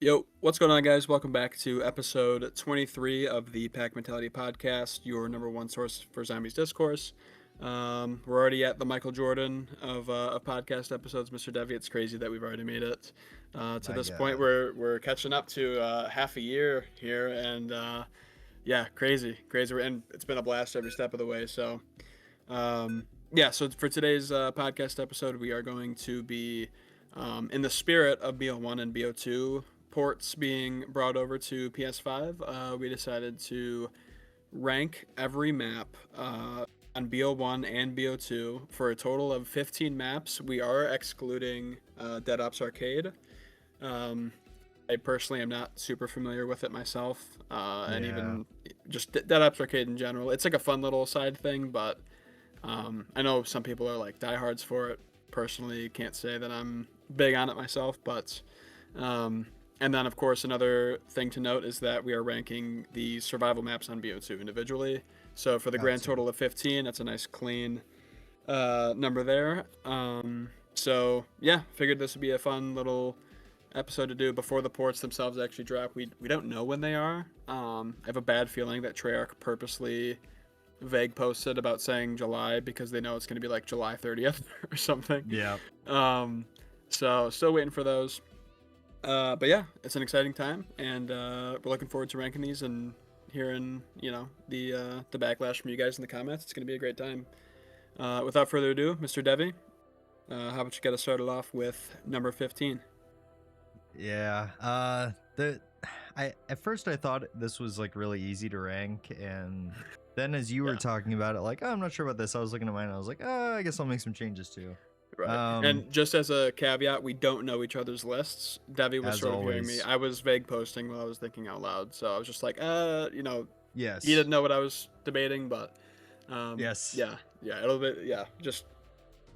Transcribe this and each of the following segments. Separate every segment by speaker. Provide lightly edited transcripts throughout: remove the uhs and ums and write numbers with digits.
Speaker 1: Yo, what's going on, guys? Welcome back to episode 23 of the Pack Mentality Podcast, your number one source for Zombies Discourse. We're already at the Michael Jordan of podcast episodes, Mr. Devi. It's crazy that we've already made it to
Speaker 2: My
Speaker 1: this point.
Speaker 2: God.
Speaker 1: We're catching up to half a year here, and yeah, crazy. And it's been a blast every step of the way. So, yeah, so for today's podcast episode, we are going to be in the spirit of BO1 and BO2 ports being brought over to PS5, we decided to rank every map on BO1 and BO2 for a total of 15 maps. We are excluding Dead Ops Arcade. I personally am not super familiar with it myself, and
Speaker 2: Yeah.
Speaker 1: even just Dead Ops Arcade in general. It's like a fun little side thing, but I know some people are like diehards for it. Personally, can't say that I'm big on it myself, but and then, of course, another thing to note is that we are ranking the survival maps on BO2 individually. So for the grand
Speaker 2: Gotcha.
Speaker 1: total of 15, that's a nice clean number there. So yeah, figured this would be a fun little episode to do before the ports themselves actually drop. We don't know when they are. I have a bad feeling that Treyarch purposely vague posted about saying July because they know it's going to be like July 30th or something.
Speaker 2: Yeah.
Speaker 1: Um, so still waiting for those. But yeah, it's an exciting time, and we're looking forward to ranking these and hearing, the backlash from you guys in the comments. It's gonna be a great time. Without further ado, Mr. Devi, how about you get us started off with number 15?
Speaker 2: Yeah. The I at first I thought this was like really easy to rank, and then as you were
Speaker 1: Yeah,
Speaker 2: talking about it, like, oh, I'm not sure about this. I was looking at mine and I was like, oh, I guess I'll make some changes too.
Speaker 1: right.
Speaker 2: Um,
Speaker 1: And just as a caveat, we don't know each other's lists. Devi was
Speaker 2: as
Speaker 1: sort of hearing me.
Speaker 2: always.
Speaker 1: I was vague posting while I was thinking out loud, so I was just like, he
Speaker 2: Yes.
Speaker 1: didn't know what I was debating, but
Speaker 2: Yes.
Speaker 1: yeah, it'll be yeah. Just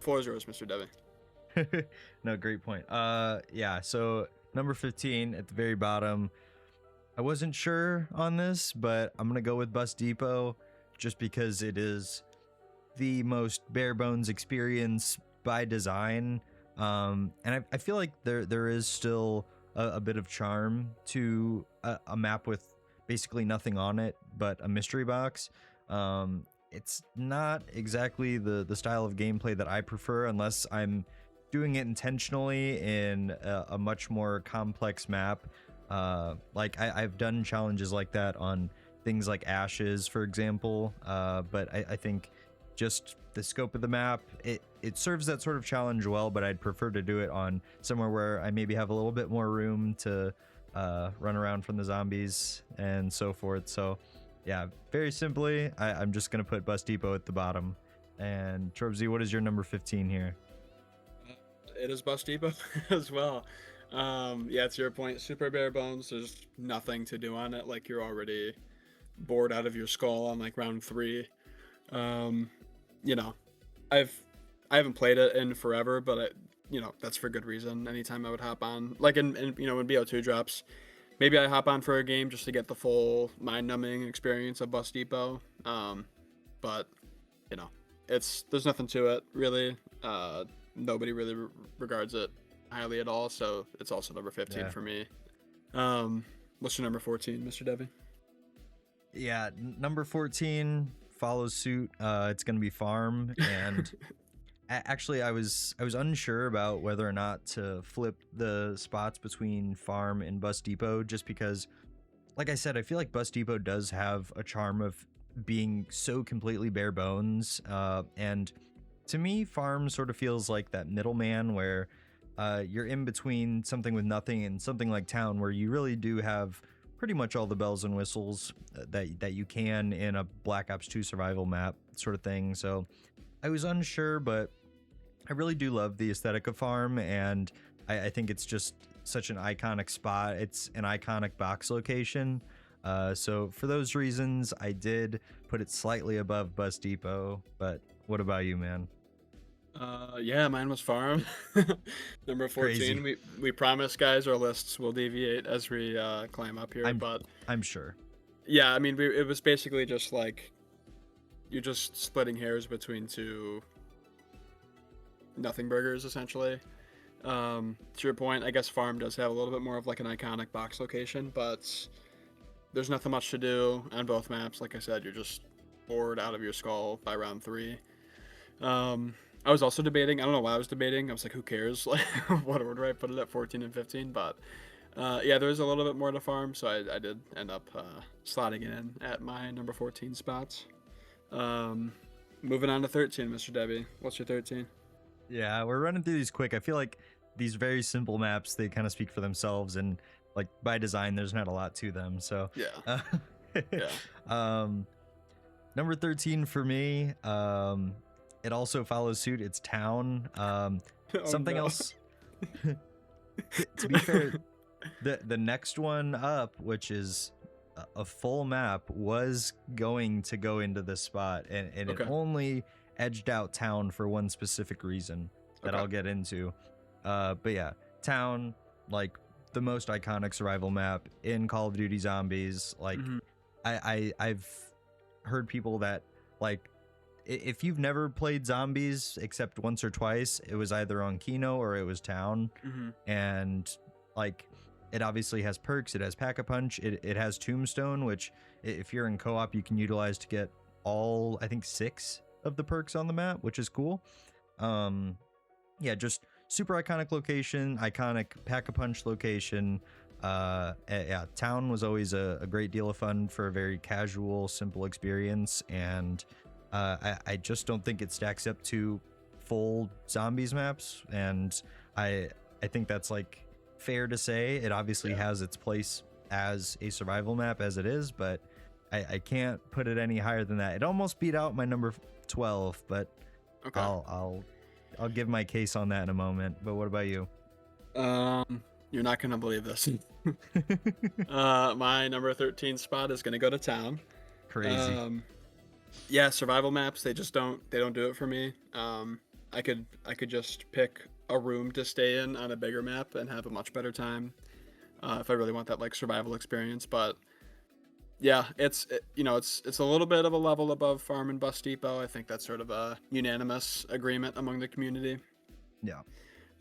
Speaker 1: floor is yours, Mr. Devi.
Speaker 2: No, great point. Yeah, so number 15 at the very bottom. I wasn't sure on this, but I'm gonna go with Bus Depot just because it is the most bare bones experience by design. And I feel like there is still a bit of charm to a map with basically nothing on it but a mystery box. It's not exactly the style of gameplay that I prefer unless I'm doing it intentionally in a much more complex map. Like I've done challenges like that on things like Ashes, for example. But I think just the scope of the map, it serves that sort of challenge well, but I'd prefer to do it on somewhere where I maybe have a little bit more room to run around from the zombies and so forth. So yeah, very simply, I'm just gonna put Bus Depot at the bottom. And Trobsy, what is your number 15 here?
Speaker 1: It is Bus Depot as well. Yeah, to your point, super bare bones. There's nothing to do on it. Like you're already bored out of your skull on like round three. Um, you know, I've I haven't played it in forever, but that's for good reason. Anytime I would hop on, like when BO2 drops, maybe I hop on for a game just to get the full mind-numbing experience of Bus Depot. But you know, there's nothing to it really. Nobody really regards it highly at all, so it's also number 15
Speaker 2: Yeah.
Speaker 1: for me. What's your number 14, Mr. Devi?
Speaker 2: Yeah, number 14 follows suit. It's gonna be Farm, and actually, I was unsure about whether or not to flip the spots between Farm and Bus Depot, just because, like I said, I feel like Bus Depot does have a charm of being so completely bare bones, and to me, Farm sort of feels like that middleman where you're in between something with nothing and something like Town, where you really do have pretty much all the bells and whistles that you can in a Black Ops 2 survival map sort of thing. So I was unsure, but I really do love the aesthetic of Farm, and I think it's just such an iconic spot. It's an iconic box location. So for those reasons, I did put it slightly above Bus Depot. But what about you, man?
Speaker 1: Yeah, mine was Farm. Number 14.
Speaker 2: Crazy.
Speaker 1: We promise, guys, our lists will deviate as we climb up here,
Speaker 2: I'm
Speaker 1: but
Speaker 2: I'm sure.
Speaker 1: yeah, I mean, it was basically just like you're just splitting hairs between two nothing burgers essentially. To your point, I guess Farm does have a little bit more of like an iconic box location, but there's nothing much to do on both maps. Like I said, you're just bored out of your skull by round 3. I was also debating. I don't know why I was debating. I was like, who cares? Like, what order I put it at 14 and 15? But yeah, there was a little bit more to farm, so I did end up slotting it in at my number 14 spots. Moving on to 13, Mr. Debbie. What's your 13?
Speaker 2: Yeah, we're running through these quick. I feel like these very simple maps, they kind of speak for themselves, and like by design, there's not a lot to them. So
Speaker 1: Yeah.
Speaker 2: uh,
Speaker 1: Yeah.
Speaker 2: number 13 for me, it also follows suit. It's Town.
Speaker 1: Oh,
Speaker 2: Something
Speaker 1: no.
Speaker 2: else. To be fair, the next one up, which is a full map, was going to go into this spot, and it
Speaker 1: Okay.
Speaker 2: only edged out Town for one specific reason that
Speaker 1: Okay.
Speaker 2: I'll get into. But yeah, Town, like the most iconic survival map in Call of Duty Zombies. Like,
Speaker 1: Mhm.
Speaker 2: I've heard people that, like, if you've never played Zombies except once or twice, it was either on Kino or it was Town.
Speaker 1: Mhm.
Speaker 2: And like, it obviously has perks. It has Pack-a-Punch. It has Tombstone, which if you're in co-op, you can utilize to get all, I think, 6 of the perks on the map, which is cool. Yeah, just super iconic location, iconic Pack-a-Punch location. Yeah, Town was always a great deal of fun for a very casual, simple experience, and I just don't think it stacks up to full Zombies maps, and I think that's like fair to say. It obviously
Speaker 1: Yeah.
Speaker 2: has its place as a survival map as it is, but I can't put it any higher than that. It almost beat out my number 12, but
Speaker 1: Okay.
Speaker 2: I'll give my case on that in a moment. But what about you?
Speaker 1: You're not gonna believe this. My number 13 spot is gonna go to Town.
Speaker 2: Crazy.
Speaker 1: Yeah, survival maps, they don't do it for me. I could just pick a room to stay in on a bigger map and have a much better time if I really want that like survival experience. But yeah, it's a little bit of a level above Farm and Bus Depot. I think that's sort of a unanimous agreement among the community.
Speaker 2: Yeah.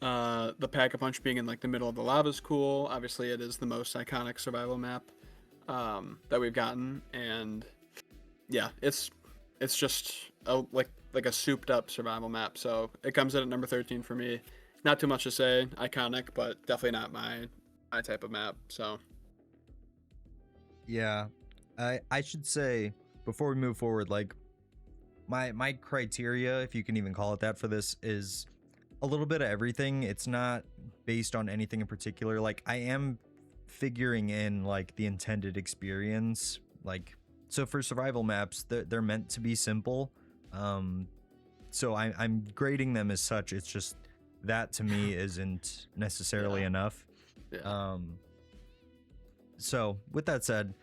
Speaker 1: The Pack-a-Punch being in like the middle of the lava is cool. Obviously, it is the most iconic survival map that we've gotten, and yeah, it's just like a souped up survival map. So it comes in at number 13 for me. Not too much to say. Iconic, but definitely not my type of map. So
Speaker 2: Yeah. I should say before we move forward, like my criteria, if you can even call it that, for this is a little bit of everything. It's not based on anything in particular. Like, I am figuring in like the intended experience. Like, so for survival maps, they're meant to be simple. So I'm grading them as such. It's just that to me isn't necessarily
Speaker 1: yeah,
Speaker 2: enough.
Speaker 1: yeah.
Speaker 2: So with that said,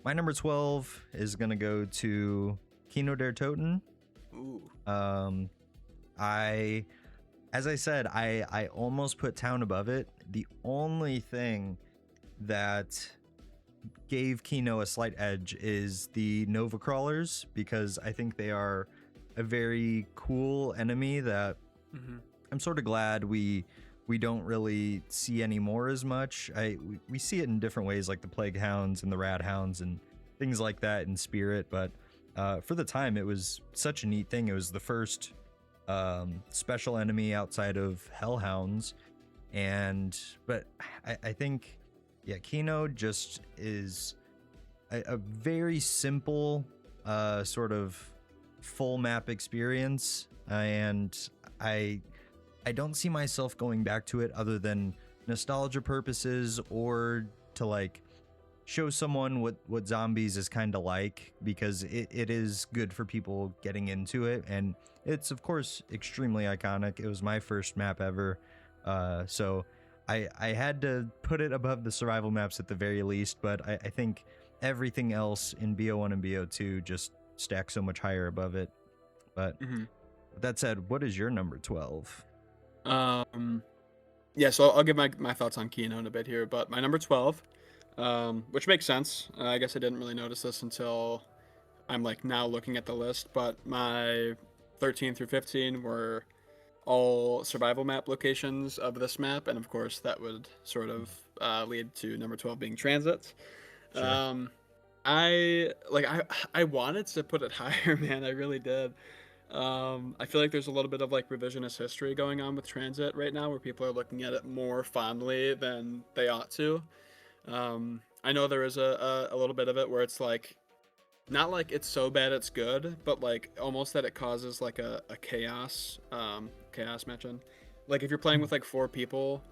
Speaker 2: my number 12 is gonna go to Kino der Toten.
Speaker 1: Ooh.
Speaker 2: I, as I said, I almost put Town above it. The only thing that gave Kino a slight edge is the Nova Crawlers, because I think they are a very cool enemy that
Speaker 1: Mm-hmm.
Speaker 2: I'm sort of glad we don't really see anymore as much. We see it in different ways, like the Plague Hounds and the Rad Hounds and things like that in Spirit, but for the time it was such a neat thing. It was the first special enemy outside of Hellhounds, but I think, yeah, Kino just is a very simple sort of full map experience, and I don't see myself going back to it other than nostalgia purposes, or to like show someone what Zombies is kind of like, because it is good for people getting into it, and it's of course extremely iconic. It was my first map ever, so I had to put it above the survival maps at the very least, but I think everything else in BO1 and BO2 just stacks so much higher above it. But
Speaker 1: Mm-hmm.
Speaker 2: with that said, what is your number 12?
Speaker 1: Yeah, so I'll give my thoughts on Kino in a bit here, but my number 12, which makes sense. I guess I didn't really notice this until I'm like now looking at the list, but my 13 through 15 were all survival map locations of this map, and of course that would sort of lead to number 12 being transits.
Speaker 2: Sure.
Speaker 1: Um, I wanted to put it higher, man. I really did. I feel like there's a little bit of like revisionist history going on with transit right now, where people are looking at it more fondly than they ought to. I know there is a little bit of it where it's like not like it's so bad it's good, but like almost that it causes like a chaos mention. Like if you're playing with like four people,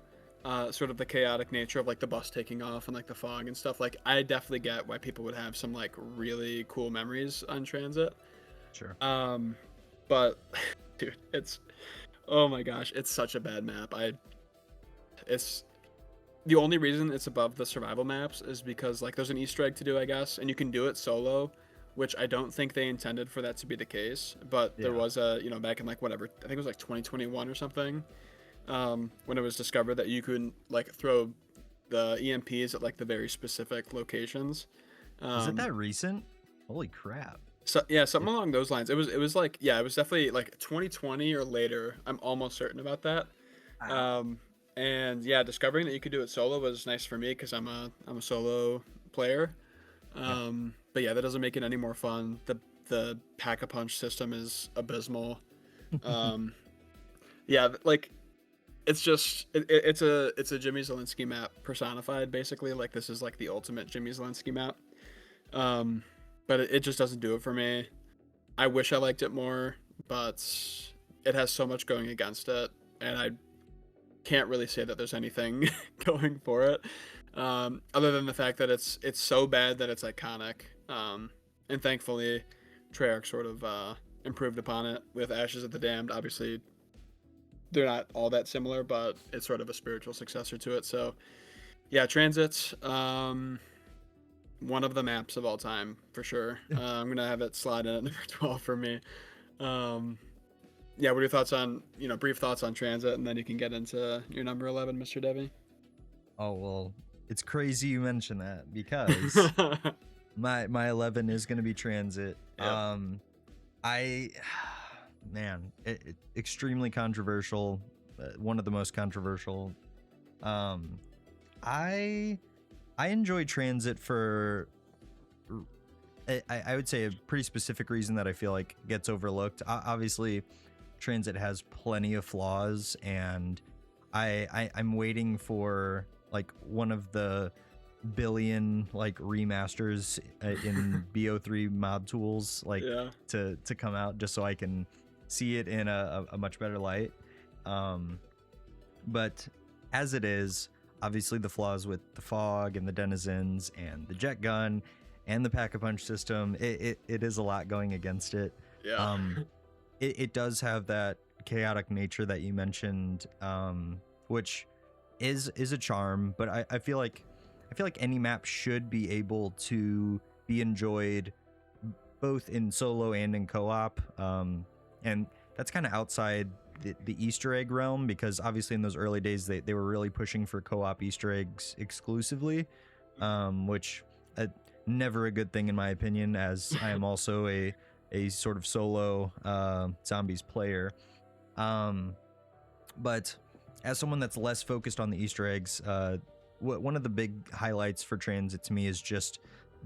Speaker 1: sort of the chaotic nature of like the bus taking off and like the fog and stuff. Like I definitely get why people would have some like really cool memories on transit.
Speaker 2: Sure.
Speaker 1: But dude, it's oh my gosh, it's such a bad map. It's the only reason it's above the survival maps is because like there's an Easter egg to do, I guess, and you can do it solo, which I don't think they intended for that to be the case. But there
Speaker 2: Yeah.
Speaker 1: was back in like whatever, I think it was like 2021 or something, when it was discovered that you could like throw the EMPs at like the very specific locations.
Speaker 2: Is it
Speaker 1: Um,
Speaker 2: that recent? Holy crap.
Speaker 1: so yeah, something along those lines. It was like yeah, it was definitely like 2020 or later. I'm almost certain about that.
Speaker 2: Wow.
Speaker 1: Um, and yeah, discovering that you could do it solo was nice for me because I'm a solo player.
Speaker 2: Yeah.
Speaker 1: But yeah, that doesn't make it any more fun. The pack a punch system is abysmal. Um, yeah, like it's a Jimmy Zelensky map personified basically. Like this is like the ultimate Jimmy Zelensky map. Um, but it just doesn't do it for me. I wish I liked it more, but it has so much going against it, and I can't really say that there's anything going for it, other than the fact that it's so bad that it's iconic. And thankfully, Treyarch sort of improved upon it with Ashes of the Damned. Obviously, they're not all that similar, but it's sort of a spiritual successor to it. So, yeah, Transits, one of the maps of all time for sure. I'm gonna have it slide in at number 12 for me. Um, yeah, what are your thoughts on brief thoughts on Transit, and then you can get into your number 11, Mr. Devi.
Speaker 2: Oh well, it's crazy you mention that because my 11 is gonna be transit.
Speaker 1: Yep.
Speaker 2: I extremely controversial, one of the most controversial. Um, I enjoy transit for I would say a pretty specific reason that I feel like gets overlooked. Obviously, transit has plenty of flaws, and I'm waiting for like one of the billion like remasters in BO3 mod tools like
Speaker 1: Yeah.
Speaker 2: to come out just so I can see it in a much better light. But as it is, obviously the flaws with the fog and the denizens and the jet gun and the pack-a-punch system, it is a lot going against it.
Speaker 1: Yeah.
Speaker 2: It does have that chaotic nature that you mentioned, which is a charm, but I feel like any map should be able to be enjoyed both in solo and in co-op, and that's kind of outside the Easter egg realm, because obviously in those early days they were really pushing for co-op Easter eggs exclusively, which never a good thing in my opinion, as I am also a sort of solo zombies player. But as someone that's less focused on the Easter eggs, one of the big highlights for Transit to me is just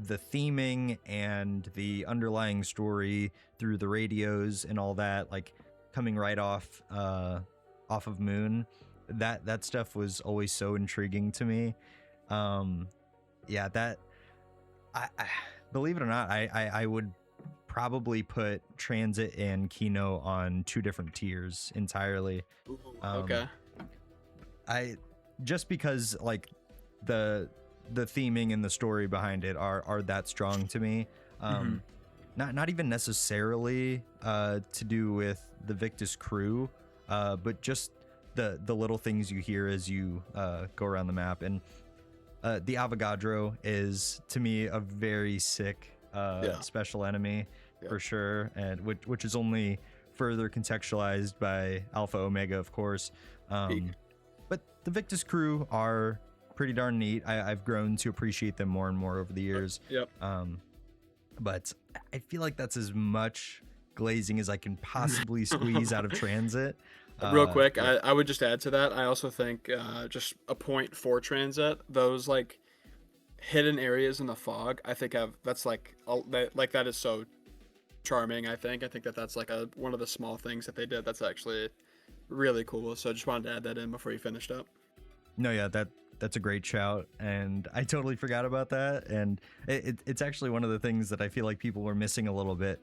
Speaker 2: the theming and the underlying story through the radios and all that, like coming right off of Moon. That stuff was always so intriguing to me. Yeah, that I believe it or not, I would probably put Transit and Kino on two different tiers entirely.
Speaker 1: Ooh, okay.
Speaker 2: I just because like the theming and the story behind it are that strong to me.
Speaker 1: Mhm.
Speaker 2: Not even necessarily to do with the Victus crew, but just the little things you hear as you go around the map. And the Avogadro is to me a very sick special enemy for sure, and which is only further contextualized by Alpha Omega, of course. But the Victus crew are pretty darn neat. I've grown to appreciate them more and more over the years.
Speaker 1: Yep.
Speaker 2: But I feel like that's as much glazing as I can possibly squeeze out of Transit.
Speaker 1: Real quick,
Speaker 2: Yeah.
Speaker 1: I would just add to that. I also think just a point for transit. Those like hidden areas in the fog. I think have that's that is so charming. I think that that's like a one of the small things that they did. That's actually really cool. So I just wanted to add that in before you finished up.
Speaker 2: No, yeah, that's a great shout, and I totally forgot about that. And it's actually one of the things that I feel like people were missing a little bit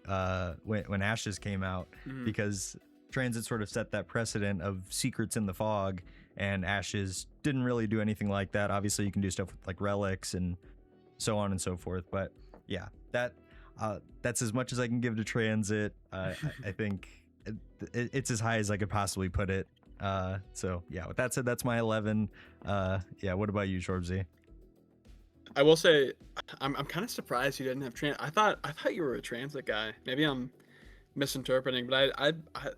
Speaker 2: when Ashes came out,
Speaker 1: Mhm.
Speaker 2: because Transit sort of set that precedent of secrets in the fog, and Ashes didn't really do anything like that. Obviously, you can do stuff with like relics and so on and so forth, but yeah, that's as much as I can give to Transit. I think it's as high as I could possibly put it. So yeah, with that said, that's my 11. Yeah, what about you, Shorbsy?
Speaker 1: I will say, I'm kind of surprised you didn't have I thought you were a transit guy. Maybe I'm misinterpreting, but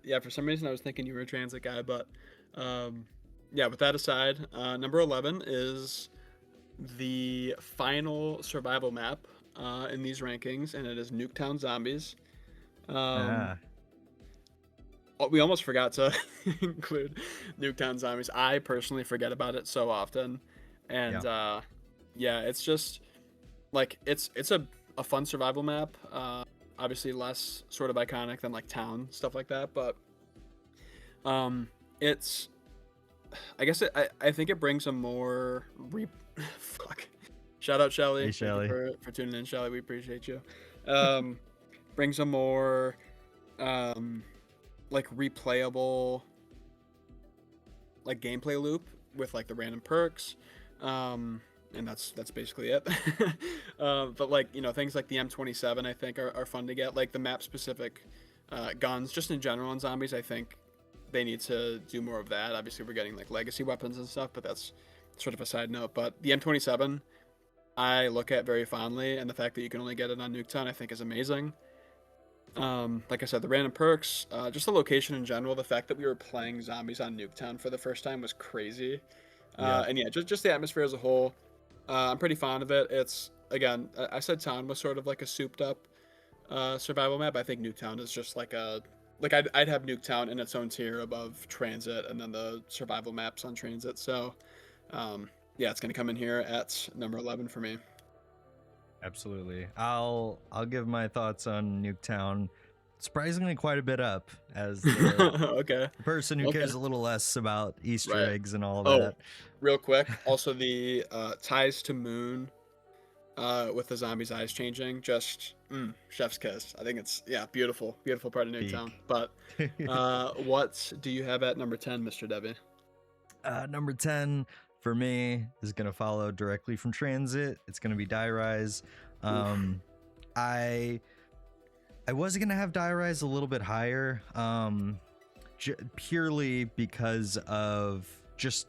Speaker 1: yeah, for some reason I was thinking you were a transit guy. But um, yeah, with that aside, number 11 is the final survival map in these rankings, and it is Nuketown Zombies. Um,
Speaker 2: Ah,
Speaker 1: we almost forgot to include Nuketown Zombies. I personally forget about it so often,
Speaker 2: yeah,
Speaker 1: and yeah, it's just like it's a fun survival map. Obviously less sort of iconic than like Town stuff like that, but um, it's I think it brings a more fuck. Shout out
Speaker 2: hey
Speaker 1: Shelly. Thank you
Speaker 2: Shelly.
Speaker 1: for tuning in, Shelly. We appreciate you. Um, brings a more um like replayable like gameplay loop with like the random perks. And that's basically it. But like things like the M27 I think are fun to get. Like the map specific guns, just in general in zombies. I think they need to do more of that. Obviously, we're getting like legacy weapons and stuff, but that's sort of a side note. But the M27 I look at very fondly, and the fact that you can only get it on Nuketown I think is amazing. Like I said, the random perks, just the location in general, the fact that we were playing zombies on Nuketown for the first time was crazy.
Speaker 2: Yep.
Speaker 1: And yeah, just the atmosphere as a whole, I'm pretty fond of it. It's again, I said Town was sort of like a souped up survival map. I think Nuketown is just like I'd have Nuketown in its own tier above Transit, and then the survival maps on Transit. So yeah, it's gonna come in here at number 11 for me.
Speaker 2: Absolutely. I'll give my thoughts on Nuketown surprisingly quite a bit up as the
Speaker 1: Okay,
Speaker 2: person who
Speaker 1: okay,
Speaker 2: cares a little less about Easter
Speaker 1: right.
Speaker 2: eggs and all of
Speaker 1: Oh,
Speaker 2: that.
Speaker 1: real quick, also the ties to Moon with the zombies' eyes changing, just chef's kiss. I think it's yeah, beautiful, beautiful part of Nuketown.
Speaker 2: Peak.
Speaker 1: But what do you have at number 10, Mr. Debbie?
Speaker 2: Number 10 for me is going to follow directly from Transit. It's going to be Die Rise.
Speaker 1: Oof.
Speaker 2: Um, I I was going to have Die Rise a little bit higher, purely because of just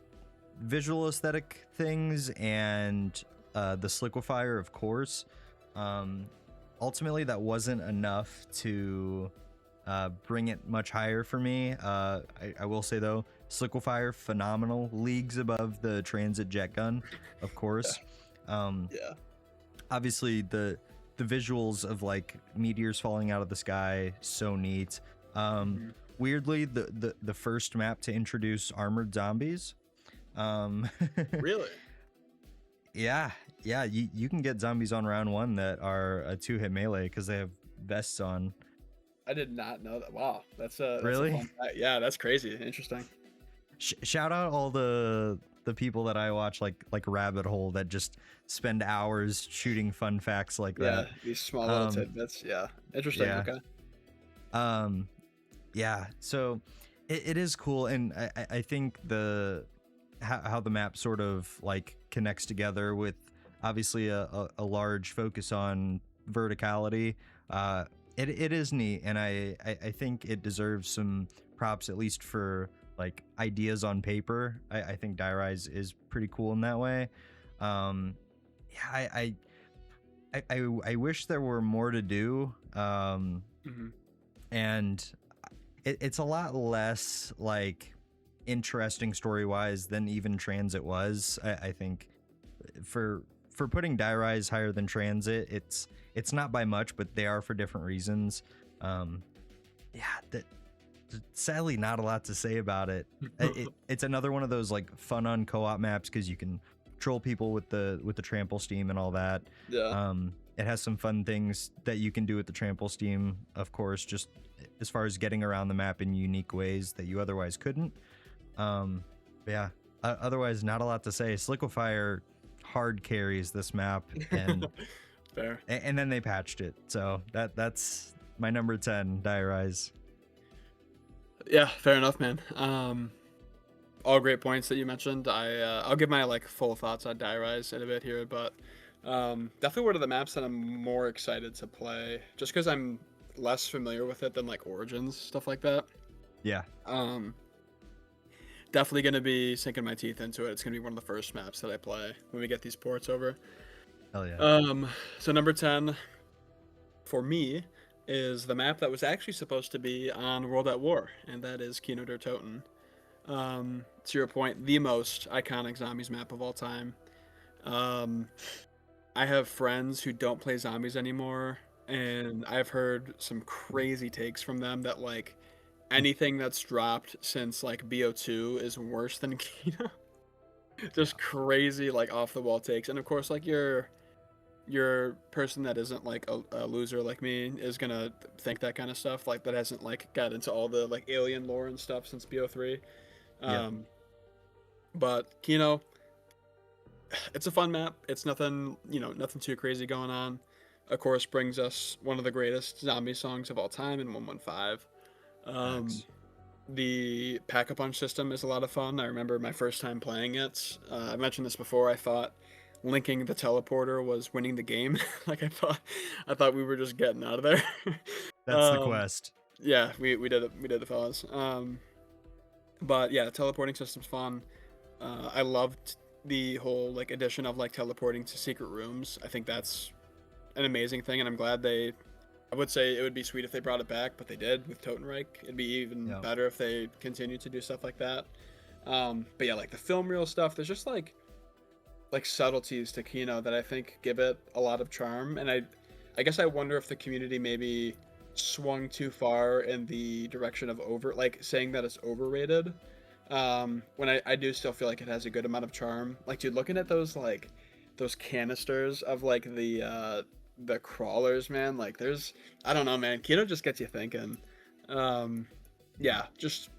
Speaker 2: visual aesthetic things and the Sliquifier, of course. Um, Ultimately, that wasn't enough to bring it much higher for me. I will say though, Sliquifier, phenomenal, leagues above the Transit Jet Gun, of course. Um,
Speaker 1: Yeah.
Speaker 2: Obviously, the visuals of like meteors falling out of the sky, so neat. Um,
Speaker 1: Mhm.
Speaker 2: Weirdly, the first map to introduce armored zombies. Um,
Speaker 1: Really?
Speaker 2: yeah, yeah, you can get zombies on round one that are a two-hit melee because they have vests on.
Speaker 1: I did not know that. Wow, that's a
Speaker 2: Really?
Speaker 1: fun fact. Yeah, that's crazy. Interesting.
Speaker 2: Shout out all the people that I watch like Rabbit Hole that just spend hours shooting fun facts like
Speaker 1: Yeah,
Speaker 2: that.
Speaker 1: these small little
Speaker 2: Um,
Speaker 1: tidbits. Yeah, interesting.
Speaker 2: yeah.
Speaker 1: Okay.
Speaker 2: Um, yeah. So it is cool, and I think the how the map sort of like connects together with obviously a large focus on verticality. Uh, it is neat, and I think it deserves some props, at least for like ideas on paper. I think Die Rise is pretty cool in that way. Um, yeah, I wish there were more to do.
Speaker 1: Hmm.
Speaker 2: And it's a lot less like interesting story wise than even Transit was. I think for putting Die Rise higher than Transit, it's not by much, but they are for different reasons. Um, yeah, sadly not a lot to say about it. It's another one of those like fun on co-op maps because you can troll people with the trample steam and all that.
Speaker 1: Yeah.
Speaker 2: It has some fun things that you can do with the trample steam, of course, just as far as getting around the map in unique ways that you otherwise couldn't. But yeah, otherwise not a lot to say. Sliquifier hard carries this map, and
Speaker 1: Fair.
Speaker 2: and then they patched it, so that's my number 10, Die Rise.
Speaker 1: Yeah, fair enough, man. All great points that you mentioned. I'll give my like full thoughts on Die Rise in a bit here, but definitely one of the maps that I'm more excited to play, just because I'm less familiar with it than like Origins, stuff like that.
Speaker 2: Yeah.
Speaker 1: Definitely gonna be sinking my teeth into it. It's gonna be one of the first maps that I play when we get these ports over.
Speaker 2: Hell yeah.
Speaker 1: So number 10 for me is the map that was actually supposed to be on World at War, and that is Kino der Toten. To your point, the most iconic zombies map of all time. I have friends who don't play zombies anymore, and I've heard some crazy takes from them that like anything that's dropped since like BO2 is worse than Kino. Just crazy like off the wall takes, and of course like your person that isn't like a loser like me is gonna think that kind of stuff, like that hasn't like got into all the like alien lore and stuff since BO3.
Speaker 2: Yeah.
Speaker 1: But Kino, it's a fun map. It's nothing, nothing too crazy going on. Of course, brings us one of the greatest zombie songs of all time in 115. The Pack-a-Punch system is a lot of fun. I remember my first time playing it. I mentioned this before. I thought linking the teleporter was winning the game. Like I thought we were just getting out of there.
Speaker 2: That's the quest.
Speaker 1: Yeah, we did it. We did it, fellas. But yeah, the teleporting system's fun. I loved the whole like addition of like teleporting to secret rooms. I think that's an amazing thing, and I'm glad they. I would say it would be sweet if they brought it back, but they did with Totenreich. It'd be even better if they continued to do stuff like that. But yeah, like the film reel stuff, there's just like subtleties to Kino that I think give it a lot of charm. And I guess I wonder if the community maybe swung too far in the direction of saying that it's overrated. When I do still feel like it has a good amount of charm. Like, dude, looking at those canisters of like the crawlers, man, like I don't know, man, Kino just gets you thinking. Yeah, just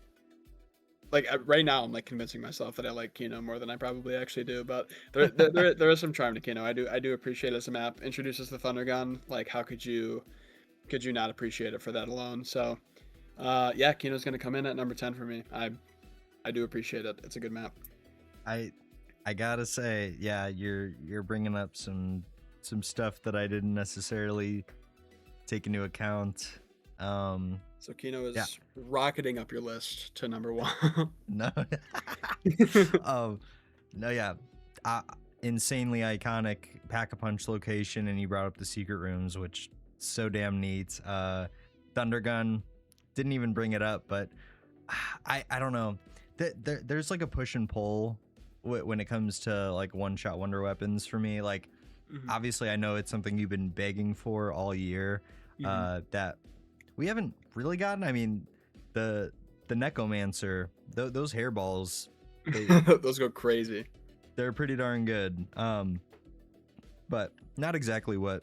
Speaker 1: like right now I'm like convincing myself that I like Kino more than I probably actually do, but there is some charm to Kino. I do appreciate it as a map. Introduces the Thunder Gun. Like, how could you not appreciate it for that alone? So yeah, Kino's gonna come in at number 10 for me. I do appreciate it. It's a good map.
Speaker 2: I gotta say, yeah, you're bringing up some stuff that I didn't necessarily take into account.
Speaker 1: So Kino is rocketing up your list to number 1.
Speaker 2: No. No, yeah. Insanely iconic Pack-a-Punch location, and you brought up the secret rooms, which so damn neat. Thunder Gun, didn't even bring it up, but I don't know. There's like a push and pull when it comes to like one-shot wonder weapons for me. Like, obviously I know it's something you've been begging for all year, that we haven't really gotten. I mean, the Necromancer, those hairballs,
Speaker 1: those go crazy.
Speaker 2: They're pretty darn good. But not exactly what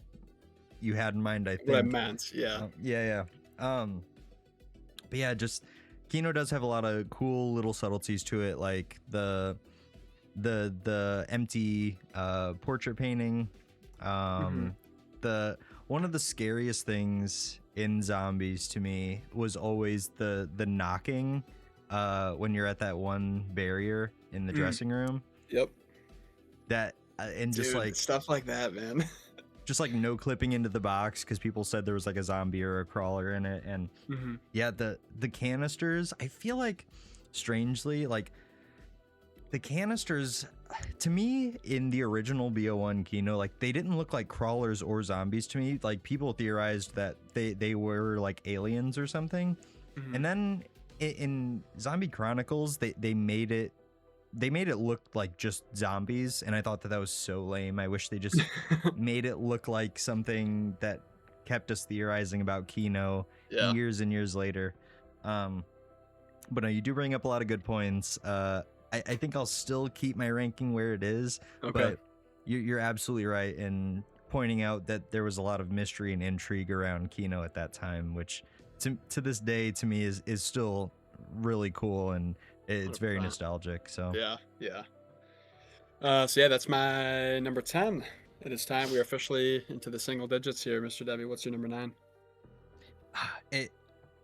Speaker 2: you had in mind, I think.
Speaker 1: What I meant, yeah.
Speaker 2: Yeah. But yeah, just Kino does have a lot of cool little subtleties to it, like the empty portrait painting. The one of the scariest things in Zombies to me was always the knocking when you're at that one barrier in the dressing room.
Speaker 1: Yep.
Speaker 2: That and just
Speaker 1: Dude,
Speaker 2: like
Speaker 1: stuff like that, man.
Speaker 2: Just like no clipping into the box because people said there was like a zombie or a crawler in it. And yeah, the canisters, I feel like strangely, like the canisters to me in the original BO1 Kino, like they didn't look like crawlers or zombies to me. Like people theorized that they were like aliens or something. And then in Zombie Chronicles, they made it look like just zombies, and I thought that was so lame. I wish they just made it look like something that kept us theorizing about Kino years and years later. But no, you do bring up a lot of good points. I think I'll still keep my ranking where it is,
Speaker 1: Okay.
Speaker 2: but you're absolutely right in pointing out that there was a lot of mystery and intrigue around Kino at that time, which to this day to me is still really cool, and it's very
Speaker 1: 100%.
Speaker 2: nostalgic. So
Speaker 1: Yeah, yeah. So yeah, that's my number 10. It is time. We are officially into the single digits here, Mr. Debbie. What's your number 9?
Speaker 2: it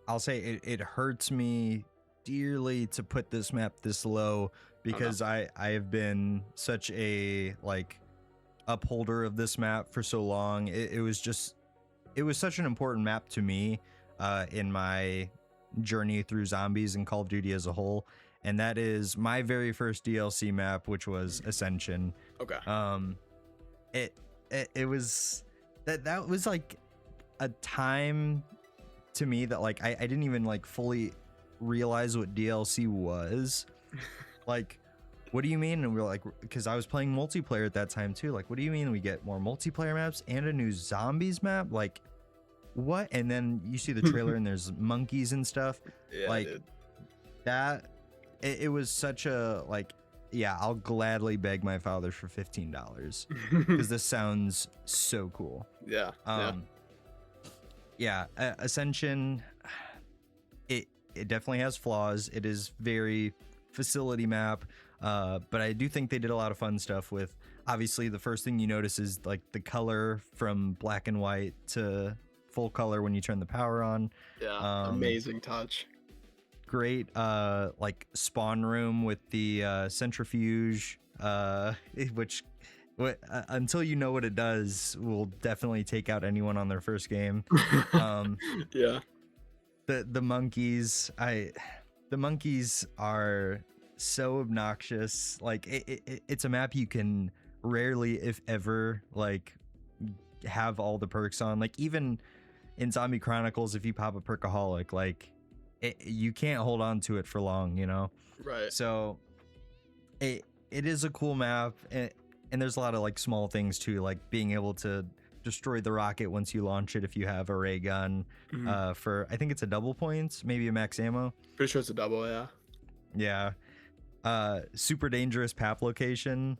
Speaker 2: I'll say it hurts me dearly to put this map this low
Speaker 1: Oh no.
Speaker 2: because I have been such a like upholder of this map for so long. It was such an important map to me in my journey through zombies and Call of Duty as a whole, and that is my very first DLC map, which was Ascension.
Speaker 1: Okay.
Speaker 2: Um, it was that was like a time to me that like I didn't even like fully realize what DLC was. Like, what do you mean? And we are like, because I was playing multiplayer at that time too. Like, what do you mean we get more multiplayer maps and a new zombies map? Like, what? And then you see the trailer and there's monkeys and stuff.
Speaker 1: Yeah,
Speaker 2: Like
Speaker 1: dude.
Speaker 2: that. It was such a like. Yeah, I'll gladly beg my father for $15 because this sounds so cool.
Speaker 1: Yeah. Yeah.
Speaker 2: Yeah, Ascension. It definitely has flaws. It is very facility map, but I do think they did a lot of fun stuff with. Obviously, the first thing you notice is like the color from black and white to full color when you turn the power on.
Speaker 1: Yeah. Amazing touch.
Speaker 2: Great, like spawn room with the centrifuge, which. Until you know what it does, will definitely take out anyone on their first game.
Speaker 1: Yeah.
Speaker 2: The monkeys, the monkeys are so obnoxious. Like it's a map you can rarely, if ever, like have all the perks on. Like even in Zombie Chronicles, if you pop a perkaholic, like you can't hold on to it for long, you know.
Speaker 1: Right.
Speaker 2: So it is a cool map, and there's a lot of like small things too, like being able to destroy the rocket once you launch it if you have a ray gun. For I think it's a double points, maybe a max ammo.
Speaker 1: Pretty sure it's a double. Yeah.
Speaker 2: Yeah. Super dangerous pap location,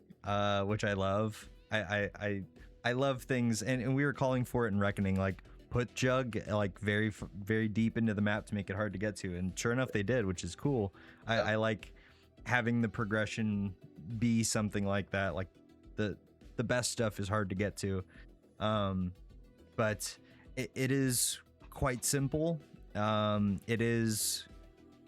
Speaker 2: which I love. I love things, and we were calling for it in Reckoning, like put Jug like very deep into the map to make it hard to get to, and sure enough they did, which is cool. I like having the progression be something like that. Like the best stuff is hard to get to, but it is quite simple. It is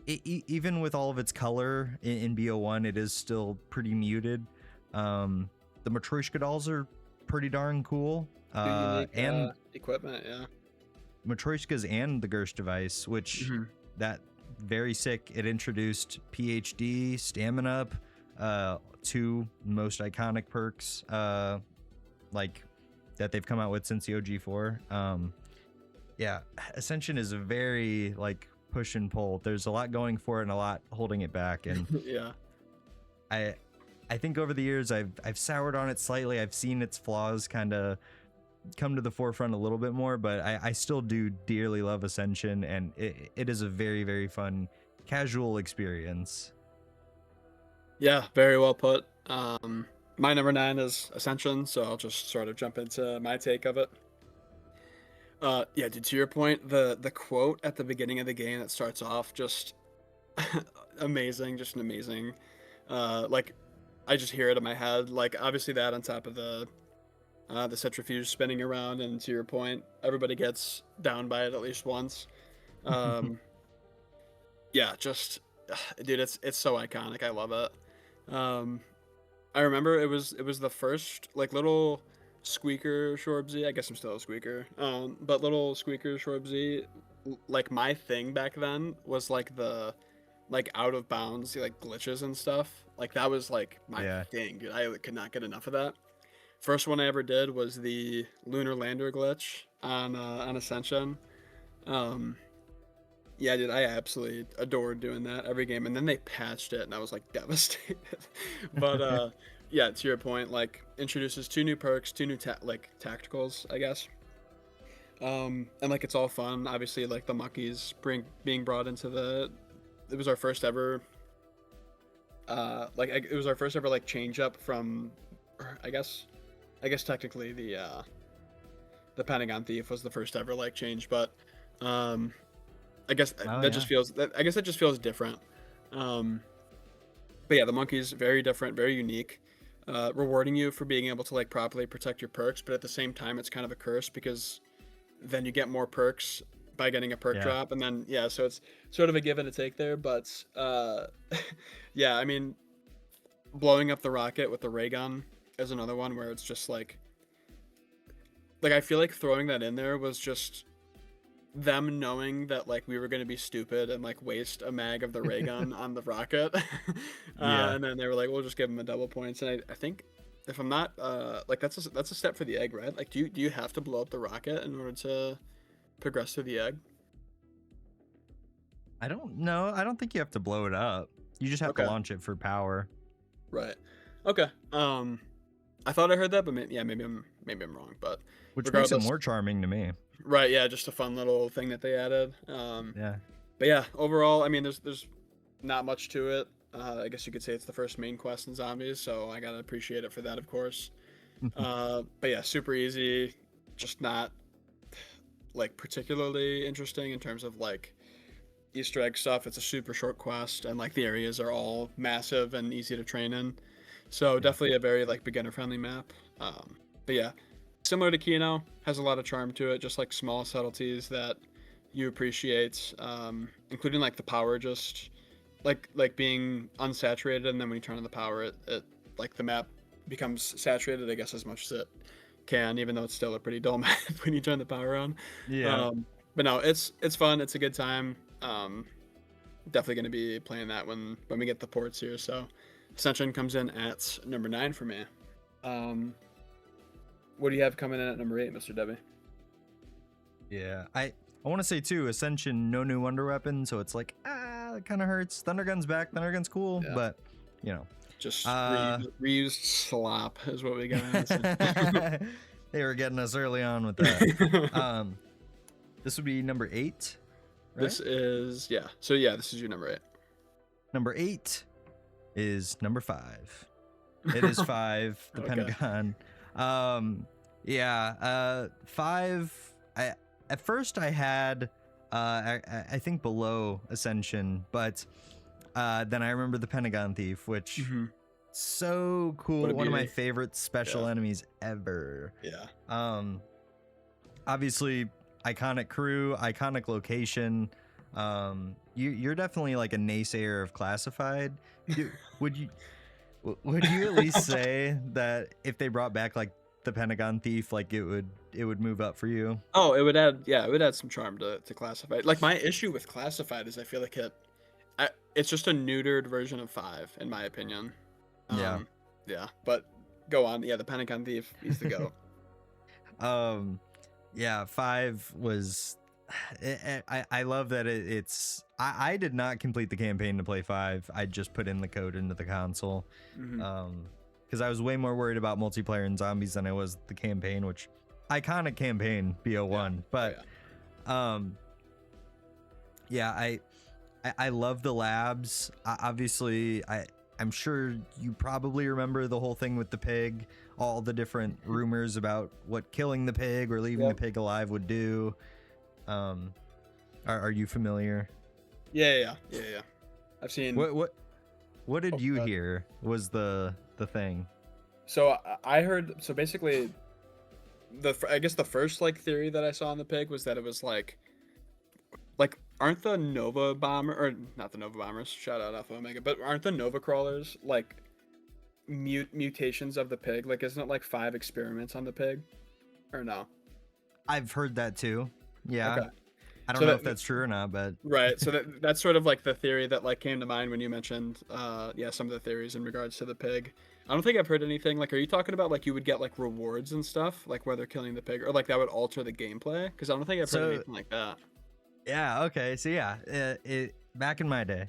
Speaker 2: even with all of its color in BO1, it is still pretty muted. The Matryoshka dolls are pretty darn cool.
Speaker 1: Unique
Speaker 2: And
Speaker 1: equipment. Yeah.
Speaker 2: Matryoshkas and the Gersh device, which that very sick. It introduced PhD, Stamina Up, two most iconic perks like that they've come out with since the OG4. Yeah, Ascension is a very like push and pull. There's a lot going for it and a lot holding it back, and
Speaker 1: Yeah.
Speaker 2: I think over the years I've soured on it slightly. I've seen its flaws kind of come to the forefront a little bit more, but I still do dearly love Ascension, and it is a very, very fun casual experience.
Speaker 1: Yeah, very well put. My number 9 is Ascension, so I'll just sort of jump into my take of it. Yeah, dude, to your point, the quote at the beginning of the game that starts off just amazing, just an amazing. Like I just hear it in my head. Like obviously that on top of the centrifuge spinning around, and to your point, everybody gets down by it at least once. Yeah, just dude, it's so iconic. I love it. I remember it was the first like little squeaker Shorbzy. I guess I'm still a squeaker. But little squeaker Shorbzy, like my thing back then was like the like out of bounds like glitches and stuff. Like that was like my thing, dude. I could not get enough of that. First one I ever did was the lunar lander glitch on Ascension. Yeah, dude, I absolutely adored doing that every game, and then they patched it, and I was like devastated. But yeah, to your point, like introduces two new perks, two new like tacticals, I guess. And like it's all fun. Obviously, like the monkeys being brought into it was our first ever it was our first ever like change up from, I guess technically the Pentagon Thief was the first ever like change, but um
Speaker 2: Oh
Speaker 1: that
Speaker 2: yeah.
Speaker 1: just feels that I guess that just feels different. Um but yeah, the monkey's very different, very unique. Rewarding you for being able to like properly protect your perks, but at the same time it's kind of a curse because then you get more perks by getting a perk
Speaker 2: Yeah.
Speaker 1: drop, and then yeah, so it's sort of a give and a take there, but yeah, I mean, blowing up the rocket with the ray gun is another one where it's just like I feel like throwing that in there was just them knowing that like we were going to be stupid and like waste a mag of the ray gun on the rocket.
Speaker 2: Yeah.
Speaker 1: And then they were like, we'll just give them a double points, and I think if I'm not like that's a step for the egg, right? Like do you have to blow up the rocket in order to progress through the egg?
Speaker 2: I don't know. I don't think you have to blow it up. You just have to
Speaker 1: Okay,
Speaker 2: launch it for power.
Speaker 1: right. Okay. I thought I heard that, but yeah, maybe I'm wrong. But
Speaker 2: Which makes it
Speaker 1: regardless,
Speaker 2: more charming to me.
Speaker 1: right? Yeah, just a fun little thing that they added.
Speaker 2: Yeah.
Speaker 1: But yeah, overall, I mean, there's not much to it. I guess you could say it's the first main quest in Zombies, so I gotta appreciate it for that, of course. But yeah, super easy, just not like particularly interesting in terms of like Easter egg stuff. It's a super short quest, and like the areas are all massive and easy to train in. So
Speaker 2: Yeah.
Speaker 1: definitely a very like beginner friendly map. But yeah, similar to Kino, has a lot of charm to it, just like small subtleties that you appreciate, including like the power, just like being unsaturated, and then when you turn on the power, it like the map becomes saturated, I guess, as much as it can, even though it's still a pretty dull map when you turn the power on.
Speaker 2: Yeah.
Speaker 1: But no, it's fun. It's a good time. Definitely going to be playing that when we get the ports here. So Ascension comes in at number 9 for me. What do you have coming in at number 8, Mr. Debbie?
Speaker 2: Yeah. I want to say too, Ascension, no new wonder weapon, so it's like it kind of hurts. Thundergun's back. Thundergun's cool,
Speaker 1: Yeah,
Speaker 2: but you know.
Speaker 1: just
Speaker 2: Uh
Speaker 1: reused slop is what we got.
Speaker 2: they were getting us early on with that. This would be number 8, right?
Speaker 1: This is yeah. So yeah, this is your number 8.
Speaker 2: Number 8 is number 5. It is 5, the
Speaker 1: Okay.
Speaker 2: Pentagon. Yeah, 5. At first I had I think below Ascension, but then I remember the Pentagon Thief, which so cool.
Speaker 1: What a
Speaker 2: One of my
Speaker 1: beauty.
Speaker 2: favorite special
Speaker 1: Yeah.
Speaker 2: enemies ever.
Speaker 1: Yeah.
Speaker 2: Obviously iconic crew, iconic location. You're definitely like a naysayer of classified. Would you would you at least say that if they brought back like the Pentagon Thief, like it would move up for you?
Speaker 1: Oh, it would add some charm to Classified. Like my issue with Classified is I feel like it's just a neutered version of 5 in my opinion.
Speaker 2: Yeah.
Speaker 1: Yeah, but go on. Yeah, the Pentagon Thief, he's the go.
Speaker 2: Yeah, 5 was I love that I did not complete the campaign to play 5. I just put in the code into the console. Because I was way more worried about multiplayer and zombies than I was the campaign, which iconic campaign BO1.
Speaker 1: Yeah.
Speaker 2: But yeah, I love the labs. Obviously, I'm sure you probably remember the whole thing with the pig, all the different rumors about what killing the pig or leaving the pig alive would do. Are you familiar?
Speaker 1: Yeah. I've seen.
Speaker 2: What did you hear was the thing?
Speaker 1: So I heard. So basically, I guess the first like theory that I saw on the pig was that it was like aren't the Nova bomber, or not the Nova bombers? Shout out Alpha Omega, but aren't the Nova crawlers like mutations of the pig? Like, isn't it like 5 experiments on the pig, or no?
Speaker 2: I've heard that too. Yeah.
Speaker 1: Okay.
Speaker 2: I don't
Speaker 1: So
Speaker 2: know if that's true or not, but
Speaker 1: Right. So that's sort of like the theory that like came to mind when you mentioned some of the theories in regards to the pig. I don't think I've heard anything like, are you talking about like you would get like rewards and stuff like whether killing the pig, or like that would alter the gameplay? Because I don't think I've heard anything like that.
Speaker 2: yeah, okay. So yeah, it back in my day,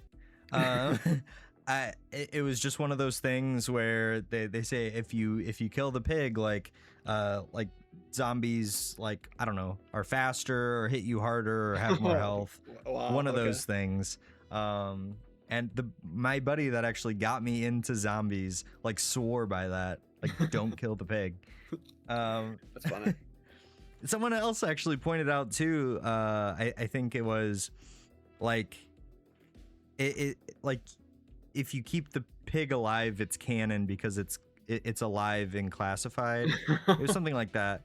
Speaker 2: it was just one of those things where they say if you kill the pig, like zombies, like I don't know, are faster or hit you harder or have more health.
Speaker 1: Wow,
Speaker 2: One of
Speaker 1: okay.
Speaker 2: those things. And my buddy that actually got me into zombies like swore by that, like don't kill the pig.
Speaker 1: That's funny.
Speaker 2: Someone else actually pointed out too. I think it was like it like if you keep the pig alive, it's canon because it's alive and classified. It was something like that.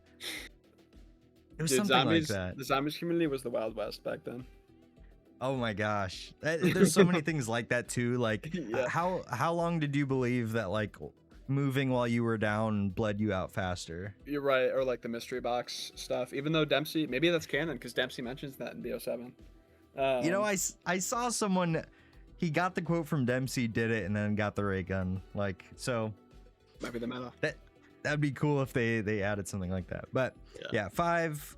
Speaker 2: It was
Speaker 1: Dude,
Speaker 2: something like
Speaker 1: zombies.
Speaker 2: that.
Speaker 1: The zombies community was the Wild West back then.
Speaker 2: Oh my gosh. There's so many things like that too. Like
Speaker 1: Yeah.
Speaker 2: how long did you believe that like moving while you were down bled you out faster?
Speaker 1: You're right, or like the mystery box stuff. Even though Dempsey, maybe that's canon because Dempsey mentions that in BO7.
Speaker 2: You know, I saw someone, he got the quote from Dempsey, did it, and then got the ray gun. Like, so
Speaker 1: Might be the meta.
Speaker 2: that'd be cool if they added something like that. But yeah, 5,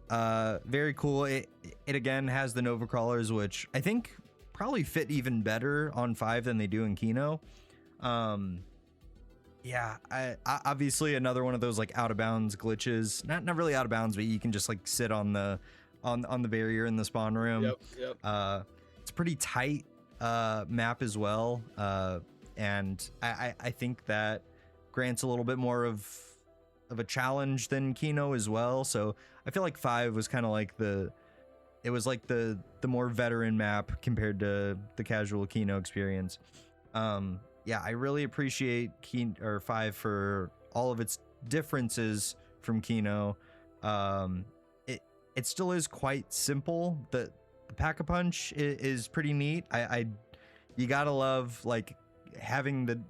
Speaker 2: very cool. It again has the Nova crawlers, which I think probably fit even better on 5 than they do in Kino. Yeah, I obviously another one of those like out of bounds glitches. Not really out of bounds, but you can just like sit on the barrier in the spawn room.
Speaker 1: Yep.
Speaker 2: It's a pretty tight map as well. And I think that grants a little bit more of a challenge than Kino as well. So I feel like 5 was kind of like the more veteran map compared to the casual Kino experience. Yeah, I really appreciate 5 for all of its differences from Kino. It still is quite simple. The Pack-a-Punch is pretty neat. You gotta love like having the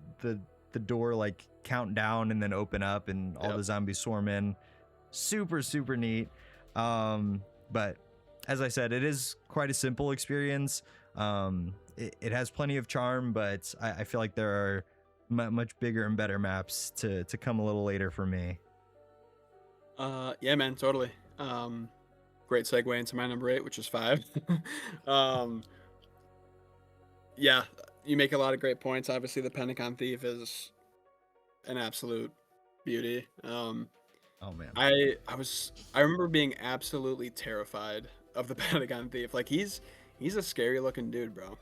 Speaker 2: door like count down and then open up and all the zombies swarm in. Super neat. But as I said, it is quite a simple experience. It has plenty of charm, but I feel like there are much bigger and better maps to come a little later for me.
Speaker 1: Yeah, man, totally. Great segue into my number 8, which is 5. Yeah, you make a lot of great points. Obviously, the Pentagon Thief is an absolute beauty.
Speaker 2: Oh man,
Speaker 1: I remember being absolutely terrified of the Pentagon Thief. Like he's a scary looking dude, bro.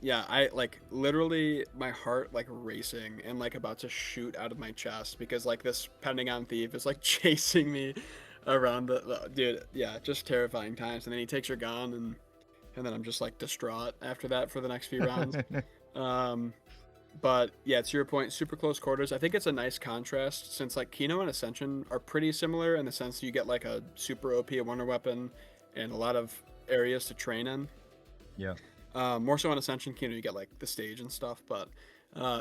Speaker 1: Yeah, I like literally my heart like racing and like about to shoot out of my chest because like this Pentagon Thief is like chasing me around the dude. Yeah, just terrifying times. And then he takes your gun and then I'm just like distraught after that for the next few rounds. But yeah, to your point, super close quarters. I think it's a nice contrast since like Kino and Ascension are pretty similar in the sense you get like a super OP wonder weapon and a lot of areas to train in.
Speaker 2: Yeah.
Speaker 1: More so on Ascension, Kino, you get like the stage and stuff, but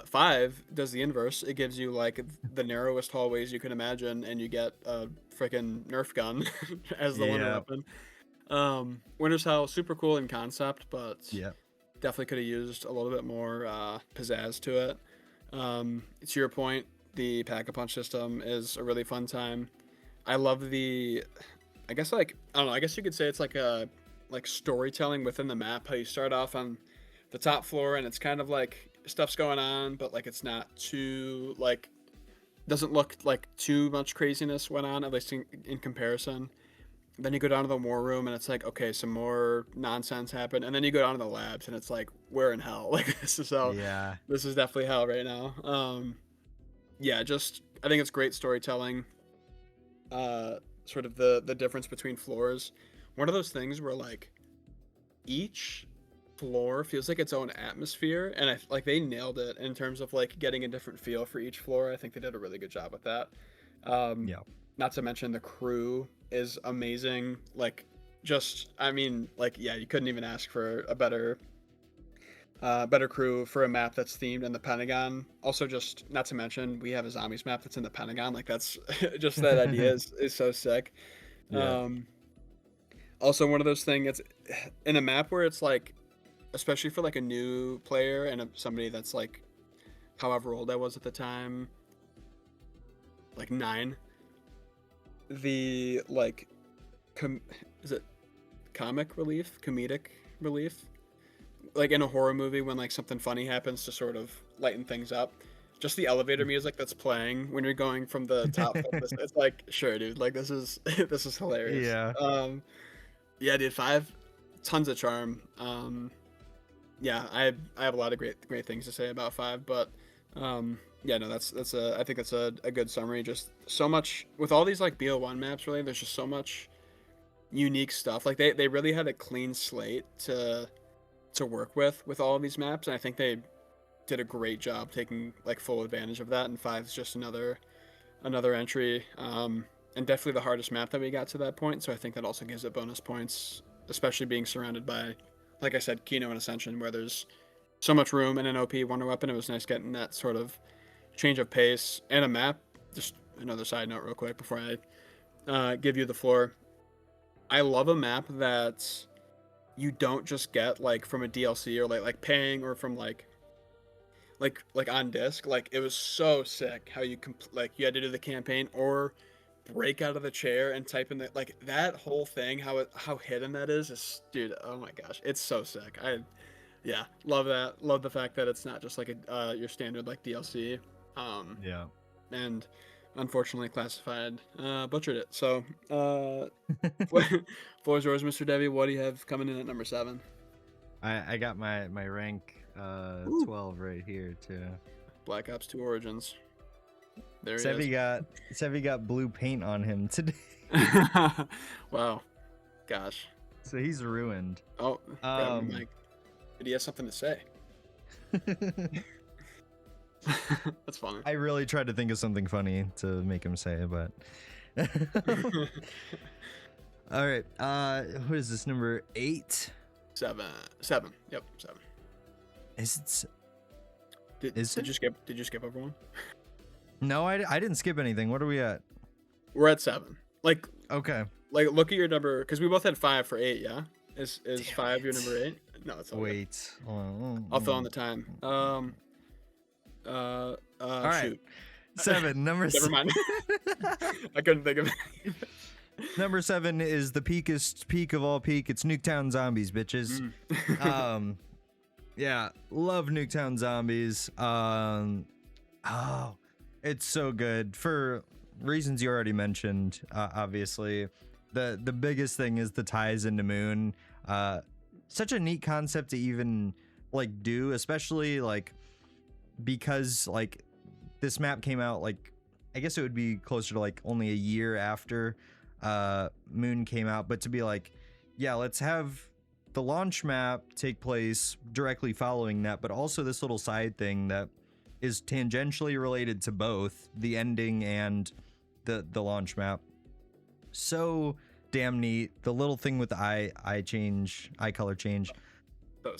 Speaker 1: 5 does the inverse. It gives you like the narrowest hallways you can imagine, and you get a freaking Nerf gun as the wonder weapon. Winter's Hell, super cool in concept, but definitely could have used a little bit more pizzazz to it. To your point, the Pack-a-Punch system is a really fun time. I love I guess like, I don't know, I guess you could say it's like a storytelling within the map, how you start off on the top floor and it's kind of like stuff's going on, but like it's not too like, doesn't look like too much craziness went on, at least in comparison. Then you go down to the war room and it's like, okay, some more nonsense happened. And then you go down to the labs and it's like, we're in hell. Like this is definitely hell right now. Yeah, just, I think it's great storytelling. Sort of the difference between floors. One of those things where like each floor feels like its own atmosphere, and like they nailed it in terms of like getting a different feel for each floor. I think they did a really good job with that. Not to mention the crew is amazing. Like just, I mean, like, yeah, you couldn't even ask for a better crew for a map that's themed in the Pentagon. Also, just not to mention we have a zombies map that's in the Pentagon. Like that's just that idea is so sick. Also, one of those things, it's in a map where it's like, especially for like a new player and somebody that's like, however old I was at the time, like 9. The like, is it comedic relief? Like in a horror movie when like something funny happens to sort of lighten things up. Just the elevator music that's playing when you're going from the top. It's like, sure, dude. Like this is hilarious.
Speaker 2: Yeah.
Speaker 1: Yeah, dude. 5, tons of charm. yeah, I have a lot of great things to say about 5, but yeah, no, that's a I think that's a good summary. Just so much with all these like BO1 maps. Really, there's just so much unique stuff. Like they really had a clean slate to work with all of these maps, and I think they did a great job taking like full advantage of that. And 5 is just another entry, and definitely the hardest map that we got to that point. So I think that also gives it bonus points, especially being surrounded by, like I said, Kino and Ascension, where there's so much room in an OP wonder weapon. It was nice getting that sort of change of pace and a map. Just another side note, real quick, before I give you the floor. I love a map that you don't just get like from a DLC or like paying or from like on disc. Like it was so sick how like you had to do the campaign or break out of the chair and type in the like that whole thing. How hidden that is dude. Oh my gosh, it's so sick. Yeah, love that. Love the fact that it's not just like a your standard like DLC.
Speaker 2: Yeah.
Speaker 1: And unfortunately classified butchered it. So floor's yours, Mr. Devi. What do you have coming in at number 7?
Speaker 2: I got my rank 12 right here too.
Speaker 1: Black Ops 2 Origins. There he
Speaker 2: Sevi got blue paint on him today.
Speaker 1: is. Wow. Gosh.
Speaker 2: So he's ruined.
Speaker 1: Oh, grab him, Mike. Did he have something to say? That's funny.
Speaker 2: I really tried to think of something funny to make him say, but all right. What is this, number 8?
Speaker 1: 7. Yep, 7.
Speaker 2: Is it?
Speaker 1: Did you skip over one?
Speaker 2: No, I didn't skip anything. What are we at?
Speaker 1: We're at 7. Like
Speaker 2: Okay.
Speaker 1: Like look at your number because we both had 5 for 8. Yeah, is
Speaker 2: Damn
Speaker 1: 5 your
Speaker 2: it.
Speaker 1: number 8? No, it's all good.
Speaker 2: Wait.
Speaker 1: I'll fill in the time.
Speaker 2: All right.
Speaker 1: Shoot.
Speaker 2: 7. Number
Speaker 1: Never
Speaker 2: 7.
Speaker 1: mind. I couldn't think of it.
Speaker 2: Number 7 is the peakest peak of all peak. It's Nuketown Zombies, bitches. Yeah, love Nuketown Zombies. Oh, it's so good for reasons you already mentioned. Obviously, the biggest thing is the ties into Moon. Such a neat concept to even like do, especially like because like this map came out like I guess it would be closer to like only a year after Moon came out, but to be like, yeah, let's have the launch map take place directly following that, but also this little side thing that is tangentially related to both the ending and the launch map. So damn neat. The little thing with the eye color change.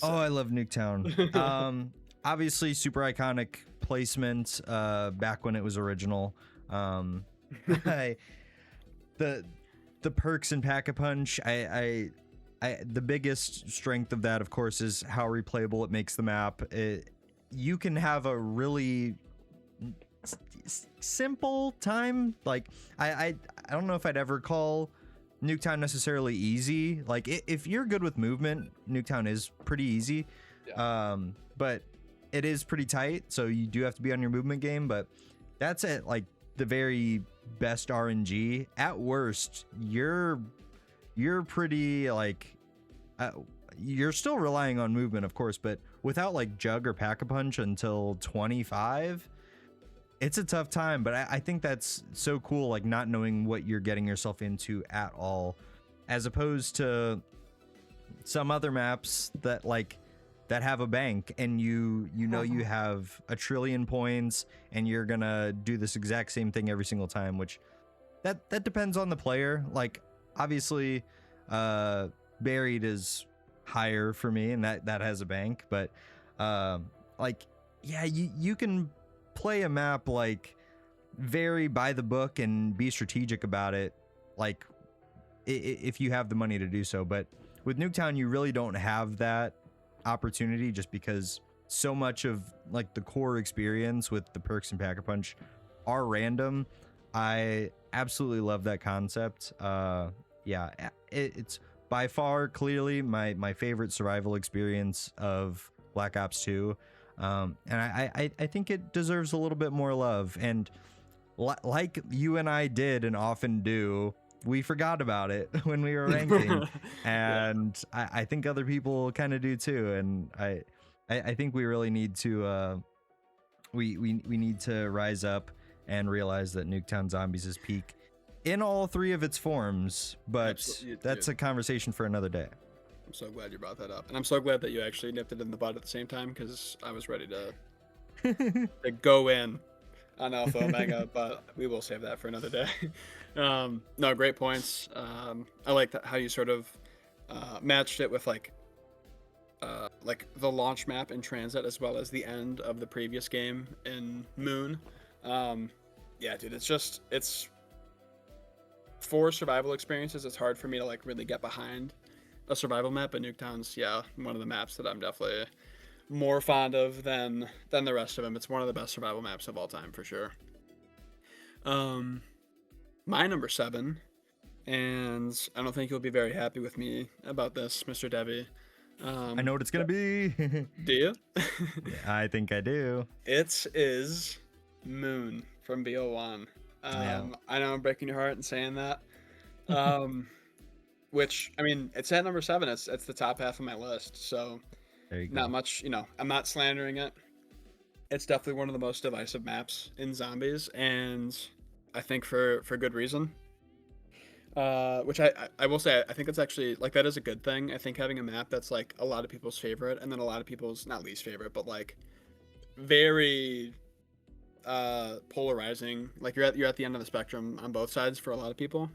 Speaker 2: Oh, I love Nuketown. Obviously super iconic placement back when it was original. The perks in Pack-a-Punch, the biggest strength of that, of course, is how replayable it makes the map. You can have a really simple time. Like I don't know if I'd ever call Nuketown necessarily easy. Like if you're good with movement, Nuketown is pretty easy. Yeah. But it is pretty tight, so you do have to be on your movement game. But that's at like the very best RNG. At worst, you're pretty like you're still relying on movement, of course, but without like Jug or Pack-a-Punch until 25, it's a tough time. But I think that's so cool, like not knowing what you're getting yourself into at all, as opposed to some other maps that have a bank and you know you have a trillion points and you're gonna do this exact same thing every single time, which that depends on the player. Like obviously Buried is higher for me, and that has a bank, but like yeah, you can play a map like very by the book and be strategic about it, like if you have the money to do so. But with Nuketown you really don't have that opportunity, just because so much of like the core experience with the perks and Pack-a-Punch are random. I absolutely love that concept. Yeah, it's by far clearly my favorite survival experience of Black Ops 2. And I think it deserves a little bit more love. And like you and I did and often do, we forgot about it when we were ranking,
Speaker 1: Yeah,
Speaker 2: and I think other people kind of do too. And I think we really need to we need to rise up and realize that Nuketown Zombies is peak in all three of its forms. But
Speaker 1: absolutely,
Speaker 2: that's
Speaker 1: dude.
Speaker 2: a conversation for another day.
Speaker 1: I'm so glad you brought that up, and I'm so glad that you actually nipped it in the bud at the same time because I was ready to go in on Alpha Omega, but we will save that for another day. No, great points. I like that how you sort of matched it with like the launch map in Transit as well as the end of the previous game in Moon. Yeah, dude, it's for survival experiences. It's hard for me to like really get behind a survival map, but Nuketown's one of the maps that I'm definitely more fond of than the rest of them. It's one of the best survival maps of all time for sure. Um, my number 7, and I don't think you'll be very happy with me about this, Mr. Devi.
Speaker 2: I know what it's gonna be.
Speaker 1: Do you?
Speaker 2: I think I do.
Speaker 1: It is Moon from BO1.
Speaker 2: Yeah.
Speaker 1: I know I'm breaking your heart and saying that. Which I mean, it's at number 7. It's the top half of my list, so
Speaker 2: There you go.
Speaker 1: not much. I'm not slandering it. It's definitely one of the most divisive maps in Zombies, and I think for good reason. Which I will say, I think it's actually like that is a good thing. I think having a map that's like a lot of people's favorite, and then a lot of people's not least favorite, but like very polarizing. Like you're at the end of the spectrum on both sides for a lot of people.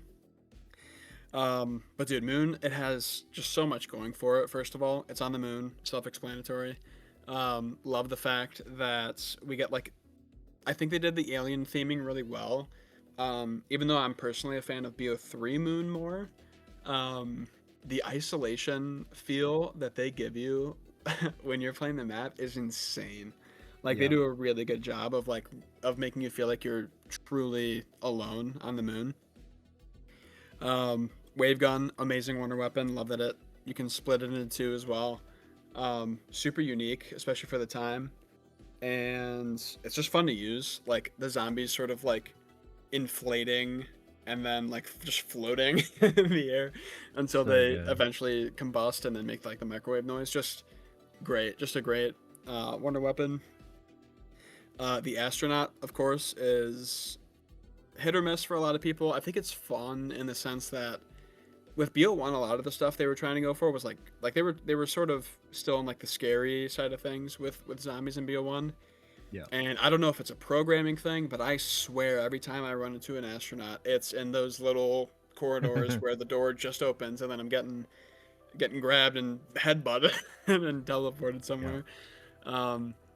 Speaker 1: But dude, Moon, it has just so much going for it. First of all, it's on the moon, self-explanatory. Love the fact that we get like, I think they did the alien theming really well. Even though I'm personally a fan of BO3 Moon more, the isolation feel that they give you when you're playing the map is insane. Like they
Speaker 2: Yeah.
Speaker 1: do a really good job of making you feel like you're truly alone on the moon. Wave gun, amazing wonder weapon. Love that you can split it into two as well. Super unique, especially for the time, and it's just fun to use. Like the zombies sort of like inflating and then like just floating in the air until
Speaker 2: So
Speaker 1: they
Speaker 2: good.
Speaker 1: eventually combust and then make like the microwave noise. Just great, just a great wonder weapon. The astronaut, of course, is hit or miss for a lot of people. I think it's fun in the sense that with BO1, a lot of the stuff they were trying to go for was like they were sort of still on like the scary side of things with zombies in BO1.
Speaker 2: Yeah.
Speaker 1: And I don't know if it's a programming thing, but I swear every time I run into an astronaut, it's in those little corridors where the door just opens and then I'm getting grabbed and headbutted and then teleported somewhere.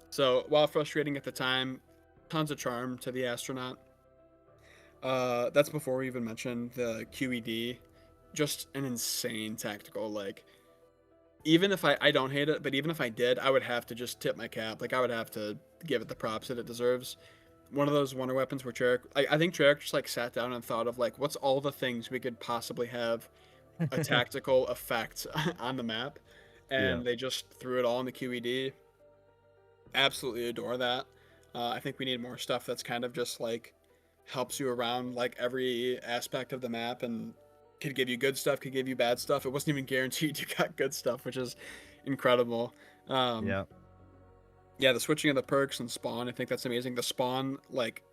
Speaker 1: So while frustrating at the time, tons of charm to the astronaut. That's before we even mentioned the QED. Just an insane tactical. Like, even if I don't hate it, but even if I did, I would have to just tip my cap. Like, I would have to give it the props that it deserves. One of those wonder weapons where Treyarch, I think Treyarch just like sat down and thought of like, what's all the things we could possibly have a tactical effect on the map,
Speaker 2: Yeah.
Speaker 1: and they just threw it all in the QED. Absolutely adore that. I think we need more stuff that's kind of just like helps you around like every aspect of the map and could give you good stuff, could give you bad stuff. It wasn't even guaranteed you got good stuff, which is incredible.
Speaker 2: Yeah.
Speaker 1: Yeah, the switching of the perks and spawn, I think that's amazing. The spawn like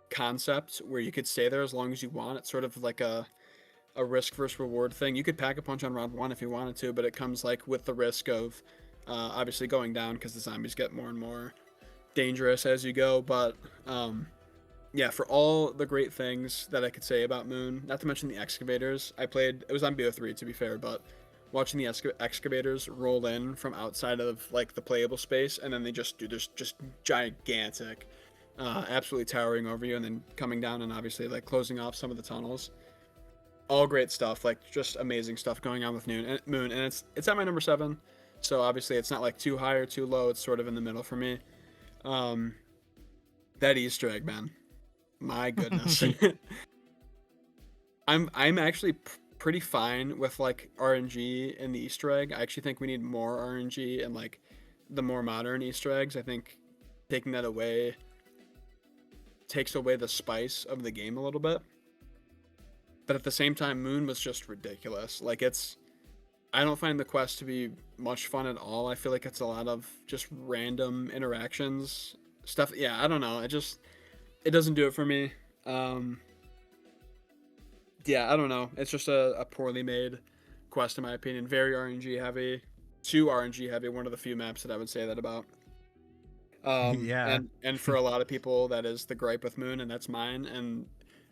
Speaker 1: concept where you could stay there as long as you want. It's sort of like a risk versus reward thing. You could pack a punch on round 1 if you wanted to, but it comes like with the risk of obviously going down because the zombies get more and more dangerous as you go. But yeah, for all the great things that I could say about Moon, not to mention the excavators. It was on BO3 to be fair, but watching the excavators roll in from outside of like the playable space and then they just do this just gigantic, absolutely towering over you and then coming down and obviously like closing off some of the tunnels. All great stuff, like just amazing stuff going on with Moon, and it's at my number 7, so obviously it's not like too high or too low. It's sort of in the middle for me. That Easter egg, man, my goodness. I'm actually pretty fine with like RNG in the Easter egg. I actually think we need more RNG and like the more modern Easter eggs. I think taking that away takes away the spice of the game a little bit. but at the same time, Moon was just ridiculous. Like I don't find the quest to be much fun at all. I feel like it's a lot of just random interactions stuff. Yeah, I don't know. It doesn't do it for me. Um, yeah, I don't know. It's just a poorly made quest in my opinion. Very RNG heavy, too RNG heavy. One of the few maps that I would say that about.
Speaker 2: Yeah.
Speaker 1: And for a lot of people, that is the gripe with Moon, and that's mine. And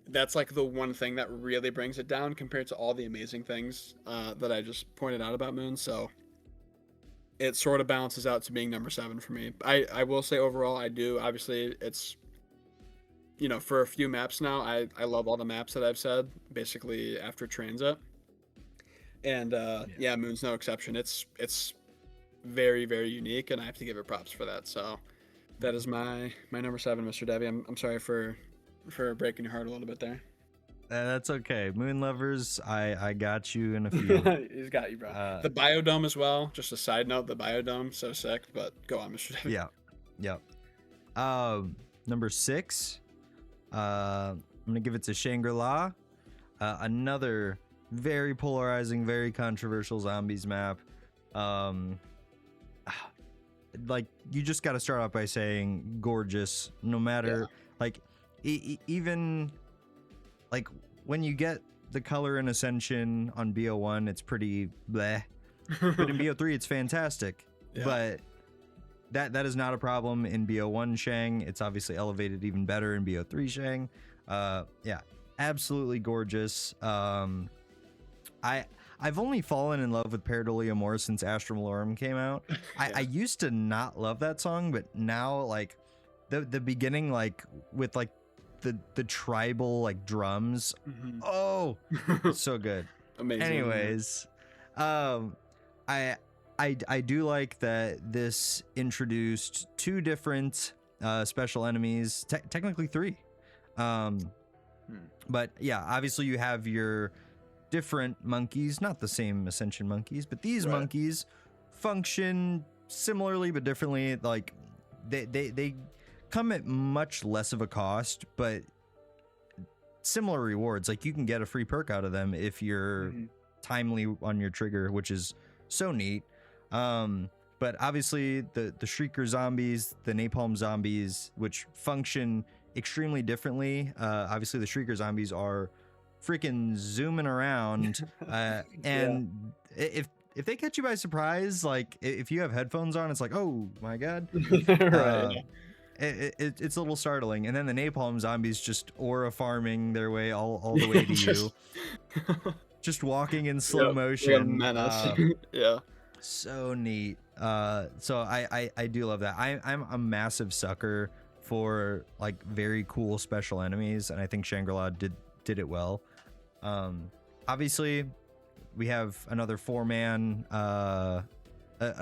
Speaker 1: that's like the one thing that really brings it down compared to all the amazing things that I just pointed out about Moon. So it sort of balances out to being number 7 for me. I will say overall, I do. Obviously, it's, for a few maps now, I love all the maps that I've said, basically after Transit. And yeah, Moon's no exception. It's very, very unique, and I have to give it props for that. So that is my number 7, Mr. Devi. I'm sorry for breaking your heart a little bit there.
Speaker 2: That's okay. Moon lovers, I got you in a few.
Speaker 1: He's got you, bro. The biodome as well. Just a side note, the biodome, so sick. But go on, Mr. Devi.
Speaker 2: Yeah. Number 6. I'm gonna give it to Shangri-La. Another very polarizing, very controversial zombies map. Like, you just got to start off by saying gorgeous. No matter like even like when you get the color in Ascension on BO1, it's pretty bleh. But in BO3, it's fantastic.
Speaker 1: Yeah.
Speaker 2: But that is not a problem in BO1 Shang. It's obviously elevated even better in BO3 Shang. Yeah, absolutely gorgeous. I've only fallen in love with Pareidolia more since Astra Malorum came out. I used to not love that song, but now like the beginning, like with like the tribal like drums.
Speaker 1: Mhm.
Speaker 2: Oh, it's so good.
Speaker 1: Amazing.
Speaker 2: Anyways, I do like that this introduced 2 different special enemies, technically 3. But yeah, obviously you have your different monkeys, not the same Ascension monkeys, but these monkeys function similarly but differently. Like they come at much less of a cost, but similar rewards. Like you can get a free perk out of them if you're timely on your trigger, which is so neat. But obviously the Shrieker zombies, the Napalm zombies, which function extremely differently. Obviously the Shrieker zombies are freaking zooming around, and if they catch you by surprise, like if you have headphones on, it's like, oh my god. It's a little startling. And then the Napalm zombies just aura farming their way all the way to you, just walking in slow motion.
Speaker 1: Yeah,
Speaker 2: so neat. So I do love that. I'm a massive sucker for like very cool special enemies, and I think Shangri-La did it well. Obviously we have another 4-man, a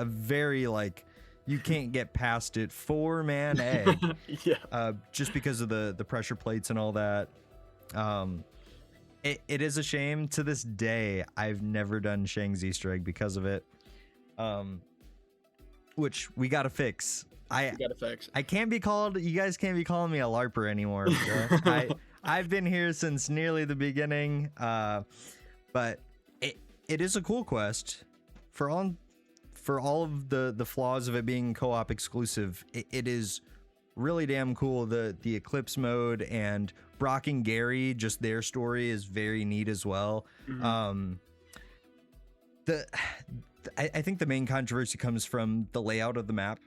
Speaker 2: very like, you can't get past it, 4-man egg. Just because of the pressure plates and all that. It is a shame to this day I've never done Shang's Easter egg because of it, which we gotta fix. I can't be called, you guys can't be calling me a LARPer anymore. I've been here since nearly the beginning, but it is a cool quest. For all of the flaws of it being co-op exclusive, it is really damn cool. The Eclipse mode and Brock and Gary, just their story is very neat as well. I think the main controversy comes from the layout of the map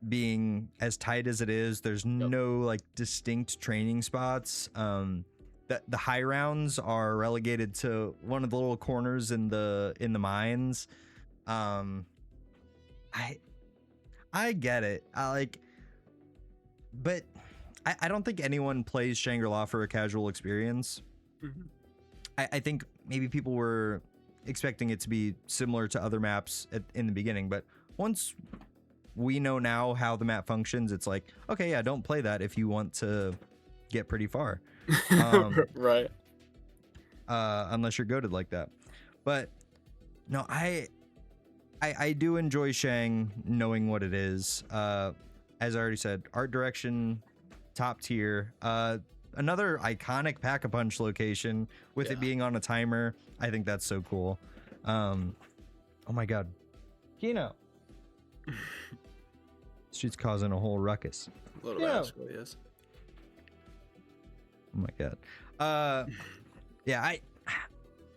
Speaker 2: being as tight as it is. There's no like distinct training spots. The high rounds are relegated to one of the little corners in the mines. I get it. But I don't think anyone plays Shangri-La for a casual experience. I think maybe people were expecting it to be similar to other maps in the beginning, but once we know now how the map functions, it's like, okay, yeah, don't play that if you want to get pretty far.
Speaker 1: Right.
Speaker 2: Unless you're goated like that. But no, I do enjoy Shang knowing what it is. As I already said, art direction, top tier. another iconic Pack-a-Punch location with it being on a timer. I think that's so cool. Oh my god, Kino. Street's causing a whole ruckus.
Speaker 1: A little rascal, yes.
Speaker 2: Oh my god. Yeah,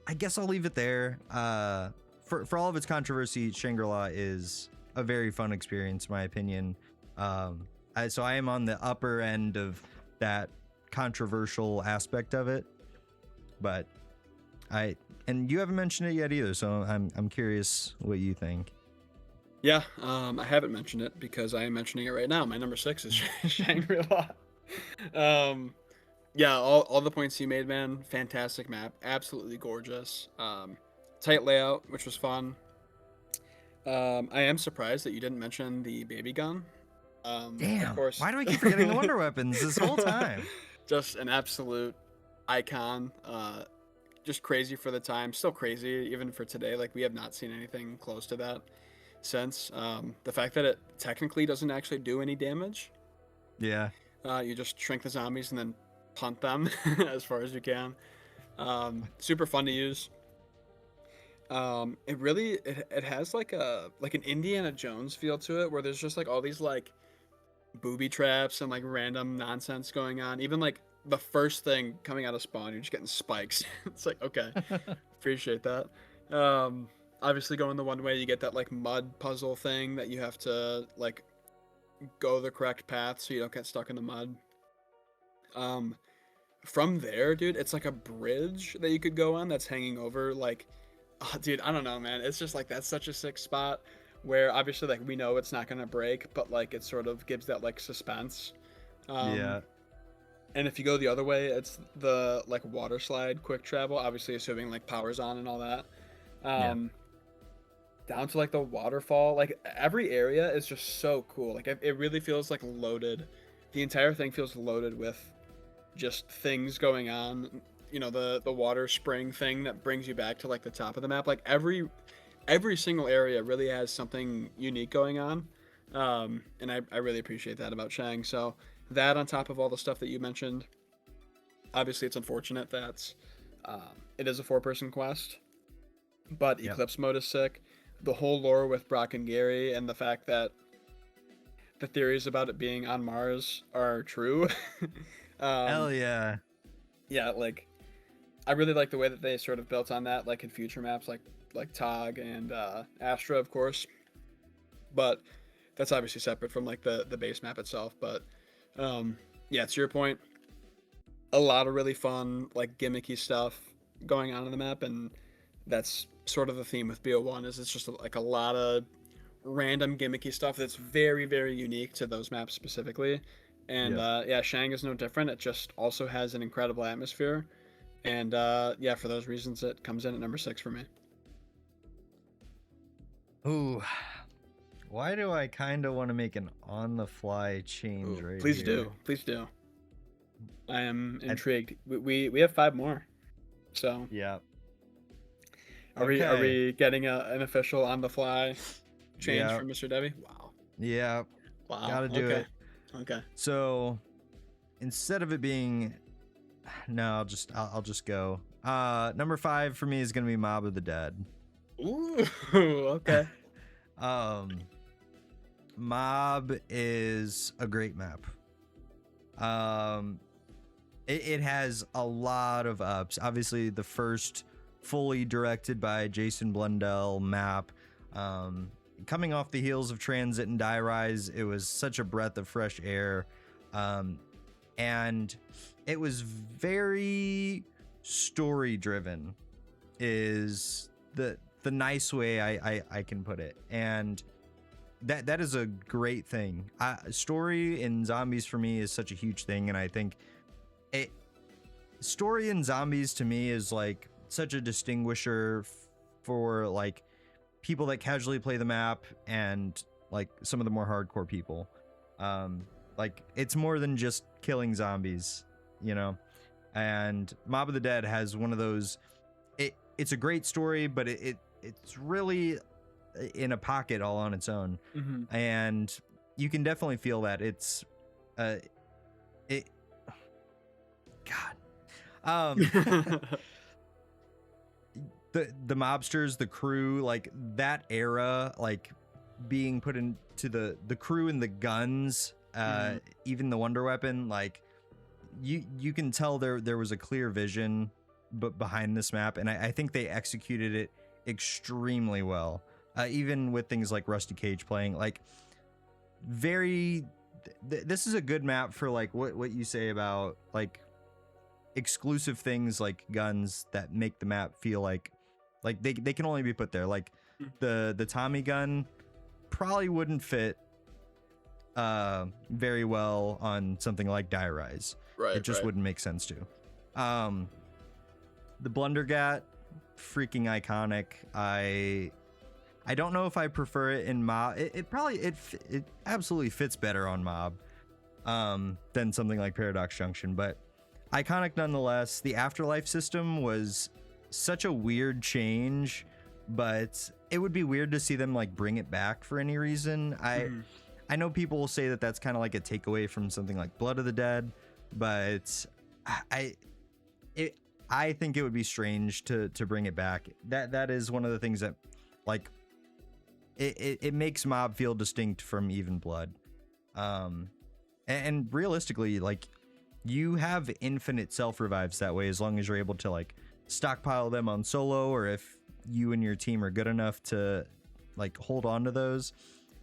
Speaker 2: I guess I'll leave it there. For all of its controversy, Shangri-La is a very fun experience, in my opinion. So I am on the upper end of that controversial aspect of it, but and you haven't mentioned it yet either, so I'm curious what you think.
Speaker 1: Yeah, I haven't mentioned it because I am mentioning it right now. My number 6 is Shangri-La. Yeah, all the points you made, man. Fantastic map, absolutely gorgeous. Tight layout, which was fun. I am surprised that you didn't mention the baby gun.
Speaker 2: Damn,
Speaker 1: of course.
Speaker 2: why do I keep forgetting the wonder weapons this whole time?
Speaker 1: Just an absolute icon. Just crazy for the time. Still crazy even for today. Like, we have not seen anything close to that since. The fact that it technically doesn't actually do any damage.
Speaker 2: Yeah.
Speaker 1: You just shrink the zombies and then punt them as far as you can. Super fun to use. It has like an Indiana Jones feel to it, where there's just like all these like booby traps and like random nonsense going on. Even like the first thing coming out of spawn, you're just getting spikes. It's like, okay, appreciate that. Obviously going the one way, you get that like mud puzzle thing that you have to like go the correct path so you don't get stuck in the mud. From there, dude, it's like a bridge that you could go on that's hanging over like, oh, dude, I don't know, man. It's just like that's such a sick spot where obviously like we know it's not gonna break, but like it sort of gives that like suspense.
Speaker 2: Yeah.
Speaker 1: And if you go the other way, it's the like water slide quick travel, obviously assuming like power's on and all that. Down to like the waterfall, like every area is just so cool. Like it really feels like loaded. The entire thing feels loaded with just things going on. You know, the water spring thing that brings you back to like the top of the map. Like every single area really has something unique going on. And I really appreciate that about Shang. So that on top of all the stuff that you mentioned, obviously it's unfortunate that it is a 4-person quest, but Eclipse mode is sick. The whole lore with Brock and Gary and the fact that the theories about it being on Mars are true.
Speaker 2: Hell yeah.
Speaker 1: Yeah, like I really like the way that they sort of built on that, like in future maps, like Tog and Astra, of course. But that's obviously separate from like the base map itself. But yeah, to your point, a lot of really fun like gimmicky stuff going on in the map, and that's sort of the theme with BO1 is it's just like a lot of random gimmicky stuff that's very, very unique to those maps specifically. And yeah, Shang is no different. It just also has an incredible atmosphere. And yeah, for those reasons, it comes in at number 6 for me.
Speaker 2: Ooh, why do I kind of want to make an on-the-fly change right
Speaker 1: Please
Speaker 2: here?
Speaker 1: Please do. I am intrigued. We have 5 more. So
Speaker 2: yeah.
Speaker 1: Are we getting an official on-the-fly change from Mr. Debbie? Wow.
Speaker 2: Yeah.
Speaker 1: Wow.
Speaker 2: Gotta do it.
Speaker 1: Okay.
Speaker 2: So instead of it being, no, I'll just go. Number 5 for me is gonna be Mob of the Dead.
Speaker 1: Ooh. Okay.
Speaker 2: Mob is a great map. It has a lot of ups. Obviously, the first fully directed by Jason Blundell map. Coming off the heels of Transit and Die Rise, it was such a breath of fresh air. And it was very story driven is the nice way I can put it. And that is a great thing. Story in Zombies for me is such a huge thing, and I think story in Zombies to me is like such a distinguisher for like people that casually play the map and like some of the more hardcore people. Like it's more than just killing zombies, you know. And Mob of the Dead has one of those. It's a great story, but it's really in a pocket all on its own.
Speaker 1: Mm-hmm.
Speaker 2: And you can definitely feel that God. The mobsters, the crew, like that era, like being put into the crew and the guns, even the wonder weapon, like you can tell there was a clear vision but behind this map, and I think they executed it extremely well. Even with things like Rusty Cage playing, like very this is a good map for like what you say about like exclusive things like guns that make the map feel like they can only be put there. Like the Tommy gun probably wouldn't fit very well on something like Die Rise.
Speaker 1: Right.
Speaker 2: It just wouldn't make sense to. The Blundergat, freaking iconic. I don't know if I prefer it in Mob. It probably absolutely fits better on Mob than something like Paradox Junction, but iconic nonetheless. The Afterlife system was such a weird change, but it would be weird to see them like bring it back for any reason. I know people will say that that's kind of like a takeaway from something like Blood of the Dead, but I think it would be strange to bring it back. That is one of the things that like it makes Mob feel distinct from Even Blood. And realistically, like you have infinite self revives that way as long as you're able to like stockpile them on solo, or if you and your team are good enough to like hold on to those.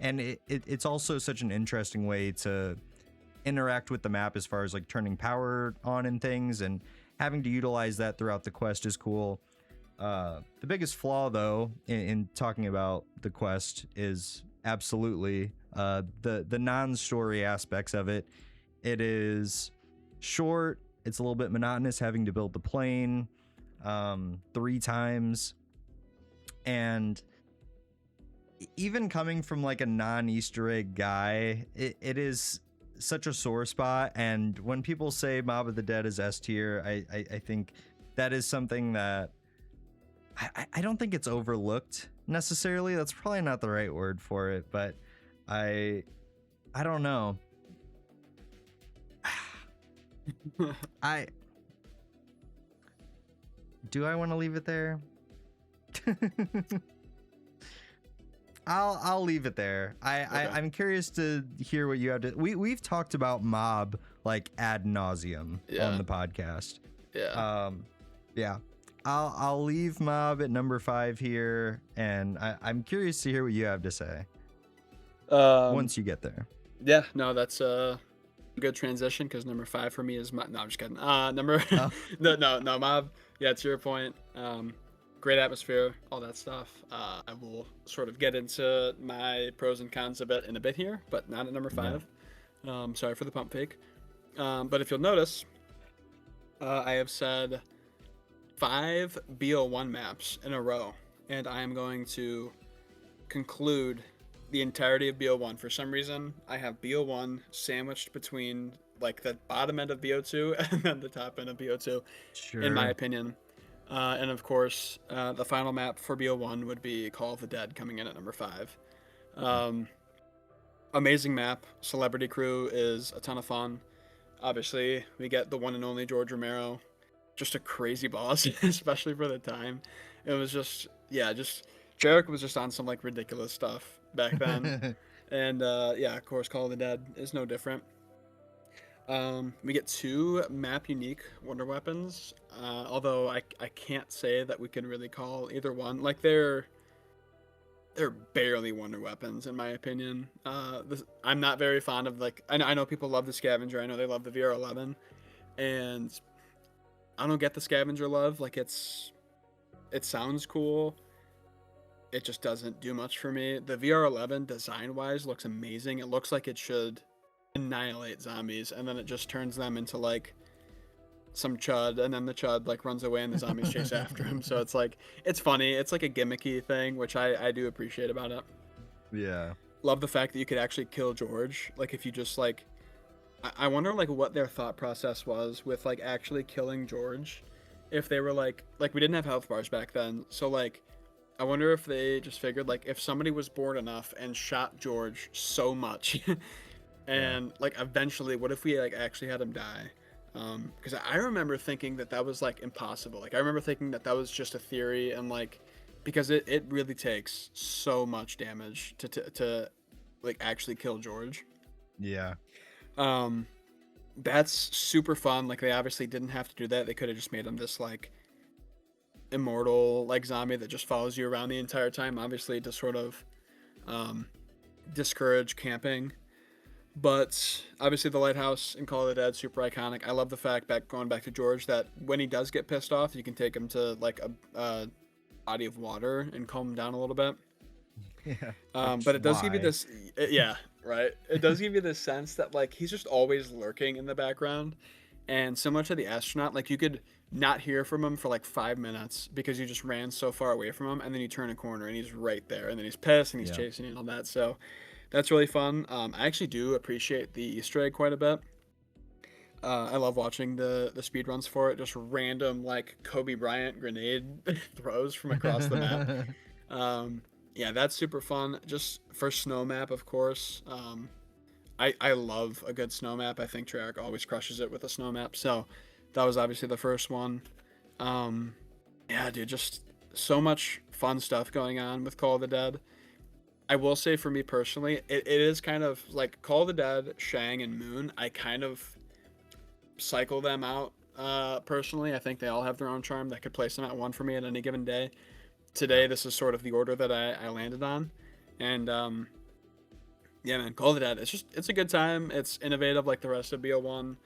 Speaker 2: And it's also such an interesting way to interact with the map as far as like turning power on and things, and having to utilize that throughout the quest is cool. The biggest flaw though in talking about the quest is absolutely the non-story aspects of it. It is short, it's a little bit monotonous having to build the plane 3 times, and even coming from like a non-Easter egg guy, it is such a sore spot. And when people say Mob of the Dead is S tier, I think that is something that I don't think it's overlooked necessarily. That's probably not the right word for it, but I don't know. Do I want to leave it there? I'll leave it there. I'm curious to hear what you have to. We've talked about Mob like ad nauseum on the podcast. Yeah. I'll leave Mob at number 5 here, and I'm curious to hear what you have to say once you get there.
Speaker 1: Yeah, no, that's a good transition because number 5 for me is no, I'm just kidding. No, Mob. Yeah, to your point. Great atmosphere, all that stuff. I will sort of get into my pros and cons in a bit here, but not at number 5. Sorry for the pump fake. But if you'll notice, I have said 5 BO1 maps in a row, and I am going to conclude the entirety of BO1. For some reason, I have BO1 sandwiched between like the bottom end of BO2 and then the top end of BO2, in my opinion. And of course, the final map for BO1 would be Call of the Dead, coming in at number 5. Amazing map. Celebrity Crew is a ton of fun. Obviously, we get the one and only George Romero. Just a crazy boss, especially for the time. It was just Jarek was just on some like ridiculous stuff back then. And of course, Call of the Dead is no different. We get 2 map unique wonder weapons, although I can't say that we can really call either one, like they're barely wonder weapons in my opinion. I'm not very fond of like, I know people love the scavenger, I know they love the VR11, and I don't get the scavenger love. Like it sounds cool, it just doesn't do much for me. The VR11 design wise looks amazing. It looks like it should annihilate zombies, and then it just turns them into like some chud, and then the chud like runs away and the zombies chase after him. So it's like, it's funny, it's like a gimmicky thing, which I do appreciate about it.
Speaker 2: Yeah,
Speaker 1: love the fact that you could actually kill George. Like if you just like, I wonder like what their thought process was with like actually killing George. If they were like we didn't have health bars back then, so like I wonder if they just figured like if somebody was bored enough and shot George so much and like eventually what if we like actually had him die. Because I remember thinking that that was like impossible. Like I remember thinking that that was just a theory, and like because it really takes so much damage to like actually kill George.
Speaker 2: Yeah.
Speaker 1: Um, that's super fun. Like they obviously didn't have to do that. They could have just made him this like immortal like zombie that just follows you around the entire time. Obviously to sort of um, discourage camping. But obviously the lighthouse in Call of the Dead super iconic. I love the fact going back to George that when he does get pissed off, you can take him to like a body of water and calm him down a little bit.
Speaker 2: Yeah.
Speaker 1: But it does give you
Speaker 2: Why?
Speaker 1: this, yeah, right. It does give you this sense that like he's just always lurking in the background, and similar to the astronaut, like you could not hear from him for like 5 minutes because you just ran so far away from him, and then you turn a corner and he's right there, and then he's pissed and he's
Speaker 2: Yeah.
Speaker 1: chasing you and all that. So that's really fun. I actually do appreciate the Easter egg quite a bit. I love watching the speed runs for it. Just random like Kobe Bryant grenade throws from across the map. Um, yeah, that's super fun. Just for snow map, of course. I love a good snow map. I think Treyarch always crushes it with a snow map. So that was obviously the first one. Um, yeah, dude, just so much fun stuff going on with Call of the Dead. I will say for me personally, it is kind of like Call of the Dead, Shang, and Moon. I kind of cycle them out personally. I think they all have their own charm that could place them at one for me at any given day. Today, this is sort of the order that I landed on. And yeah, man, Call of the Dead. It's a good time. It's innovative like the rest of BO1.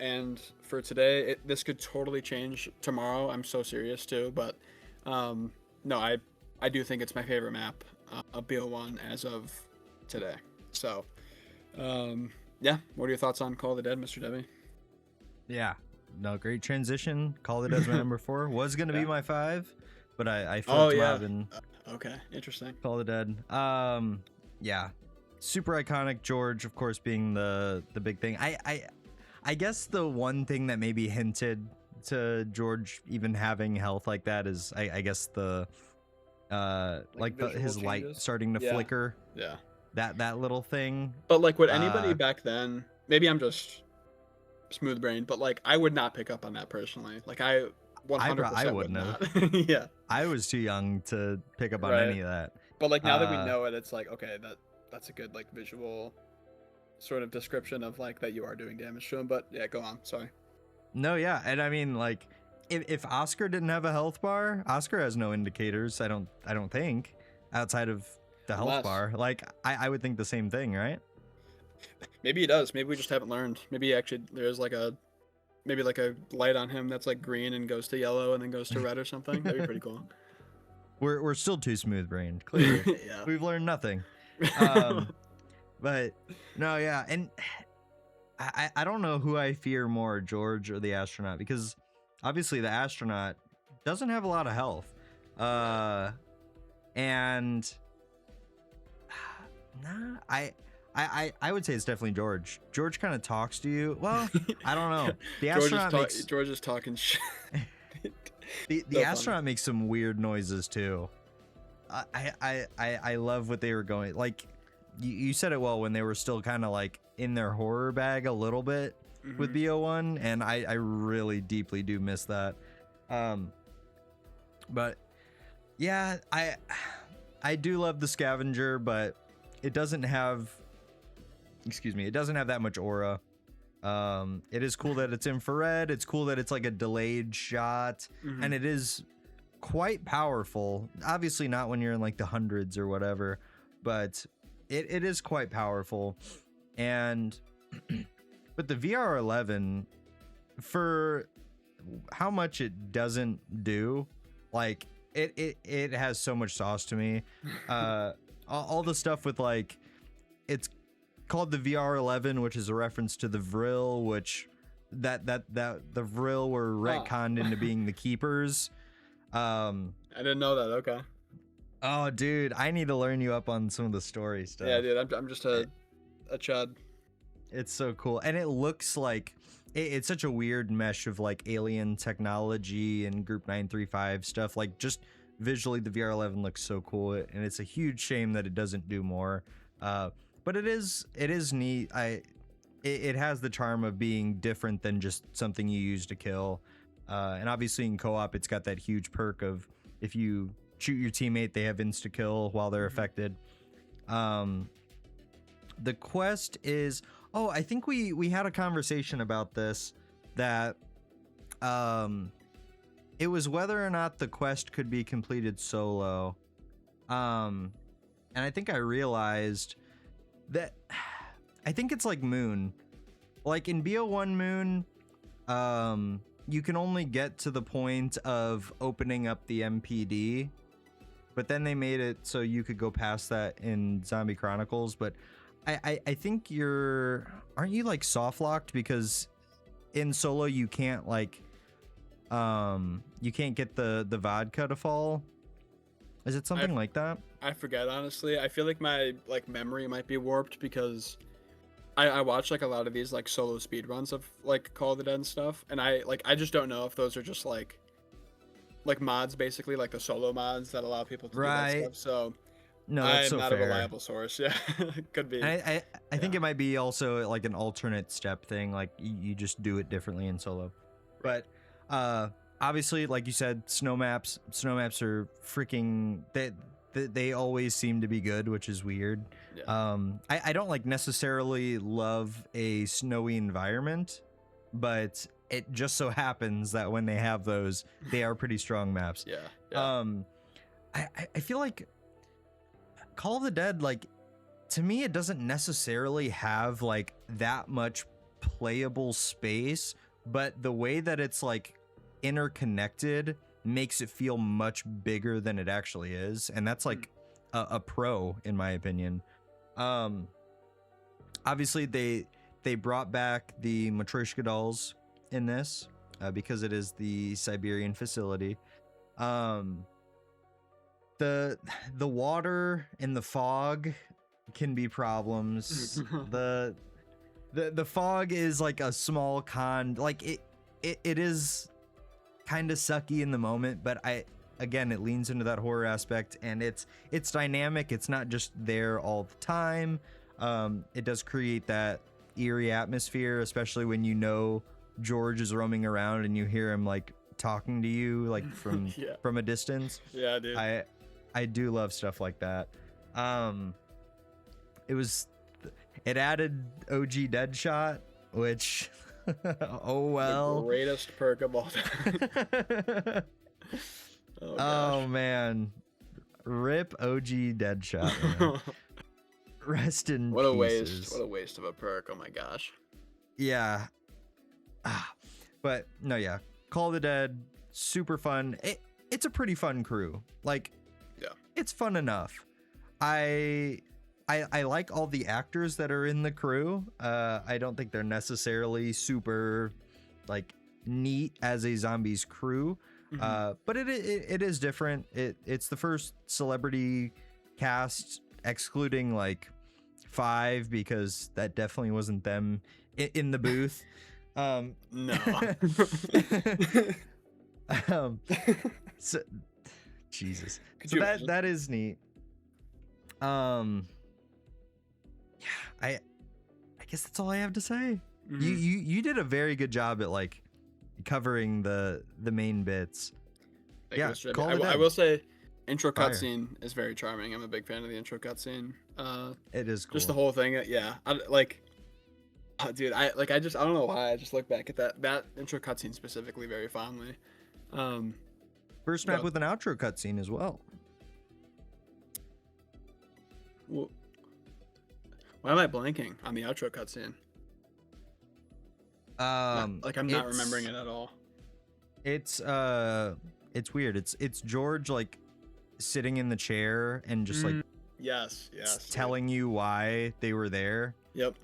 Speaker 1: And for today, this could totally change tomorrow. I'm so serious too, but no, I do think it's my favorite map of BO1 as of today. So yeah, what are your thoughts on Call of the Dead, Mr. Debbie?
Speaker 2: Yeah. No, great transition. Call it as my number 4. Was gonna be
Speaker 1: Yeah.
Speaker 2: my 5, but I
Speaker 1: Oh
Speaker 2: flipped him
Speaker 1: yeah.
Speaker 2: out and
Speaker 1: Okay, interesting.
Speaker 2: Call the Dead. Yeah, super iconic. George, of course, being the big thing. I guess the one thing that maybe hinted to George even having health like that is I guess the
Speaker 1: Visual
Speaker 2: his light
Speaker 1: changes.
Speaker 2: starting to
Speaker 1: Yeah,
Speaker 2: flicker.
Speaker 1: yeah.
Speaker 2: That little thing.
Speaker 1: But like, would anybody
Speaker 2: Uh,
Speaker 1: back then? Maybe I'm just smooth brain, but like, I would not pick up on that personally. Like, I
Speaker 2: I
Speaker 1: 100% would
Speaker 2: wouldn't have.
Speaker 1: not. Yeah,
Speaker 2: I was too young to pick up on
Speaker 1: right.
Speaker 2: any of that.
Speaker 1: But like now that we
Speaker 2: Uh,
Speaker 1: know it, it's like okay, that's a good like visual sort of description of like that you are doing damage to him. But yeah, go on. Sorry.
Speaker 2: No, yeah, and I mean like if Oscar didn't have a health bar, Oscar has no indicators. I don't think outside of the health
Speaker 1: Unless
Speaker 2: bar. Like I would think the same thing, right?
Speaker 1: maybe he does. Maybe we just haven't learned. Maybe actually there's like a maybe like a light on him that's like green and goes to yellow and then goes to red or something. That'd be pretty cool.
Speaker 2: We're still too smooth brained. Clearly,
Speaker 1: Yeah.
Speaker 2: we've learned nothing. Um, but no, yeah, and I don't know who I fear more, George or the astronaut, because obviously the astronaut doesn't have a lot of health, and nah, I would say it's definitely George. George kind of talks to you. Well, I don't know. The astronaut makes
Speaker 1: George is talking shit.
Speaker 2: the
Speaker 1: So
Speaker 2: astronaut makes some weird noises too. I love what they were going like. You said it well when they were still kind of like in their horror bag a little bit with BO1, and I really deeply do miss that. But yeah, I do love the scavenger, but it doesn't have it doesn't have that much aura. It is cool that it's infrared. It's cool that it's like a delayed shot, and it is quite powerful. Obviously not when you're in like the hundreds or whatever, but it is quite powerful. And but the VR11, for how much it doesn't do, like it has so much sauce to me. All the stuff with like it's called the VR11, which is a reference to the Vril, which that the Vril were retconned into being the Keepers.
Speaker 1: I didn't know that. Okay.
Speaker 2: Oh, dude, I need to learn you up on some of the story stuff.
Speaker 1: Yeah, dude, I'm just a chud.
Speaker 2: It's so cool, and it looks like it's such a weird mesh of like alien technology and Group 935 stuff. Like just visually, the VR11 looks so cool, and it's a huge shame that it doesn't do more. But it is neat. it has the charm of being different than just something you use to kill. And obviously in co-op, it's got that huge perk of if you shoot your teammate, they have insta kill while they're affected. The quest is, oh, I think we had a conversation about this, that it was whether or not the quest could be completed solo. And I think I realized that I think it's like Moon. Like in BO1 Moon, you can only get to the point of opening up the MPD, but then they made it so you could go past that in Zombie Chronicles. But I think aren't you like soft locked, because in solo you can't like you can't get the vodka to fall. Is it something like that?
Speaker 1: I forget, honestly. I feel like my like memory might be warped because I watch like a lot of these like solo speed runs of like Call of the Dead and stuff, and I just don't know if those are just like mods, basically like the solo mods that allow people to do that stuff. So
Speaker 2: no,
Speaker 1: I'm not a reliable source. Yeah, could be.
Speaker 2: I think it might be also like an alternate step thing, like you just do it differently in solo. But obviously, like you said, snow maps are freaking, they always seem to be good, which is weird. Yeah. I don't like necessarily love a snowy environment, but it just so happens that when they have those, they are pretty strong maps.
Speaker 1: Yeah.
Speaker 2: I feel like Call of the Dead, like, to me, it doesn't necessarily have like that much playable space, but the way that it's like interconnected makes it feel much bigger than it actually is, and that's like a pro in my opinion. Obviously they brought back the Matryoshka dolls in this because it is the Siberian facility. The water and the fog can be problems. the fog is like a small con, like it is kind of sucky in the moment, but again, it leans into that horror aspect, and it's dynamic. It's not just there all the time. It does create that eerie atmosphere, especially when you know George is roaming around and you hear him like talking to you like from from a distance.
Speaker 1: Yeah, dude.
Speaker 2: I do love stuff like that. It added OG Deadshot, which oh well.
Speaker 1: The greatest perk of all time.
Speaker 2: Oh man. Rip OG Deadshot, man. Rest in
Speaker 1: what a
Speaker 2: pieces.
Speaker 1: waste. What a waste of a perk. Oh my gosh.
Speaker 2: Yeah. But no, yeah. Call of the Dead, super fun. It's a pretty fun crew. Like,
Speaker 1: yeah,
Speaker 2: it's fun enough. I like all the actors that are in the crew. I don't think they're necessarily super like neat as a zombies crew. But it is different. It's the first celebrity cast, excluding like 5, because that definitely wasn't them in the booth.
Speaker 1: No.
Speaker 2: So, Jesus. So that is neat. Yeah, I guess that's all I have to say. You did a very good job at like covering the main bits.
Speaker 1: Yeah, I will say intro cutscene is very charming. I'm a big fan of the intro cutscene.
Speaker 2: It is cool.
Speaker 1: Just the whole thing. Yeah, dude, I don't know why I just look back at that intro cutscene specifically very fondly.
Speaker 2: First map with an outro cutscene as well.
Speaker 1: Why am I blanking on the outro cutscene? I'm not remembering it at all.
Speaker 2: It's weird. It's George like sitting in the chair and just like
Speaker 1: yes,
Speaker 2: telling you why they were there.
Speaker 1: Yep.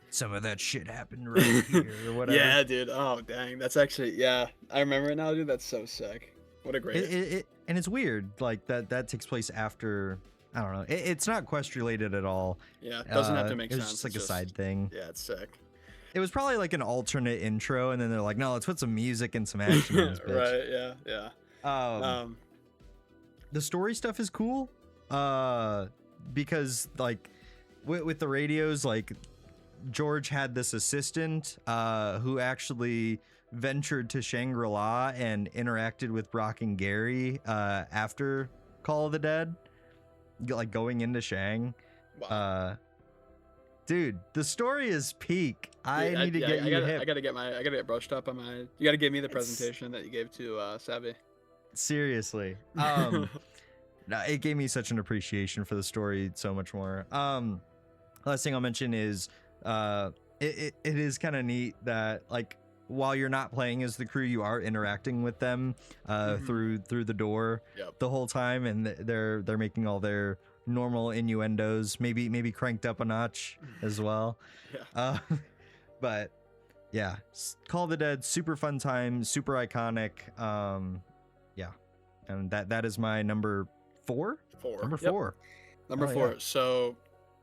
Speaker 2: Some of that shit happened right here or whatever.
Speaker 1: Yeah, dude. Oh, dang. That's actually, yeah. I remember it now, dude. That's so sick. What a great...
Speaker 2: And it's weird. Like, that takes place after... I don't know. It's not quest related at all.
Speaker 1: Yeah, it doesn't have to make sense.
Speaker 2: It's just like a side thing.
Speaker 1: Yeah, it's sick.
Speaker 2: It was probably like an alternate intro, and then they're like, no, let's put some music and some action in this bitch.
Speaker 1: Right, yeah.
Speaker 2: The story stuff is cool. Because, like, with the radios, like... George had this assistant who actually ventured to Shangri-La and interacted with Brock and Gary after Call of the Dead, like going into Shang.
Speaker 1: Wow.
Speaker 2: Dude, the story is peak. I need to get
Speaker 1: I
Speaker 2: you
Speaker 1: gotta,
Speaker 2: hip.
Speaker 1: I gotta get brushed up on my. You gotta give me the
Speaker 2: It's
Speaker 1: presentation that you gave to Savvy.
Speaker 2: seriously. No, it gave me such an appreciation for the story so much more. Last thing I'll mention is it is kind of neat that like while you're not playing as the crew, you are interacting with them through the door
Speaker 1: Yep.
Speaker 2: the whole time, and they're making all their normal innuendos, maybe cranked up a notch as well.
Speaker 1: Yeah.
Speaker 2: But yeah, Call of the Dead, super fun time, super iconic. Yeah, and that is my number 4. Number
Speaker 1: Yep.
Speaker 2: 4.
Speaker 1: Number
Speaker 2: Hell
Speaker 1: 4.
Speaker 2: yeah.
Speaker 1: So,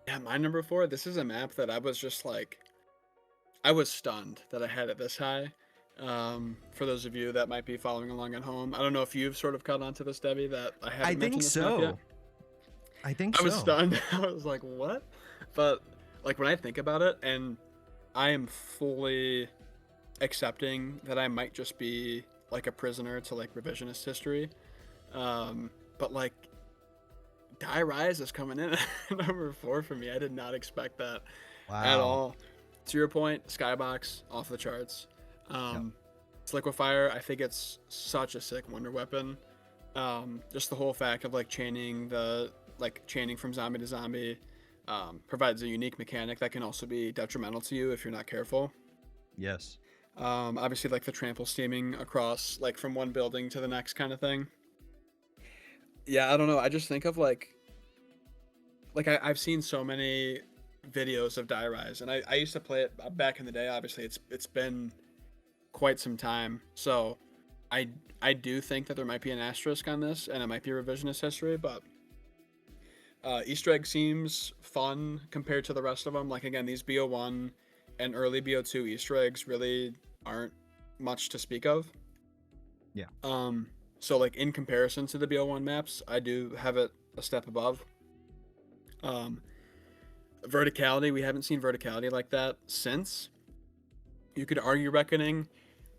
Speaker 1: yeah, my number 4. This is a map that I was just like, I was stunned that I had it this high. For those of you that might be following along at home, I don't know if you've sort of caught on to this, Debbie, that I haven't
Speaker 2: I
Speaker 1: mentioned
Speaker 2: think
Speaker 1: this map yet.
Speaker 2: so. I think
Speaker 1: I was
Speaker 2: so.
Speaker 1: stunned. I was like, what? But like when I think about it, and I am fully accepting that I might just be like a prisoner to like revisionist history. But like Die Rise is coming in at number 4 for me. I did not expect that at
Speaker 2: Wow.
Speaker 1: all. To your point, Skybox off the charts.
Speaker 2: Yep.
Speaker 1: Liquefier, I think it's such a sick wonder weapon. Just the whole fact of like chaining from zombie to zombie provides a unique mechanic that can also be detrimental to you if you're not careful.
Speaker 2: Yes.
Speaker 1: Obviously like the trample steaming across like from one building to the next kind of thing. Yeah, I don't know. I just think of like I've seen so many videos of Die Rise, and I used to play it back in the day. Obviously, it's been quite some time, so I do think that there might be an asterisk on this, and it might be revisionist history. But Easter egg seems fun compared to the rest of them. Like again, these BO1 and early BO2 Easter eggs really aren't much to speak of.
Speaker 2: Yeah.
Speaker 1: So like in comparison to the BO1 maps, I do have it a step above. Verticality, we haven't seen verticality like that since. You could argue Reckoning.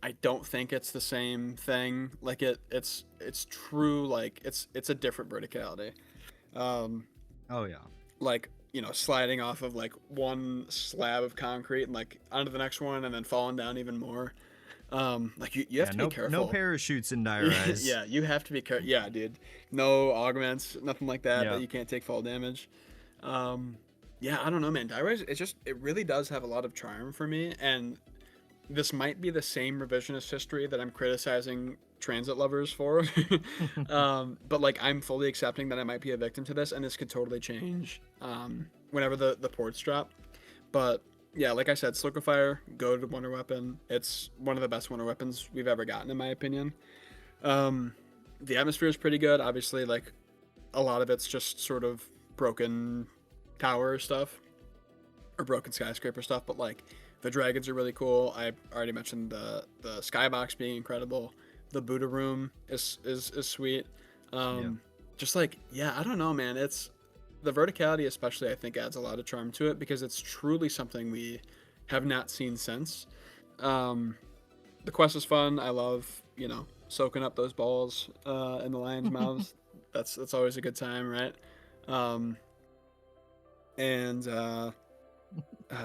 Speaker 1: I don't think it's the same thing. Like it's true. Like it's a different verticality.
Speaker 2: Oh yeah.
Speaker 1: Like sliding off of like one slab of concrete and like onto the next one and then falling down even more. Like you have to be careful.
Speaker 2: No parachutes in Die Rise.
Speaker 1: Yeah, you have to be careful. Yeah, dude. No augments, nothing like that.
Speaker 2: Yeah.
Speaker 1: That you can't take fall damage. Yeah, I don't know, man. Die Rise, it really does have a lot of charm for me, and this might be the same revisionist history that I'm criticizing transit lovers for. But like I'm fully accepting that I might be a victim to this, and this could totally change whenever the ports drop. But yeah, like I said, Liquefier, go to Wonder Weapon. It's one of the best Wonder Weapons we've ever gotten, in my opinion. The atmosphere is pretty good. Obviously, like a lot of it's just sort of broken tower stuff or broken skyscraper stuff, but like the dragons are really cool. I already mentioned the skybox being incredible. The Buddha room is sweet. Just like, yeah, I don't know, man. It's the verticality especially, I think, adds a lot of charm to it because it's truly something we have not seen since. The quest is fun. I love, soaking up those balls in the lion's mouths. That's always a good time, right? And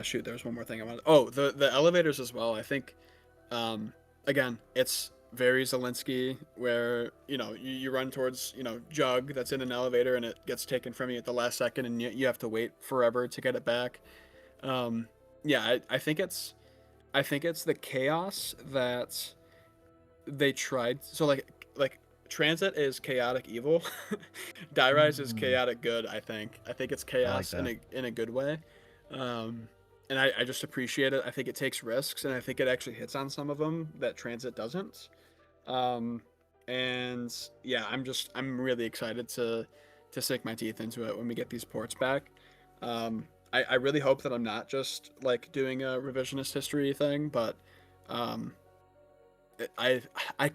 Speaker 1: shoot, there's one more thing I wanted. Oh, the elevators as well. I think, again, it's very Zelensky, where you run towards Jug that's in an elevator and it gets taken from you at the last second, and you have to wait forever to get it back. Yeah, I think it's the chaos that they tried. So like Transit is chaotic evil. Die Rise is chaotic good. I think it's chaos in a good way. And I just appreciate it. I think it takes risks, and I think it actually hits on some of them that Transit doesn't. And yeah, I'm really excited to sink my teeth into it when we get these ports back. I really hope that I'm not just like doing a revisionist history thing, but I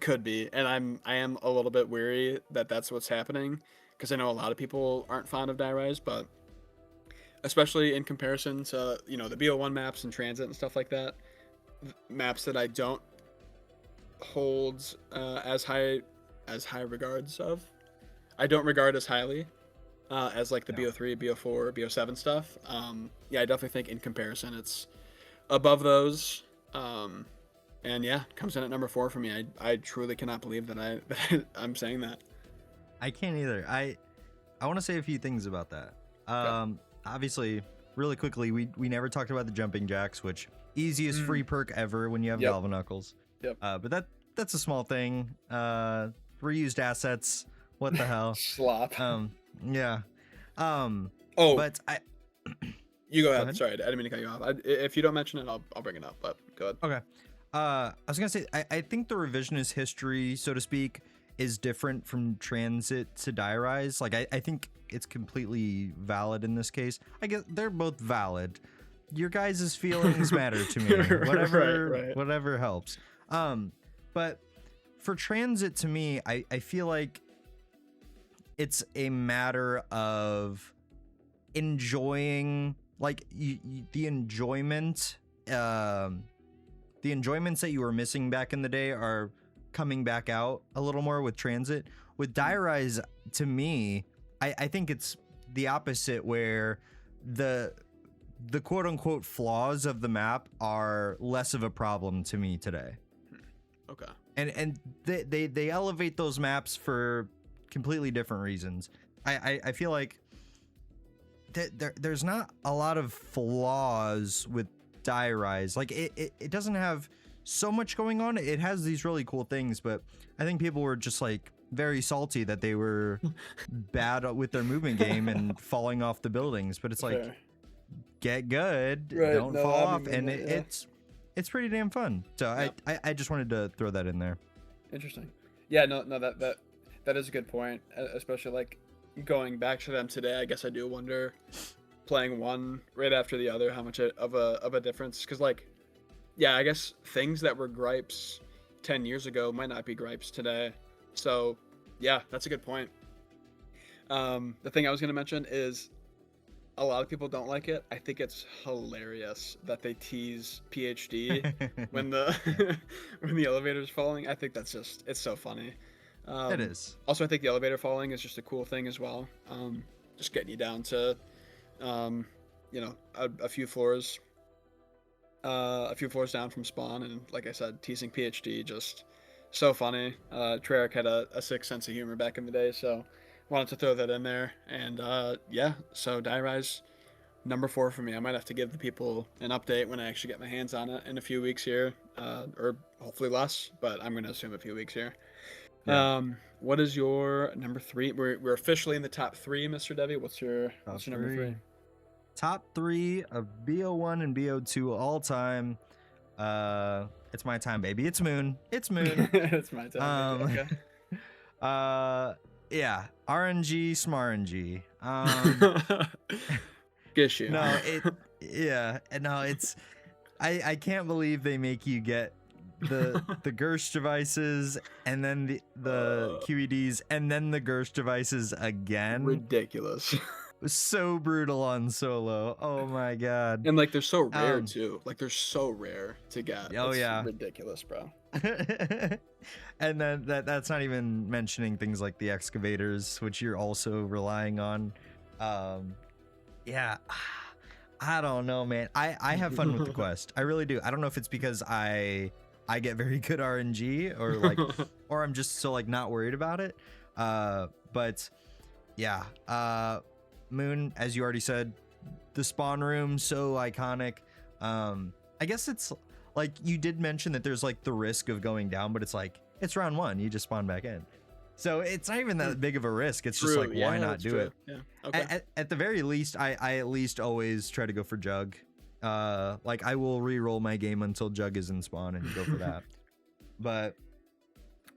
Speaker 1: could be, and I am a little bit weary that that's what's happening, because I know a lot of people aren't fond of Die Rise, but especially in comparison to the BO1 maps and transit and stuff like that. Maps that I don't hold as high regards of. I don't regard as highly as like the
Speaker 2: Yeah.
Speaker 1: BO3, BO4, BO7 stuff. Yeah, I definitely think in comparison it's above those. And yeah, comes in at number 4 for me. I truly cannot believe that I'm saying that.
Speaker 2: I can't either. I want to say a few things about that.
Speaker 1: Okay.
Speaker 2: Obviously, really quickly, we never talked about the jumping jacks, which easiest
Speaker 1: Mm.
Speaker 2: free perk ever when you have
Speaker 1: Yep.
Speaker 2: Galvanuckles.
Speaker 1: Yep.
Speaker 2: But that's a small thing. Reused assets. What the hell?
Speaker 1: Slop.
Speaker 2: Yeah.
Speaker 1: Oh,
Speaker 2: But
Speaker 1: you go
Speaker 2: go
Speaker 1: ahead.
Speaker 2: ahead.
Speaker 1: Sorry, I didn't mean to cut you off. If you don't mention it, I'll bring it up. But go ahead.
Speaker 2: Okay. I was gonna say I think the revisionist history, so to speak, is different from transit to die rise. Like I think it's completely valid in this case. I guess they're both valid. Your guys' feelings matter to me. Whatever
Speaker 1: Right.
Speaker 2: whatever helps. But for transit to me, I feel like it's a matter of enjoying like the enjoyment the enjoyments that you were missing back in the day are coming back out a little more with transit. With die rise, to me, I think it's the opposite, where the quote unquote flaws of the map are less of a problem to me today.
Speaker 1: Okay.
Speaker 2: And they elevate those maps for completely different reasons. I feel like there's not a lot of flaws with die rise. Like it doesn't have so much going on. It has these really cool things, but I think people were just like very salty that they were bad with their movement game and falling off the buildings. But it's like,
Speaker 1: Fair.
Speaker 2: get good,
Speaker 1: Right,
Speaker 2: don't
Speaker 1: no,
Speaker 2: fall
Speaker 1: I
Speaker 2: off,
Speaker 1: mean,
Speaker 2: and
Speaker 1: yeah.
Speaker 2: it's pretty damn fun. So
Speaker 1: Yeah.
Speaker 2: I just wanted to throw that in there.
Speaker 1: Interesting. Yeah, no, that is a good point. Especially like going back to them today. I guess I do wonder, playing one right after the other, how much of a difference. Because like, yeah, I guess things that were gripes 10 years ago might not be gripes today. So yeah, that's a good point. The thing I was gonna mention is a lot of people don't like it. I think it's hilarious that they tease PhD when the when the elevator's falling. I think that's just, it's so funny.
Speaker 2: It is.
Speaker 1: Also, I think the elevator falling is just a cool thing as well. Just getting you down to a few floors down from spawn, and like I said, teasing PhD, just so funny. Treyarch had a sick sense of humor back in the day, so wanted to throw that in there. And yeah, so Die Rise, number 4 for me. I might have to give the people an update when I actually get my hands on it in a few weeks here, or hopefully less, but I'm going to assume a few weeks here.
Speaker 2: Yeah.
Speaker 1: What is your number 3? We're officially in the top 3, Mr. Devi. What's your number 3?
Speaker 2: Top 3 of BO1 and BO2 all time. It's my time, baby. It's Moon. It's Moon.
Speaker 1: It's my time. Okay.
Speaker 2: Yeah. RNG, SMARNG.
Speaker 1: Gish you.
Speaker 2: No, it's I can't believe they make you get the Gersh devices and then the QEDs and then the Gersh devices again.
Speaker 1: Ridiculous.
Speaker 2: It was so brutal on solo. Oh my god.
Speaker 1: And like they're so rare too. Like they're so rare to get.
Speaker 2: Oh,
Speaker 1: it's
Speaker 2: yeah.
Speaker 1: ridiculous, bro.
Speaker 2: And then that's not even mentioning things like the excavators, which you're also relying on. Yeah. I don't know, man. I have fun with the quest. I really do. I don't know if it's because I get very good RNG or like or I'm just so like not worried about it. But yeah. Moon, as you already said, the spawn room, so iconic. I guess it's like you did mention that there's like the risk of going down, but it's like it's round 1, you just spawn back in. So it's not even that big of a risk. It's just like, why not do it?
Speaker 1: Yeah. Okay.
Speaker 2: At the very least, I at least always try to go for Jug. Like I will re-roll my game until Jug is in spawn and go for that. But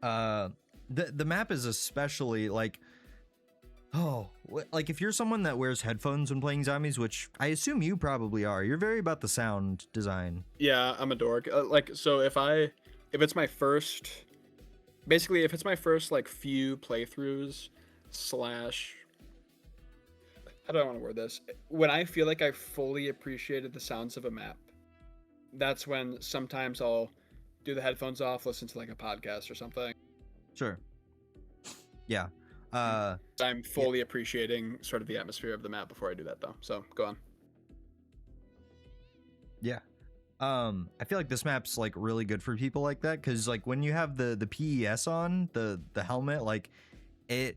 Speaker 2: the map is especially like, like if you're someone that wears headphones when playing zombies, which I assume you probably are, you're very about the sound design.
Speaker 1: Yeah, I'm a dork. Like, so if it's my first, basically if it's my first like few playthroughs slash how do I want to word this? When I feel like I fully appreciated the sounds of a map, that's when sometimes I'll do the headphones off, listen to like a podcast or something.
Speaker 2: Sure. Yeah.
Speaker 1: I'm fully appreciating sort of the atmosphere of the map before I do that, though. So go on.
Speaker 2: Yeah. I feel like this map's like really good for people like that, because like when you have the PES on the helmet, like it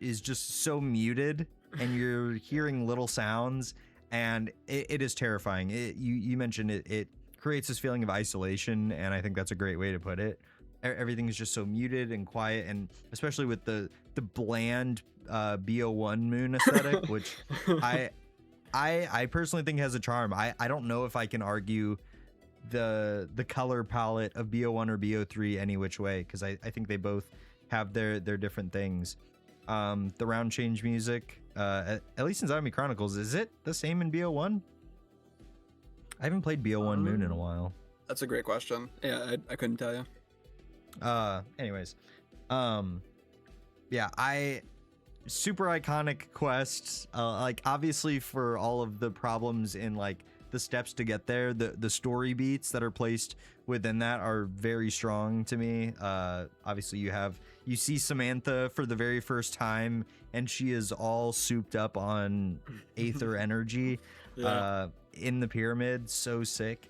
Speaker 2: is just so muted and you're hearing little sounds, and it is terrifying. You mentioned it creates this feeling of isolation, and I think that's a great way to put it. Everything is just so muted and quiet, and especially with the bland BO1 moon aesthetic, which I personally think has a charm. I don't know if I can argue the color palette of BO1 or BO3 any which way, because I think they both have their different things. The round change music, at least in Zombie Chronicles, is it the same in BO1? I haven't played BO1 Moon in a while.
Speaker 1: That's a great question. Yeah, I couldn't tell you.
Speaker 2: Anyways, yeah, super iconic quests. Like obviously for all of the problems in like the steps to get there, the story beats that are placed within that are very strong to me. Obviously you see Samantha for the very first time, and she is all souped up on aether energy.
Speaker 1: Yeah.
Speaker 2: In the pyramid, so sick.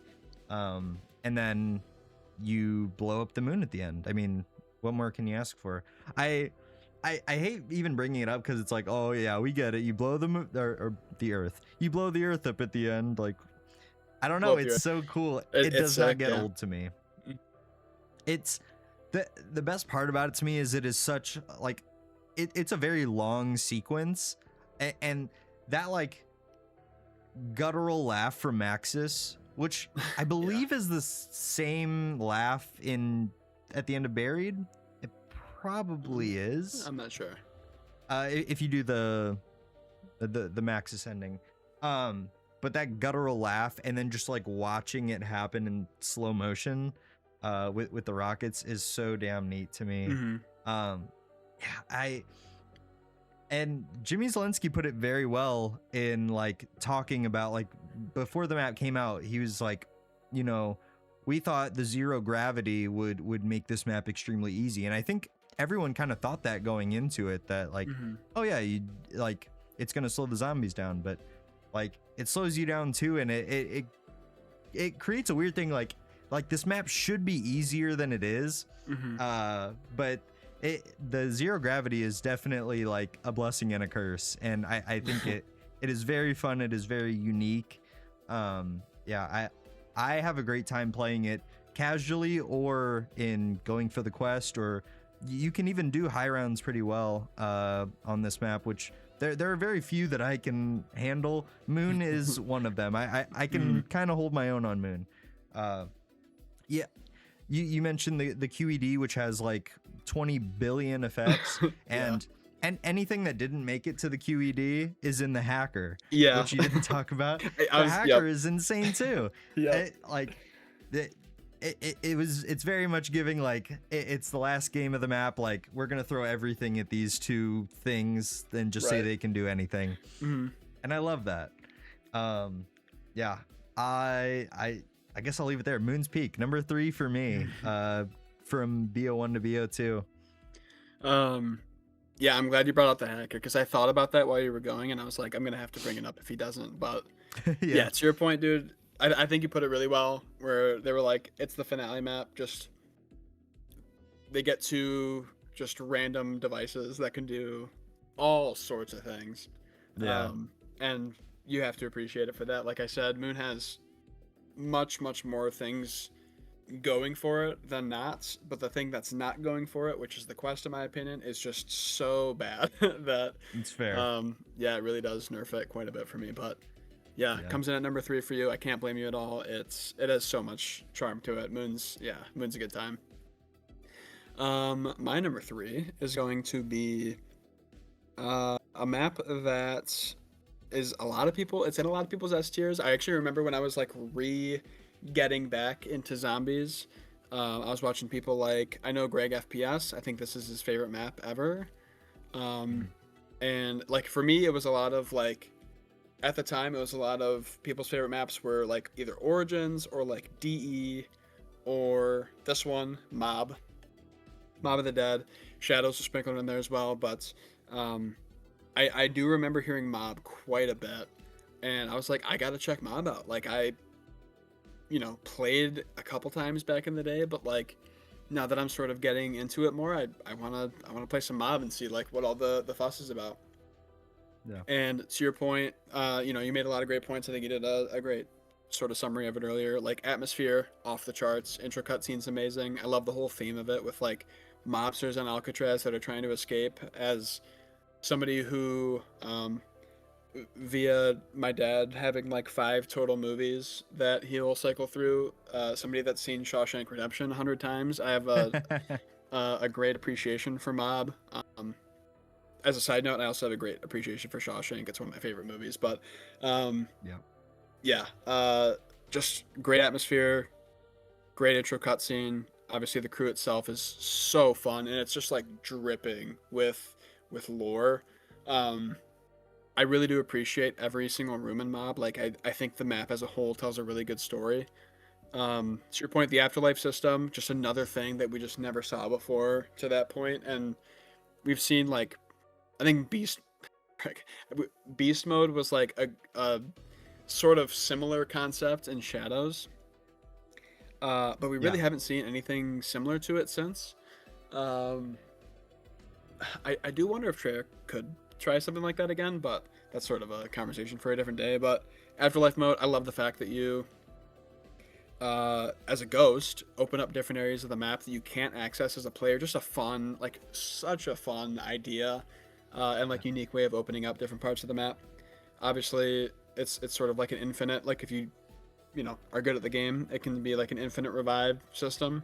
Speaker 2: And then you blow up the moon at the end. I mean, what more can you ask for? I hate even bringing it up because it's like, oh yeah, we get it. You blow the moon or the earth. You blow the earth up at the end. Like, I don't know. It's so cool. It does not get old to me. It's the best part about it to me is it is such like it's a very long sequence, and that like guttural laugh from Maxis, which I believe is the same laugh at the end of Buried. It probably is.
Speaker 1: I'm not sure.
Speaker 2: If you do the Maxis ending, but that guttural laugh and then just like watching it happen in slow motion, with the rockets is so damn neat to me. Yeah, and Jimmy Zelensky put it very well in like talking about like before the map came out, he was like, you know, we thought the zero gravity would make this map extremely easy. And I think everyone kind of thought that going into it, that like, oh yeah, you like it's going to slow the zombies down, but like it slows you down too. And it creates a weird thing. Like this map should be easier than it is. But the zero gravity is definitely like a blessing and a curse, and I think it is very fun. It is very unique. Yeah, I have a great time playing it casually or in going for the quest, or you can even do high rounds pretty well on this map, which there are very few that I can handle. Moon is one of them. I can kind of hold my own on Moon. Yeah, you mentioned the QED, which has like 20 billion effects, and anything that didn't make it to the QED is in the hacker, which you didn't talk about. The hacker is insane too. It's very much giving like it's the last game of the map, like we're gonna throw everything at these two things and just say they can do anything. And I love that. Yeah, I guess I'll leave it there. Moon's Peak, number 3 for me, from BO1 to BO2.
Speaker 1: Yeah, I'm glad you brought up the hacker, because I thought about that while you were going, and I was like, I'm gonna have to bring it up if he doesn't. But yeah, to your point, dude, I think you put it really well, where they were like, it's the finale map, just they get to just random devices that can do all sorts of things. And you have to appreciate it for that. Like I said, Moon has much more things going for it than not, but the thing that's not going for it, which is the quest, in my opinion, is just so bad that
Speaker 2: it's fair.
Speaker 1: Yeah, it really does nerf it quite a bit for me. But yeah, it comes in at number 3 for you. I can't blame you at all. It has so much charm to it. Moon's a good time. My number 3 is going to be a map that is it's in a lot of people's S tiers. I actually remember when I was like getting back into zombies, I was watching people like, I know Greg FPS, I think this is his favorite map ever. And like for me, it was a lot of like at the time, it was a lot of people's favorite maps were like either Origins or like DE or this one, Mob of the Dead. Shadows are sprinkled in there as well, but um, I do remember hearing Mob quite a bit, and I was like, I gotta check Mob out. Like I, played a couple times back in the day, but like now that I'm sort of getting into it more, I wanna play some Mob and see like what all the fuss is about.
Speaker 2: Yeah.
Speaker 1: And to your point, you made a lot of great points. I think you did a great sort of summary of it earlier. Like atmosphere off the charts, intro cutscene's amazing. I love the whole theme of it with like mobsters on Alcatraz that are trying to escape. As somebody who, via my dad having like 5 total movies that he'll cycle through, somebody that's seen Shawshank Redemption 100 times, I have a great appreciation for Mob. As a side note, I also have a great appreciation for Shawshank. It's one of my favorite movies. But
Speaker 2: Yeah.
Speaker 1: yeah, just great atmosphere, great intro cutscene. Obviously, the crew itself is so fun, and it's just like dripping with lore. Um, I really do appreciate every single room in Mob. Like, I think the map as a whole tells a really good story. To your point, the afterlife system, just another thing that we just never saw before to that point, and we've seen like I think Beast mode was like a sort of similar concept in Shadows, but we really
Speaker 2: Yeah.
Speaker 1: haven't seen anything similar to it since. Um, I do wonder if Treyarch could try something like that again, but that's sort of a conversation for a different day. But Afterlife mode, I love the fact that you, as a ghost, open up different areas of the map that you can't access as a player. Just a fun, like such a fun idea, and like unique way of opening up different parts of the map. Obviously, it's sort of like an infinite. Like if you are good at the game, it can be like an infinite revive system.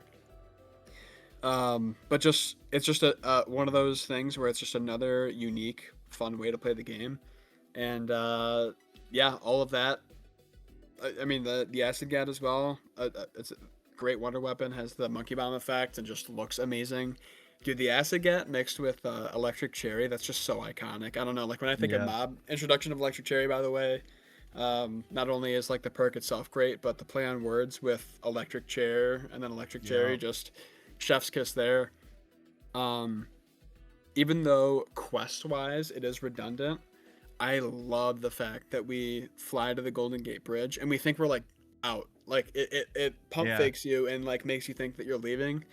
Speaker 1: But just it's just a one of those things where it's just another unique, fun way to play the game, and yeah, all of that. I mean the acid gat as well. It's a great wonder weapon. Has the monkey bomb effect and just looks amazing. Dude, the acid gat mixed with electric cherry, that's just so iconic. I don't know, like when I think of
Speaker 2: Yeah.
Speaker 1: Mob, introduction of electric cherry, by the way, not only is like the perk itself great, but the play on words with electric chair and then electric cherry,
Speaker 2: Yeah.
Speaker 1: just chef's kiss there. Um, Even though quest wise it is redundant, I love the fact that we fly to the Golden Gate Bridge and we think we're like out. Like it pump
Speaker 2: Yeah.
Speaker 1: fakes you and like makes you think that you're leaving.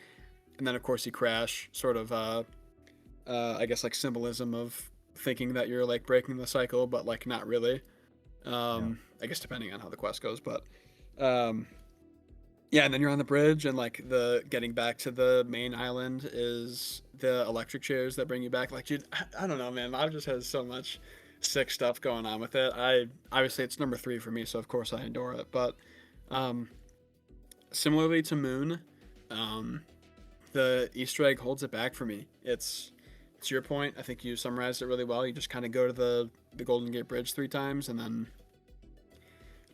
Speaker 1: And then of course you crash, sort of I guess like symbolism of thinking that you're like breaking the cycle, but like not really.
Speaker 2: Yeah.
Speaker 1: I guess depending on how the quest goes, but um yeah, and then you're on the bridge, and like the getting back to the main island is the electric chairs that bring you back. Like, dude, I don't know, man. Mob just has so much sick stuff going on with it. I obviously it's number 3 for me, so of course I adore it. But um, similarly to Moon, um, the Easter egg holds it back for me. It's to your point. I think you summarized it really well. You just kind of go to the Golden Gate Bridge 3 times, and then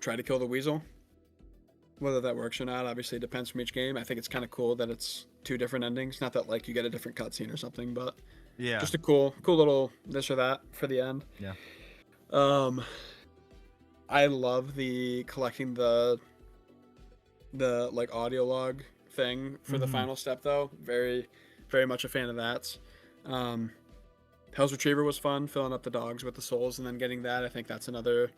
Speaker 1: try to kill the weasel. Whether that works or not, obviously depends from each game. I think it's kind of cool that it's 2 different endings. Not that like you get a different cutscene or something, but
Speaker 2: Yeah.
Speaker 1: just a cool little this or that for the end.
Speaker 2: Yeah.
Speaker 1: Um, I love the collecting the like audio log thing for the
Speaker 2: Mhm.
Speaker 1: final step though. Very much a fan of that. Um, Hell's Retriever was fun, filling up the dogs with the souls and then getting that. I think that's another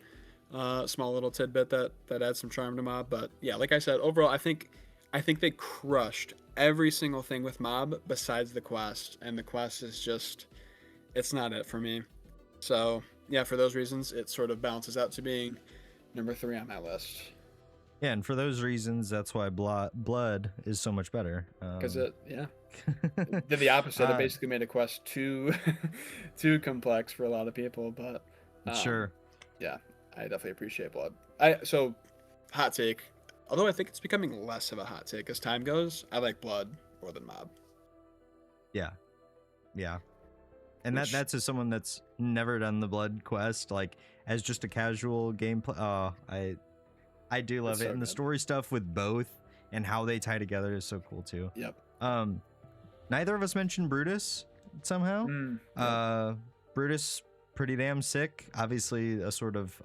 Speaker 1: small little tidbit that adds some charm to Mob. But yeah, like I said, overall, I think they crushed every single thing with Mob besides the quest, and the quest is just it's not it for me. So yeah, for those reasons, it sort of balances out to being number 3 on my list
Speaker 2: Yeah, and for those reasons, that's why blood is so much better.
Speaker 1: because it did the opposite. It
Speaker 2: uh,
Speaker 1: basically made a quest too too complex for a lot of people. But
Speaker 2: sure.
Speaker 1: yeah, I definitely appreciate blood. So hot take. Although I think it's becoming less of a hot take as time goes, I like blood more than Mob.
Speaker 2: Yeah. Yeah. And
Speaker 1: Which
Speaker 2: that's as someone that's never done the blood quest, like as just a casual gameplay. Oh, I do love
Speaker 1: it's
Speaker 2: it,
Speaker 1: so
Speaker 2: and the
Speaker 1: good.
Speaker 2: story stuff with both and how they tie together is so cool too.
Speaker 1: Yep.
Speaker 2: Um, neither of us mentioned Brutus somehow.
Speaker 1: Yep.
Speaker 2: Brutus pretty damn sick. Obviously, a sort of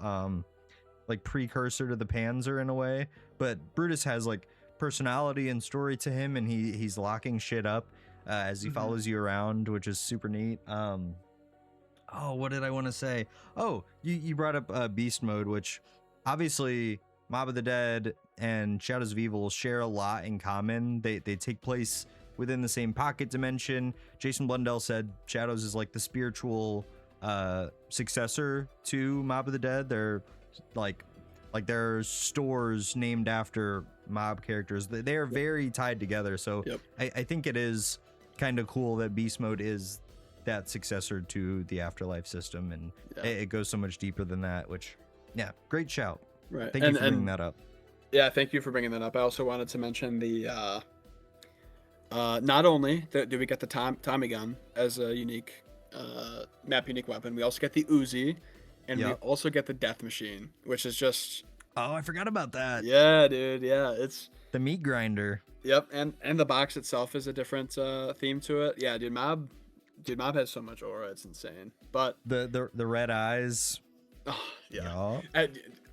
Speaker 2: like precursor to the Panzer in a way, but Brutus has like personality and story to him, and he's locking shit up as he follows you around, which is super neat. Oh, what did I want to say? Oh, you brought up beast mode, which obviously Mob of the Dead and Shadows of Evil share a lot in common. They take place within the same pocket dimension. Jason Blundell said Shadows is like the spiritual successor to Mob of the Dead. They're like there are stores named after mob characters. They are very tied together. So I think it is kind of cool that beast mode is that successor to the Afterlife system, and it goes so much deeper than that, which great shout.
Speaker 1: Right.
Speaker 2: Thank you for bringing that up.
Speaker 1: Yeah, thank you for bringing that up. I also wanted to mention the not only do we get the Tommy gun as a unique map unique weapon, we also get the Uzi, and we also get the Death Machine, which is just
Speaker 2: I forgot about that.
Speaker 1: Yeah, dude. Yeah, it's
Speaker 2: the meat grinder.
Speaker 1: Yep, and the box itself is a different theme to it. Yeah, dude, Mob has so much aura, it's insane. But
Speaker 2: the red eyes.
Speaker 1: Oh, yeah.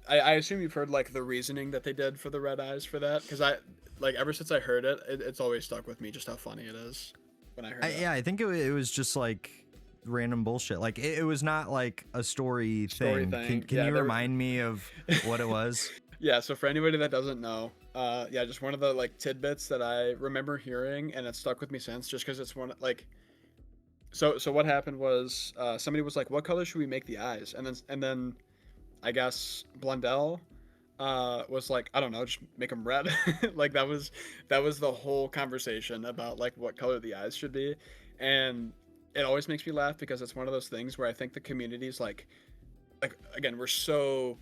Speaker 1: I assume you've heard like the reasoning that they did for the red eyes for that, because I like ever since I heard it, it's always stuck with me just how funny it is when I heard it.
Speaker 2: Yeah, I think it was just like random bullshit. Like it was not like a story thing. Can you remind me of what it was?
Speaker 1: Yeah, so for anybody that doesn't know, just one of the like tidbits that I remember hearing, and it's stuck with me since, just because it's one like. So what happened was somebody was like, "What color should we make the eyes?" And then I guess Blundell was like, "I don't know, just make them red." Like that was the whole conversation about like what color the eyes should be, and it always makes me laugh because it's one of those things where I think the community's like again, we're so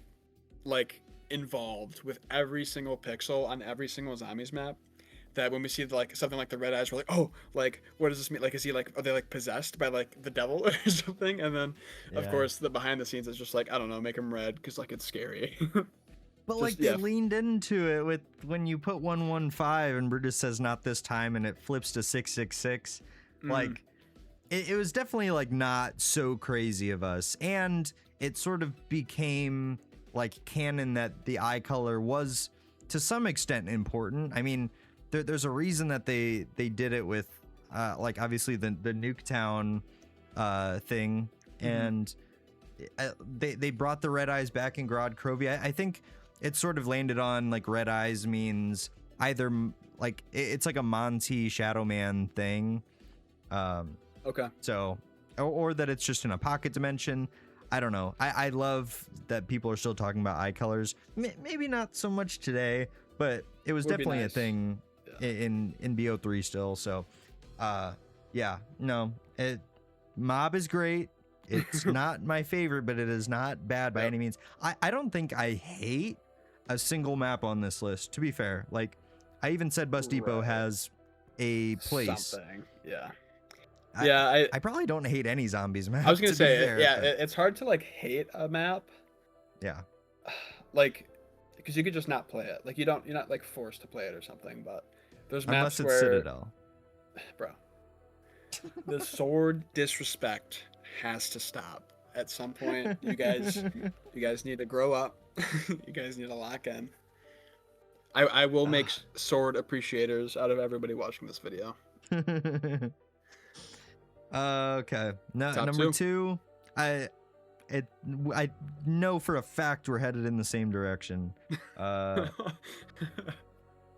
Speaker 1: like involved with every single pixel on every single zombies map that when we see like something like the red eyes, we're like, oh, like what does this mean? Like, is he like, are they like possessed by like the devil or something? And then of course the behind the scenes is just like, I don't know, make him red because like it's scary.
Speaker 2: But just, like they leaned into it with when you put 115 and Brutus says not this time and it flips to 666. Like it was definitely like not so crazy of us, and it sort of became like canon that the eye color was to some extent important. I mean, there's a reason that they did it with like obviously the Nuketown thing, and they brought the red eyes back in Grod Krovi. I think it sort of landed on like red eyes means either like it's like a Monty Shadow Man thing.
Speaker 1: Okay.
Speaker 2: So or that it's just in a pocket dimension. I don't know. I love that people are still talking about eye colors. Maybe not so much today, but it was definitely a thing in BO3 still. So, Mob is great. It's not my favorite, but it is not bad by any means. I don't think I hate a single map on this list, to be fair. Like, I even said Bus Depot has a place.
Speaker 1: Something. Yeah.
Speaker 2: I probably don't hate any zombies map.
Speaker 1: I was gonna say, it's hard to like hate a map.
Speaker 2: Yeah.
Speaker 1: Like, because you could just not play it. Like you're not like forced to play it or something. But there's maps
Speaker 2: unless it's
Speaker 1: where,
Speaker 2: Citadel,
Speaker 1: bro, the sword disrespect has to stop at some point. You guys need to grow up. You guys need to lock in. I will make sword appreciators out of everybody watching this video.
Speaker 2: Okay. Number two. I know for a fact we're headed in the same direction.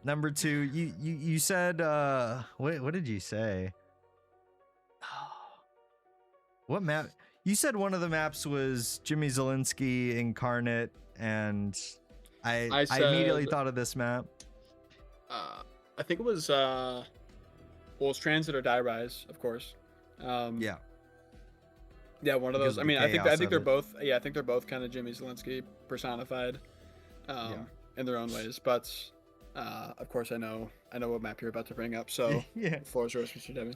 Speaker 2: Number two, you said what did you say? What map? You said one of the maps was Jimmy Zielinski Incarnate, and I immediately thought of this map.
Speaker 1: I think it was it's Transit or Die Rise, of course. Yeah, one of those. I mean, I think they're both. Yeah, I think they're both kind of Jimmy Zielinski personified, in their own ways. But of course, I know what map you're about to bring up. So the floor is yours, Mr. Devin.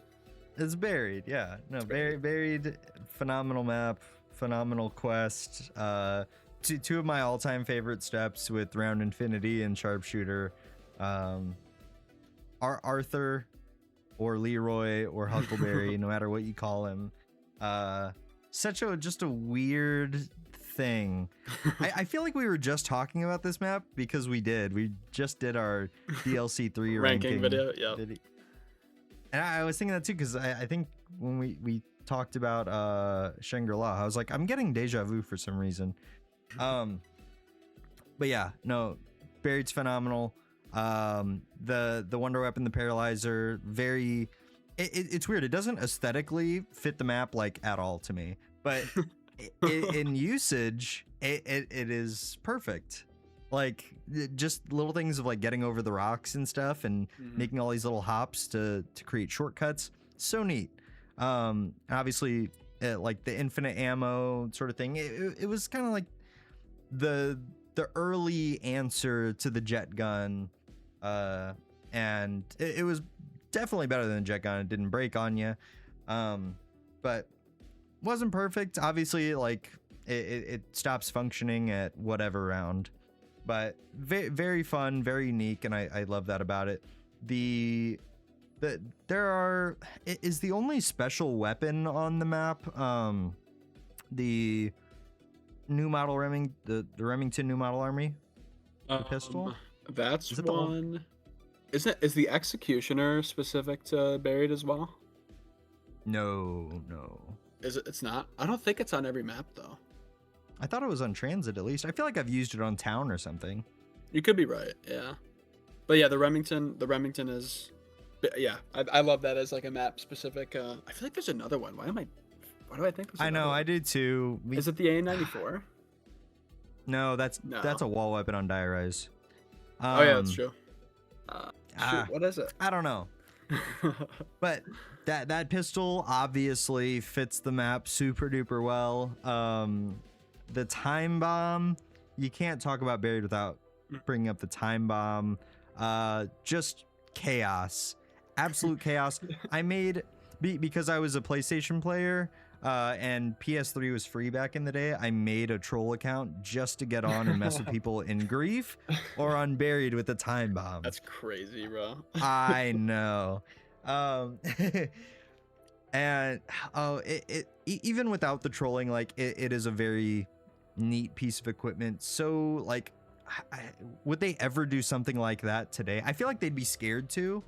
Speaker 2: It's Buried. Yeah, no, Buried. Phenomenal map, phenomenal quest. Two of my all-time favorite steps with Round Infinity and Sharpshooter. Arthur or Leroy or Huckleberry, no matter what you call him, such a just a weird thing. I feel like we were just talking about this map because we just did our DLC 3
Speaker 1: ranking video. Yeah.
Speaker 2: And I was thinking that too, because I think when we talked about Shangri-La, I was like, I'm getting deja vu for some reason. But yeah, no, Buried's phenomenal. The Wonder Weapon, the Paralyzer, very. It's weird. It doesn't aesthetically fit the map like at all to me, but in usage, it is perfect. Like just little things of like getting over the rocks and stuff, and making all these little hops to create shortcuts. So neat. Obviously, like the infinite ammo sort of thing. It was kind of like the early answer to the jet gun, and it was definitely better than the jet gun. It didn't break on you, but wasn't perfect. Obviously, like it stops functioning at whatever round, but very fun, very unique, and I love that about it. Is the only special weapon on the map the new model the Remington new model army, the pistol.
Speaker 1: That's one. Is the Executioner specific to Buried as well?
Speaker 2: No.
Speaker 1: Is it? It's not. I don't think it's on every map though.
Speaker 2: I thought it was on Transit at least. I feel like I've used it on Town or something.
Speaker 1: You could be right. Yeah, but yeah, the Remington is. Yeah, I love that as like a map specific. I feel like there's another one. Why do I think there's
Speaker 2: I know,
Speaker 1: one?
Speaker 2: I did too.
Speaker 1: Is it the A94?
Speaker 2: No, that's a wall weapon on Diarize.
Speaker 1: Oh yeah, that's true. What is it?
Speaker 2: I don't know. But that pistol obviously fits the map super duper well. The time bomb, you can't talk about Buried without bringing up the time bomb. Just chaos. Absolute chaos. I made, because I was a PlayStation player, and PS3 was free back in the day, I made a troll account just to get on and mess with people in Grief or on Buried with the time bomb.
Speaker 1: That's crazy, bro.
Speaker 2: I know. And even without the trolling, like it is a very neat piece of equipment. So like, would they ever do something like that today? I feel like they'd be scared to,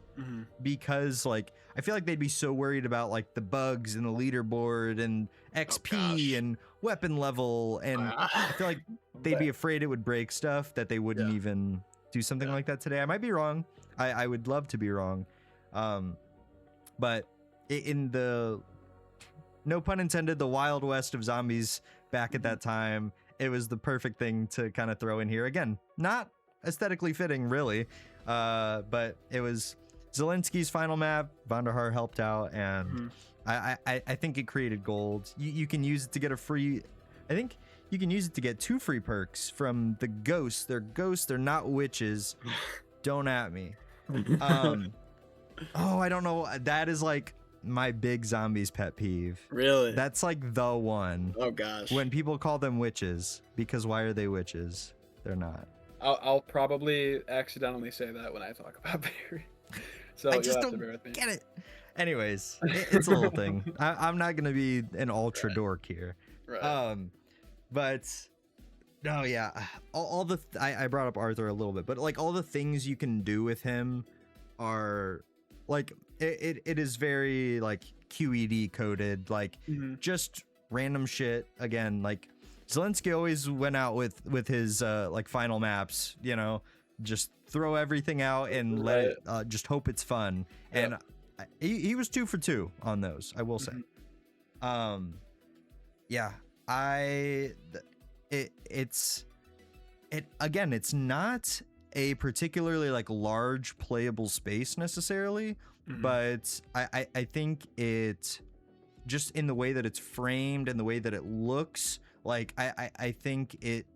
Speaker 2: because like I feel like they'd be so worried about like the bugs and the leaderboard and XP and weapon level, and I feel like they'd be afraid it would break stuff that they wouldn't even do something like that today. I might be wrong. I would love to be wrong, but in the, no pun intended, the Wild West of zombies back at that time, it was the perfect thing to kind of throw in here. Again, not aesthetically fitting, really, but it was Zelensky's final map. Vonderhaar helped out, and I think it created gold. You can use it to get a free. I think you can use it to get 2 free perks from the ghosts. They're ghosts. They're not witches. Don't at me. Oh, I don't know. That is like my big zombies pet peeve.
Speaker 1: Really?
Speaker 2: That's like the one.
Speaker 1: Oh gosh.
Speaker 2: When people call them witches, because why are they witches? They're not.
Speaker 1: I'll probably accidentally say that when I talk about Buried. So
Speaker 2: I just
Speaker 1: you'll have
Speaker 2: don't
Speaker 1: to bear with me.
Speaker 2: get it. Anyways, it's a little thing. I'm not gonna be an ultra dork here.
Speaker 1: Right.
Speaker 2: But no, yeah. All the I brought up Arthur a little bit, but like all the things you can do with him are like it is very like QED coded, like just random shit. Again, like Zelensky always went out with his like final maps, you know, just throw everything out and let it just hope it's fun. And he was 2 for 2 on those, I will say. Yeah, it's again, it's not a particularly like large playable space necessarily, but I think it, just in the way that it's framed and the way that it looks, like I think it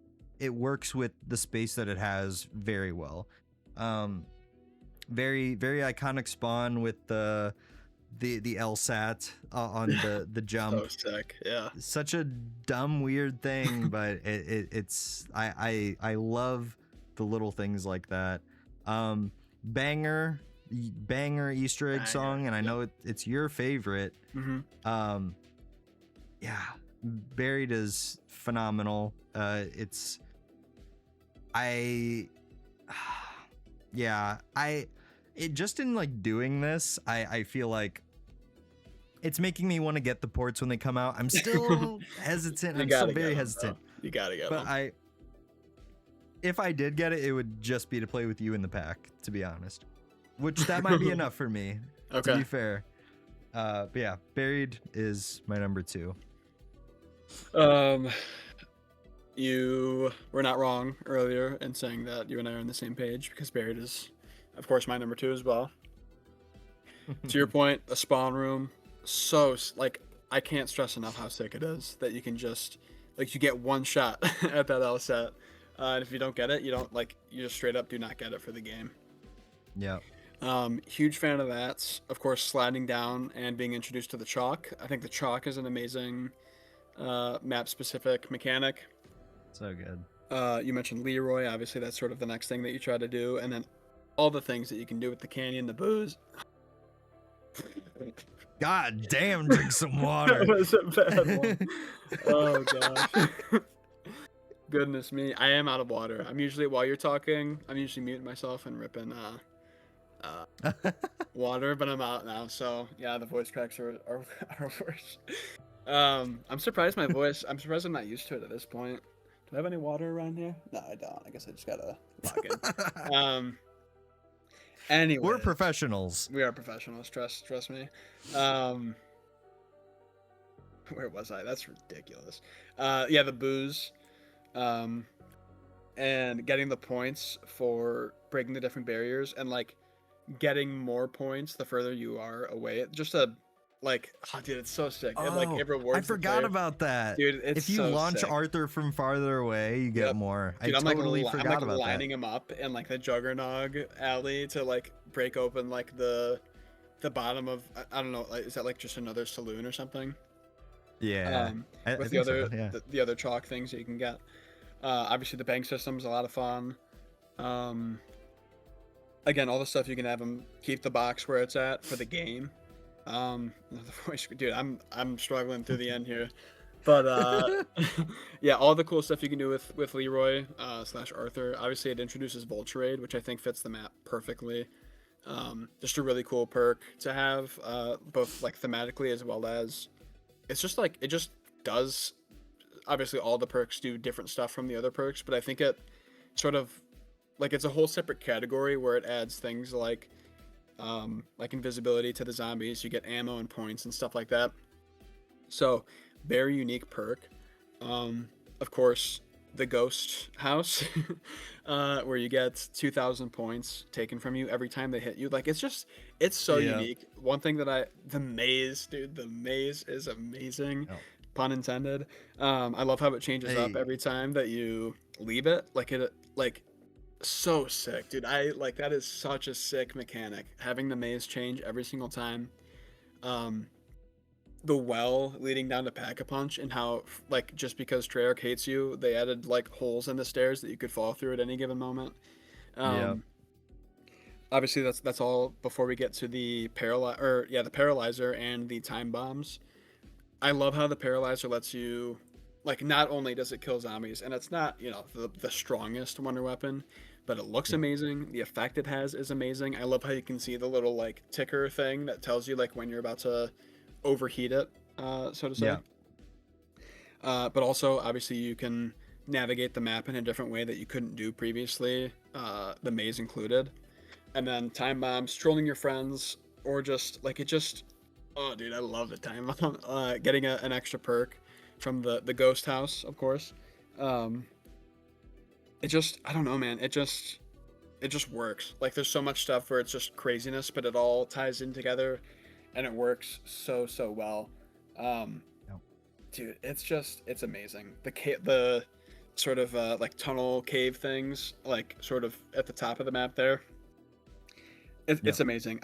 Speaker 2: works with the space that it has very well. Very iconic spawn with the LSAT on the jump.
Speaker 1: So sick. Yeah.
Speaker 2: Such a dumb weird thing, but it's I love the little things like that. Banger Easter egg song, and I know it's your favorite. Yeah, Buried is phenomenal. It's I yeah, it just in like doing this, I feel like it's making me want to get the ports when they come out. I'm still hesitant.
Speaker 1: You
Speaker 2: I'm still
Speaker 1: gotta
Speaker 2: very
Speaker 1: get them, bro.
Speaker 2: hesitant.
Speaker 1: You gotta get
Speaker 2: But
Speaker 1: them.
Speaker 2: if I did get it, it would just be to play with you in the pack, to be honest. Which that might be enough for me, to
Speaker 1: Okay.
Speaker 2: be fair. But yeah, Buried is my number 2.
Speaker 1: You were not wrong earlier in saying that you and I are on the same page, because Buried is, of course, my number 2 as well. To your point, a spawn room, like, I can't stress enough how sick it is that you can just, like, you get one shot at that L set, and if you don't get it, you just straight up do not get it for the game.
Speaker 2: Yeah.
Speaker 1: Huge fan of that. Of course, sliding down and being introduced to the chalk. I think the chalk is an amazing map-specific mechanic.
Speaker 2: So good.
Speaker 1: You mentioned Leroy. Obviously, that's sort of the next thing that you try to do, and then all the things that you can do with the canyon, the booze.
Speaker 2: God damn, drink some water.
Speaker 1: That was a bad one. Oh gosh. Goodness me, I am out of water. While you're talking, I'm usually muting myself and ripping water, but I'm out now. So yeah, the voice cracks are worse. I'm surprised I'm surprised I'm not used to it at this point. Do I have any water around here? No, I don't. I guess I just gotta log in. Anyway,
Speaker 2: We're professionals.
Speaker 1: We are professionals. Trust me. Where was I? That's ridiculous. Yeah, the booze, and getting the points for breaking the different barriers, and like getting more points the further you are away. Just oh, dude, it's so sick. It rewards.
Speaker 2: I forgot about that.
Speaker 1: Dude, it's
Speaker 2: if you
Speaker 1: so
Speaker 2: launch
Speaker 1: sick.
Speaker 2: Arthur from farther away, you get more.
Speaker 1: Dude,
Speaker 2: I totally forgot
Speaker 1: I'm
Speaker 2: about
Speaker 1: lining him up in like the Juggernog alley to like break open like the bottom of, I don't know, like, is that like just another saloon or something?
Speaker 2: Yeah.
Speaker 1: With the other the other chalk things that you can get. Obviously the bank system's a lot of fun. Again, all the stuff you can have them keep the box where it's at for the game. The voice, dude, I'm struggling through the end here, but yeah, all the cool stuff you can do with Leroy / Arthur. Obviously, it introduces Vulturade, which I think fits the map perfectly. Just a really cool perk to have, both like thematically as well as it's just like it just does. Obviously, all the perks do different stuff from the other perks, but I think it sort of like it's a whole separate category where it adds things like invisibility to the zombies. You get ammo and points and stuff like that. So very unique perk. Of course, the ghost house, where you get 2,000 points taken from you every time they hit you. Like it's so unique. One thing that the maze, dude, the maze is amazing. Oh. Pun intended. I love how it changes up every time that you leave it. So sick, dude. That is such a sick mechanic, having the maze change every single time. The well leading down to Pack-a-Punch, and how like just because Treyarch hates you, they added like holes in the stairs that you could fall through at any given moment. Obviously that's all before we get to the paralyzer and the time bombs. I love how the paralyzer lets you, like, not only does it kill zombies, and it's not, the strongest wonder weapon, but it looks amazing. The effect it has is amazing. I love how you can see the little like ticker thing that tells you like when you're about to overheat it, so to say. Yeah. But also, obviously, you can navigate the map in a different way that you couldn't do previously, the maze included. And then time bombs, trolling your friends, or just like oh, dude, I love the time bomb. Getting an extra perk from the ghost house, of course. I don't know, man. It just works. Like, there's so much stuff where it's just craziness, but it all ties in together, and it works so well. Dude, it's amazing. The sort of like tunnel cave things, like sort of at the top of the map there. It's amazing.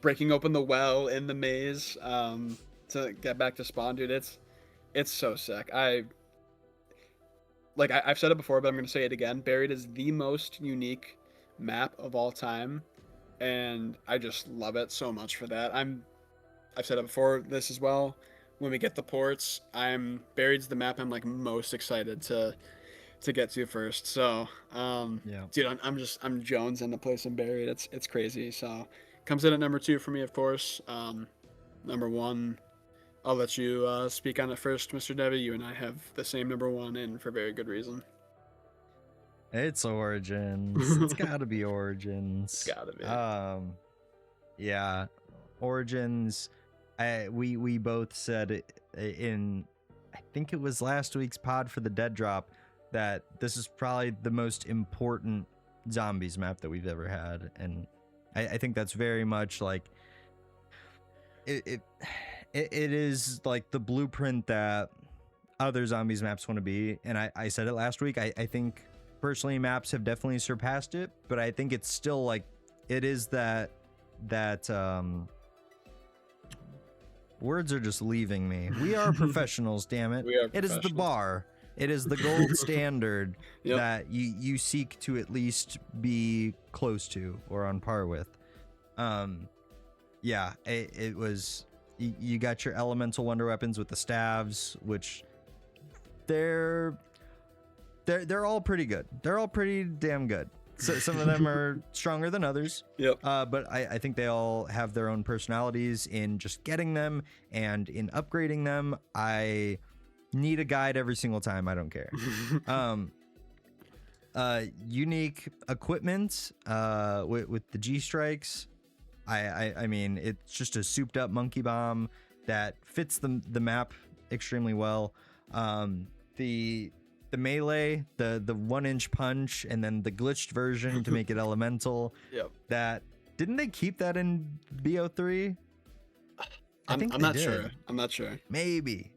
Speaker 1: Breaking open the well in the maze to get back to spawn, dude. It's so sick. I've said it before, but I'm going to say it again. Buried is the most unique map of all time, and I just love it so much for that. I've said it before this as well. when we get the ports, Buried's the map I'm like most excited to get to first. So,
Speaker 2: Yeah.
Speaker 1: dude, I'm jonesing to play some Buried. It's crazy. So, comes in at number 2 for me, of course. Number 1, I'll let you speak on it first, Mr. Devi. You and I have the same number 1, and for very good reason.
Speaker 2: It's Origins. It's gotta be Origins.
Speaker 1: It's gotta be.
Speaker 2: Yeah, Origins. We both said it in, I think it was last week's pod for the Dead Drop, that this is probably the most important zombies map that we've ever had, and I think that's very much like it is like the blueprint that other zombies maps want to be. And I said it last week. I think personally maps have definitely surpassed it, but I think it's still like it is that words are just leaving me. We are professionals, damn it.
Speaker 1: We are
Speaker 2: It is the
Speaker 1: professionals.
Speaker 2: bar. It is the gold standard
Speaker 1: Yep.
Speaker 2: that you seek to at least be close to or on par with. Yeah, it was. You got your elemental wonder weapons with the staves, which they're all pretty good. They're all pretty damn good. So some of them are stronger than others.
Speaker 1: Yep.
Speaker 2: But I think they all have their own personalities in just getting them and in upgrading them. I need a guide every single time. I don't care. Unique equipment with the G strikes. I mean, it's just a souped up monkey bomb that fits the map extremely well. The melee, the 1-inch punch, and then the glitched version to make it elemental.
Speaker 1: Yep.
Speaker 2: That didn't they keep that in BO3?
Speaker 1: I'm not sure. I'm not sure.
Speaker 2: Maybe.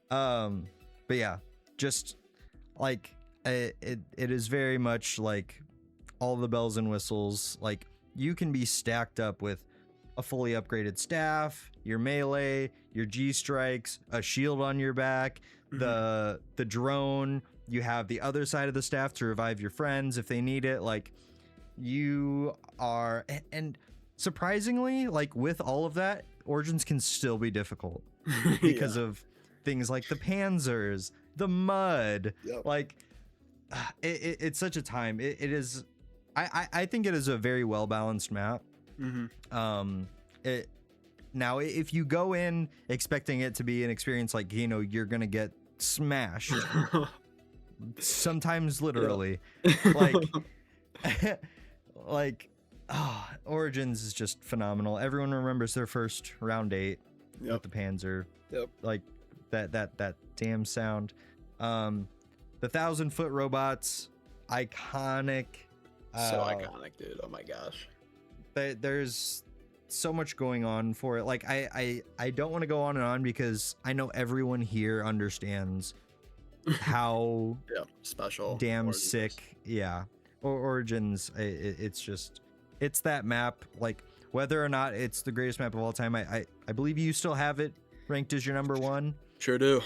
Speaker 2: But yeah, just like it is very much like all the bells and whistles. Like you can be stacked up with a fully upgraded staff, your melee, your G strikes, a shield on your back, the drone. You have the other side of the staff to revive your friends if they need it. Like you are, and surprisingly, like with all of that, Origins can still be difficult because of things like the panzers, the mud.
Speaker 1: Yep.
Speaker 2: Like it's such a time. It is. I think it is a very well balanced map. Now if you go in expecting it to be an experience like, you know, you're gonna get smashed. Sometimes literally. Like Origins is just phenomenal. Everyone remembers their first round 8 with the Panzer.
Speaker 1: Yep.
Speaker 2: Like that damn sound. The 1,000-foot robots, iconic.
Speaker 1: So iconic, dude. Oh my gosh.
Speaker 2: There's so much going on for it. Like I don't want to go on and on because I know everyone here understands how
Speaker 1: special,
Speaker 2: damn
Speaker 1: Origins.
Speaker 2: sick. Yeah. Origins, it's just, it's that map. Like whether or not it's the greatest map of all time, I believe you still have it ranked as your number 1.
Speaker 1: Sure do.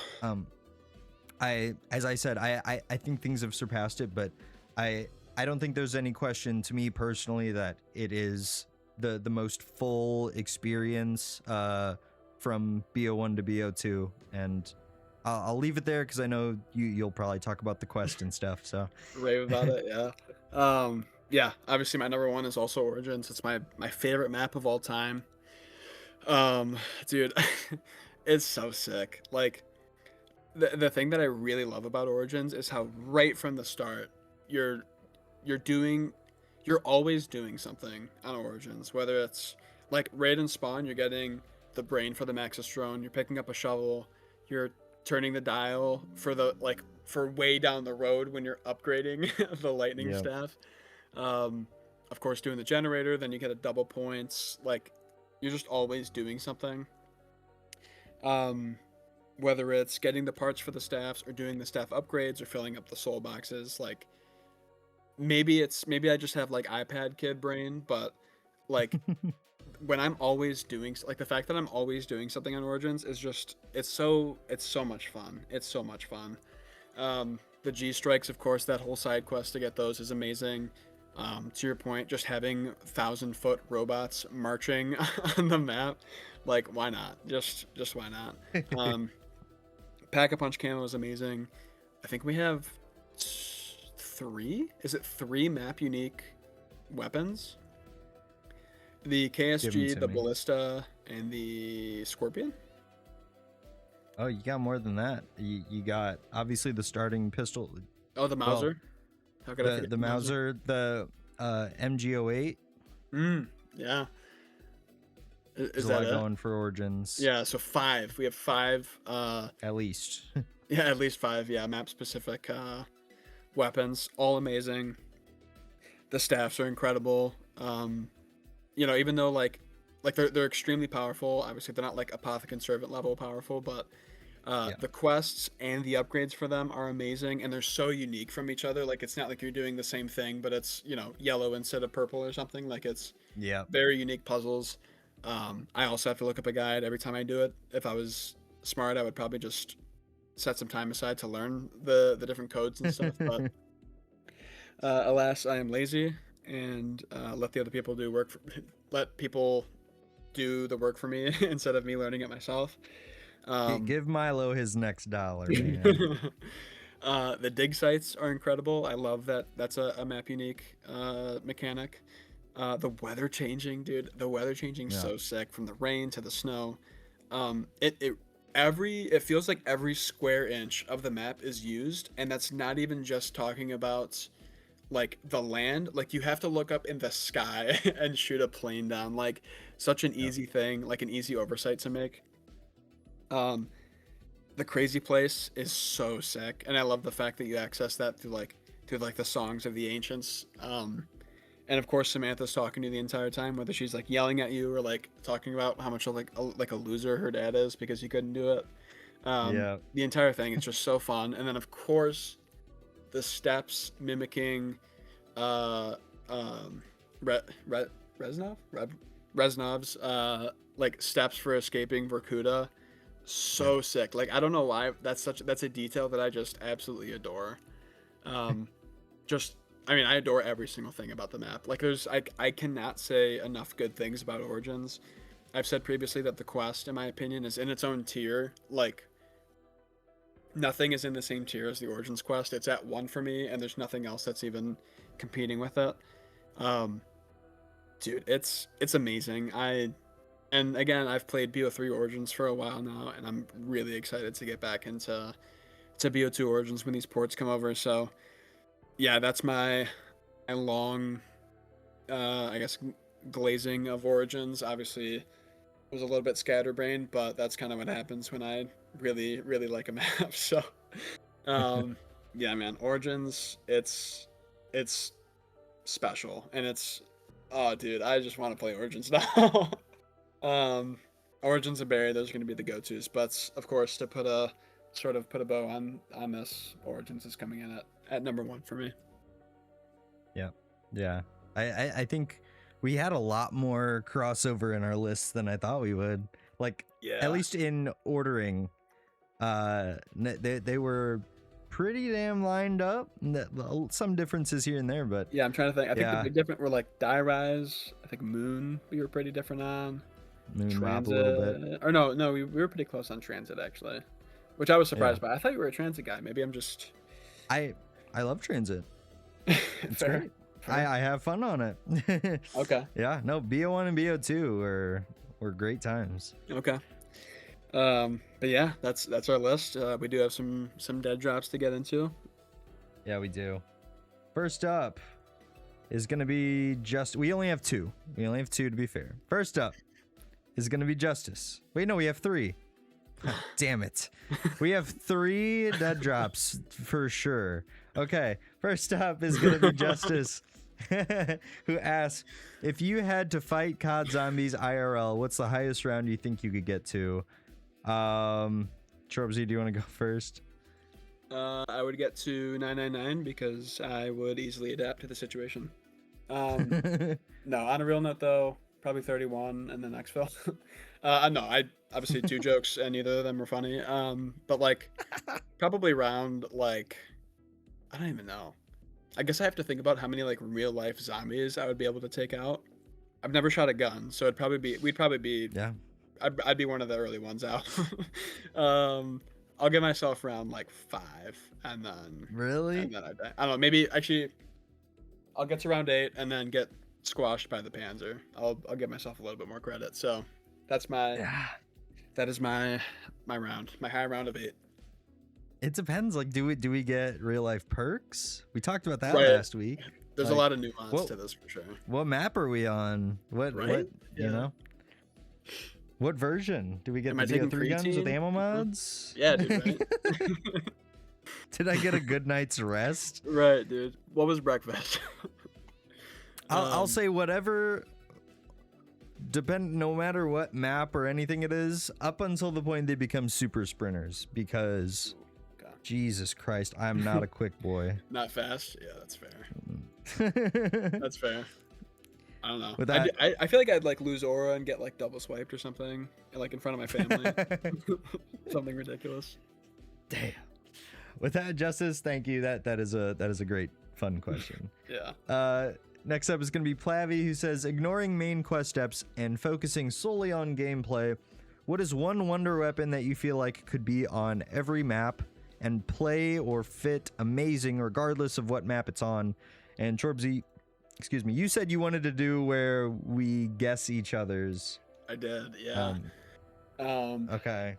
Speaker 2: As I said, I think things have surpassed it, but I don't think there's any question to me personally that it is the most full experience from BO1 to BO2, and I'll leave it there because I know you'll probably talk about the quest and stuff. So
Speaker 1: Rave about it, yeah. Yeah, obviously my number 1 is also Origins. It's my favorite map of all time. Dude, it's so sick. Like the thing that I really love about Origins is how right from the start you're always doing something on Origins, whether it's like raid and spawn, you're getting the brain for the Maxis drone, you're picking up a shovel, you're turning the dial for way down the road when you're upgrading the lightning staff. Of course, doing the generator, then you get a double points. Like you're just always doing something. Whether it's getting the parts for the staffs or doing the staff upgrades or filling up the soul boxes, like maybe I just have like iPad kid brain, but like when I'm always doing, like the fact that I'm always doing something on Origins is just, it's so much fun. It's so much fun. The G strikes, of course, that whole side quest to get those is amazing. To your point, just having 1,000-foot robots marching on the map, like why not? Just why not? Um, Pack-a-Punch camo is amazing. I think we have three. Is it three map unique weapons? The
Speaker 2: Give them
Speaker 1: KSG,
Speaker 2: to
Speaker 1: the
Speaker 2: me.
Speaker 1: Ballista, and the Scorpion.
Speaker 2: Oh, you got more than that. You got obviously the starting pistol.
Speaker 1: Oh, the
Speaker 2: Well,
Speaker 1: Mauser. How could I forget
Speaker 2: the
Speaker 1: the Mauser?
Speaker 2: Mauser, the MG08.
Speaker 1: Yeah.
Speaker 2: There's
Speaker 1: Is
Speaker 2: a
Speaker 1: that
Speaker 2: lot
Speaker 1: it?
Speaker 2: going for Origins.
Speaker 1: Yeah, so five. We have five.
Speaker 2: At least.
Speaker 1: Yeah, at least five. Yeah, map specific weapons, all amazing. The staffs are incredible. Even though like they're extremely powerful. Obviously, they're not like Apothecon Servant level powerful, but
Speaker 2: Yeah.
Speaker 1: the quests and the upgrades for them are amazing, and they're so unique from each other. Like it's not like you're doing the same thing, but it's yellow instead of purple or something. Like it's
Speaker 2: Yeah.
Speaker 1: very unique puzzles. I also have to look up a guide every time I do it. If I was smart, I would probably just set some time aside to learn the different codes and stuff. But alas, I am lazy and let the other people do work. Let people do the work for me instead of me learning it myself.
Speaker 2: Give Milo his next dollar, man.
Speaker 1: The dig sites are incredible. I love that. That's a map unique mechanic. The weather changing, dude. The weather changing
Speaker 2: Yeah.
Speaker 1: so sick from the rain to the snow. It feels like every square inch of the map is used, and that's not even just talking about like the land. Like you have to look up in the sky and shoot a plane down. Like such an
Speaker 2: Yeah.
Speaker 1: easy thing, like an easy oversight to make. Um, the crazy place is so sick, and I love the fact that you access that through the songs of the ancients. And of course Samantha's talking to you the entire time, whether she's like yelling at you or like talking about how much of like a loser her dad is because he couldn't do it.
Speaker 2: Yeah.
Speaker 1: The entire thing is just so fun, and then of course the steps mimicking uh Re- Re- Reznov's like steps for escaping Vorkuta.
Speaker 2: Yep.
Speaker 1: So sick. Like I don't know why that's a detail that I just absolutely adore. Um, just I mean I adore every single thing about the map. Like I cannot say enough good things about Origins. I've said previously that the quest, in my opinion, is in its own tier. Like nothing is in the same tier as the Origins quest. It's at one for me, and there's nothing else that's even competing with it. Um, Dude, it's amazing. And again, I've played BO3 Origins for a while now, and I'm really excited to get back into BO2 Origins when these ports come over. So yeah, that's my long, I guess, glazing of Origins. Obviously, it was a little bit scatterbrained, but that's kind of what happens when I really, really like a map. So, um, yeah, man, Origins, it's special, and it's oh, dude, I just want to play Origins now. um, Origins and Barry, those are going to be the go-tos. But of course, to put a bow on this, Origins is coming in at number one for me.
Speaker 2: Yeah. Yeah. I think we had a lot more crossover in our lists than I thought we would. Like
Speaker 1: Yeah.
Speaker 2: at least in ordering, they were pretty damn lined up. Some differences here and there, but
Speaker 1: Yeah, I'm trying to think. I think the
Speaker 2: yeah.
Speaker 1: big different were like Die Rise. I think Moon we were pretty different on.
Speaker 2: Moon Rob a
Speaker 1: Transit,
Speaker 2: little bit.
Speaker 1: or no, we were pretty close on Transit actually, which I was
Speaker 2: Yeah.
Speaker 1: surprised by. I thought you were a Transit guy. Maybe I'm just
Speaker 2: I love Transit. It's
Speaker 1: fair.
Speaker 2: great. I have fun on it.
Speaker 1: Okay.
Speaker 2: Yeah, no, BO1 and BO2 were great times.
Speaker 1: Okay. But yeah, that's our list. We do have some dead drops to get into.
Speaker 2: Yeah, we do. First up is gonna be we only have two. We only have two to be fair. First up is gonna be Justice. Wait, no, we have three. Damn it. We have three dead drops for sure. Okay, first up is gonna be Justice. Who asks, if you had to fight COD Zombies IRL, what's the highest round you think you could get to? Chorobsy, do you want to go first?
Speaker 1: I would get to 999 because I would easily adapt to the situation. No, on a real note though, probably 31 and then exfil. No, I obviously two jokes and neither of them were funny. But like probably round like I don't even know. I guess I have to think about how many like real life zombies I would be able to take out. I've never shot a gun, so we'd probably be
Speaker 2: Yeah.
Speaker 1: I'd be one of the early ones out. um, I'll give myself around like 5,
Speaker 2: Really?
Speaker 1: and then I die. I don't know. Maybe actually, I'll get to round 8 and then get squashed by the Panzer. I'll give myself a little bit more credit. So that's my
Speaker 2: Yeah.
Speaker 1: that is my round, my high round of 8.
Speaker 2: It depends. Like, do we get real life perks? We talked about that
Speaker 1: Right.
Speaker 2: last week.
Speaker 1: There's
Speaker 2: Like,
Speaker 1: a lot of nuance
Speaker 2: well-
Speaker 1: to this for sure.
Speaker 2: What map are we on? What
Speaker 1: Right?
Speaker 2: you
Speaker 1: Yeah.
Speaker 2: know? What version? Do we get
Speaker 1: Am
Speaker 2: the
Speaker 1: I taking
Speaker 2: BO3 guns with
Speaker 1: preteen?
Speaker 2: ammo mods?
Speaker 1: Yeah, dude. Right?
Speaker 2: Did I get a good night's rest?
Speaker 1: Right, dude. What was breakfast?
Speaker 2: I'll say whatever. No matter what map or anything it is, up until the point they become super sprinters, because
Speaker 1: Okay.
Speaker 2: Jesus Christ, I'm not a quick boy.
Speaker 1: Not fast. Yeah, that's fair. That's fair. I don't know.
Speaker 2: With
Speaker 1: I feel like I'd like lose aura and get like double swiped or something, like in front of my family. Something ridiculous.
Speaker 2: Damn. With that, Justice, thank you. That is a great fun question.
Speaker 1: Yeah.
Speaker 2: Next up is going to be Plavy, who says, ignoring main quest steps and focusing solely on gameplay, what is one wonder weapon that you feel like could be on every map and play or fit amazing regardless of what map it's on? And Chorbsy, excuse me, you said you wanted to do where we guess each other's.
Speaker 1: I did. Yeah.
Speaker 2: Okay.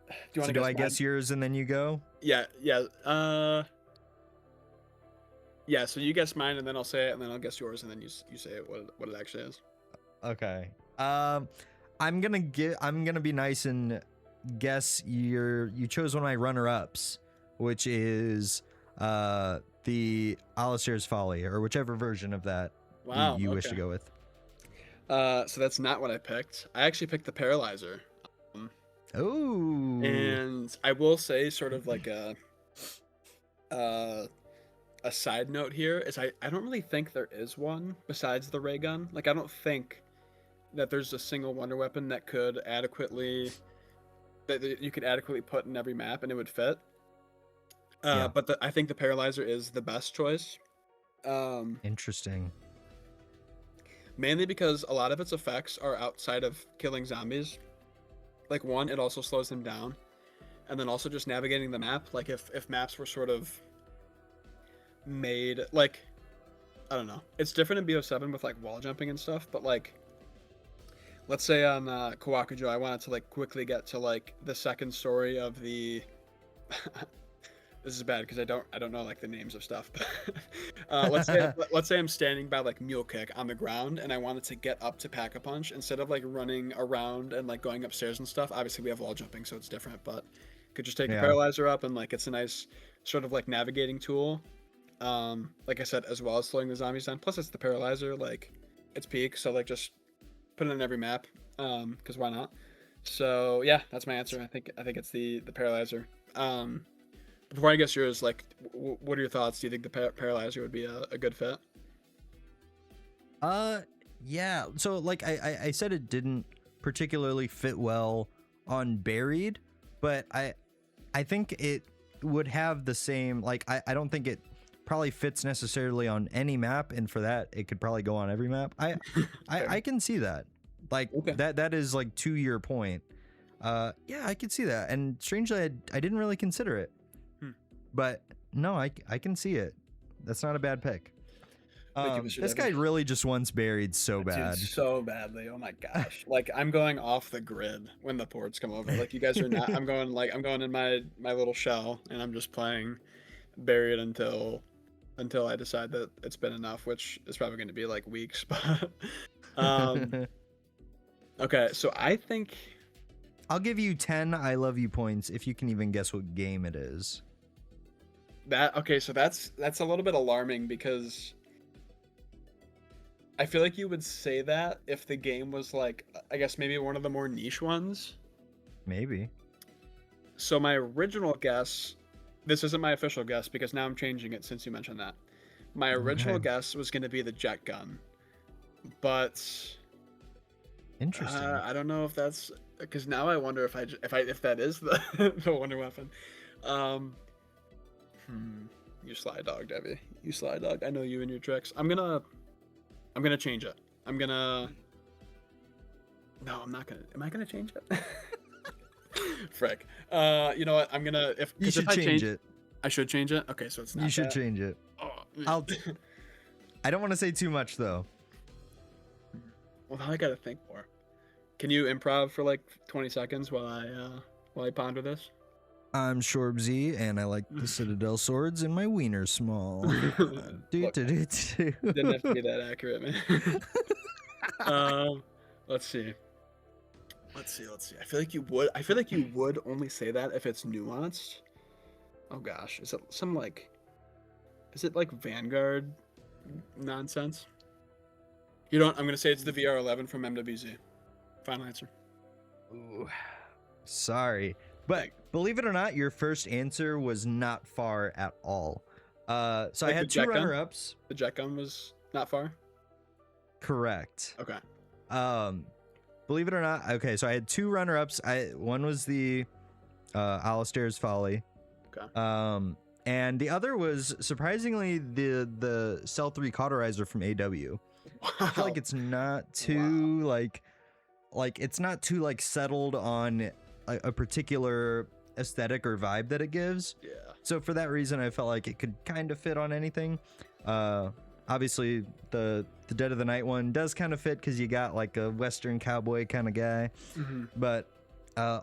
Speaker 1: Do you want to
Speaker 2: do I guess yours and then you go?
Speaker 1: Yeah. Yeah. Yeah. So you guess mine, and then I'll say it, and then I'll guess yours, and then you say it, what it actually is.
Speaker 2: Okay. I'm gonna be nice and guess you chose one of my runner-ups, which is the Alistair's Folly, or whichever version of that
Speaker 1: Wow.
Speaker 2: you wish to go with.
Speaker 1: So that's not what I picked. I actually picked the Paralyzer.
Speaker 2: Oh.
Speaker 1: And I will say, sort of like a side note here is I don't really think there is one besides the ray gun. Like, I don't think that there's a single wonder weapon that could adequately you could adequately put in every map and it would fit.
Speaker 2: Yeah.
Speaker 1: But I think the Paralyzer is the best choice.
Speaker 2: Interesting.
Speaker 1: Mainly because a lot of its effects are outside of killing zombies. Like, one, it also slows them down, and then also just navigating the map. Like, if maps were sort of made, like, I don't know, it's different in BO7 with like wall jumping and stuff, but like, let's say on Kawakujo I wanted to like quickly get to like the second story of the this is bad because I don't know like the names of stuff, but let's say I'm standing by like Mule Kick on the ground and I wanted to get up to Pack a Punch instead of like running around and like going upstairs and stuff. Obviously we have wall jumping, so it's different, but could just take the Paralyzer up and like it's a nice sort of like navigating tool. Like I said, as well as slowing the zombies down. Plus it's the Paralyzer, like it's peak, so like just put it in every map, because why not? So yeah, that's my answer. I think it's the Paralyzer. Before I guess yours, like, what are your thoughts? Do you think the Paralyzer would be a good fit?
Speaker 2: Yeah. So like I said, it didn't particularly fit well on Buried, but I think it would have the same, like, I don't think it probably fits necessarily on any map, and for that it could probably go on every map. I can see that. Like, okay. that is like to your point. Yeah, I could see that, and strangely I didn't really consider it. But no, I can see it. That's not a bad pick. This guy really just wants Buried so bad.
Speaker 1: Dude, so badly. Oh my gosh. Like, I'm going off the grid when the ports come over. Like, you guys are not. I'm going in my little shell, and I'm just playing Buried until I decide that it's been enough, which is probably going to be like weeks. But okay, so I think
Speaker 2: I'll give you 10 I love you points if you can even guess what game it is.
Speaker 1: So that's a little bit alarming, because I feel like you would say that if the game was like, I guess maybe one of the more niche ones.
Speaker 2: Maybe. So
Speaker 1: my original guess, this isn't my official guess because now I'm changing it since you mentioned that. My original guess was going to be the jet gun, but
Speaker 2: interesting.
Speaker 1: I don't know if that's, because now I wonder if that is the the wonder weapon. You sly dog, Debbie. You sly dog. I know you and your tricks. I'm gonna change it. No, I'm not gonna. Am I gonna change it? Frick. You know what? I'm gonna
Speaker 2: You should
Speaker 1: if I
Speaker 2: change it.
Speaker 1: I should change it. Okay, so it's not.
Speaker 2: You should
Speaker 1: that.
Speaker 2: change it.
Speaker 1: Oh.
Speaker 2: I don't want to say too much though.
Speaker 1: Well, now I gotta think more. Can you improv for like 20 seconds while I ponder this?
Speaker 2: I'm Shorbzy, and I like the Citadel swords, and my wiener's small.
Speaker 1: Look, didn't have to be that accurate, man. Let's see. I feel like you would only say that if it's nuanced. Oh gosh, is it like Vanguard nonsense? You don't. I'm gonna say it's the VR11 from MWZ. Final answer.
Speaker 2: Ooh, sorry, but believe it or not, your first answer was not far at all. So
Speaker 1: Like
Speaker 2: I had two runner-ups.
Speaker 1: The jet gun was not far.
Speaker 2: Correct.
Speaker 1: Okay.
Speaker 2: Believe it or not, okay. So I had two runner-ups. One was the Alistair's Folly.
Speaker 1: Okay.
Speaker 2: And the other was surprisingly the Cell 3 Cauterizer from AW.
Speaker 1: Wow.
Speaker 2: I feel like it's not too like it's not too like settled on a particular aesthetic or vibe that it gives.
Speaker 1: Yeah.
Speaker 2: So for that reason, I felt like it could kind of fit on anything. Obviously, the Dead of the Night one does kind of fit because you got like a Western cowboy kind of guy.
Speaker 1: Mm-hmm.
Speaker 2: But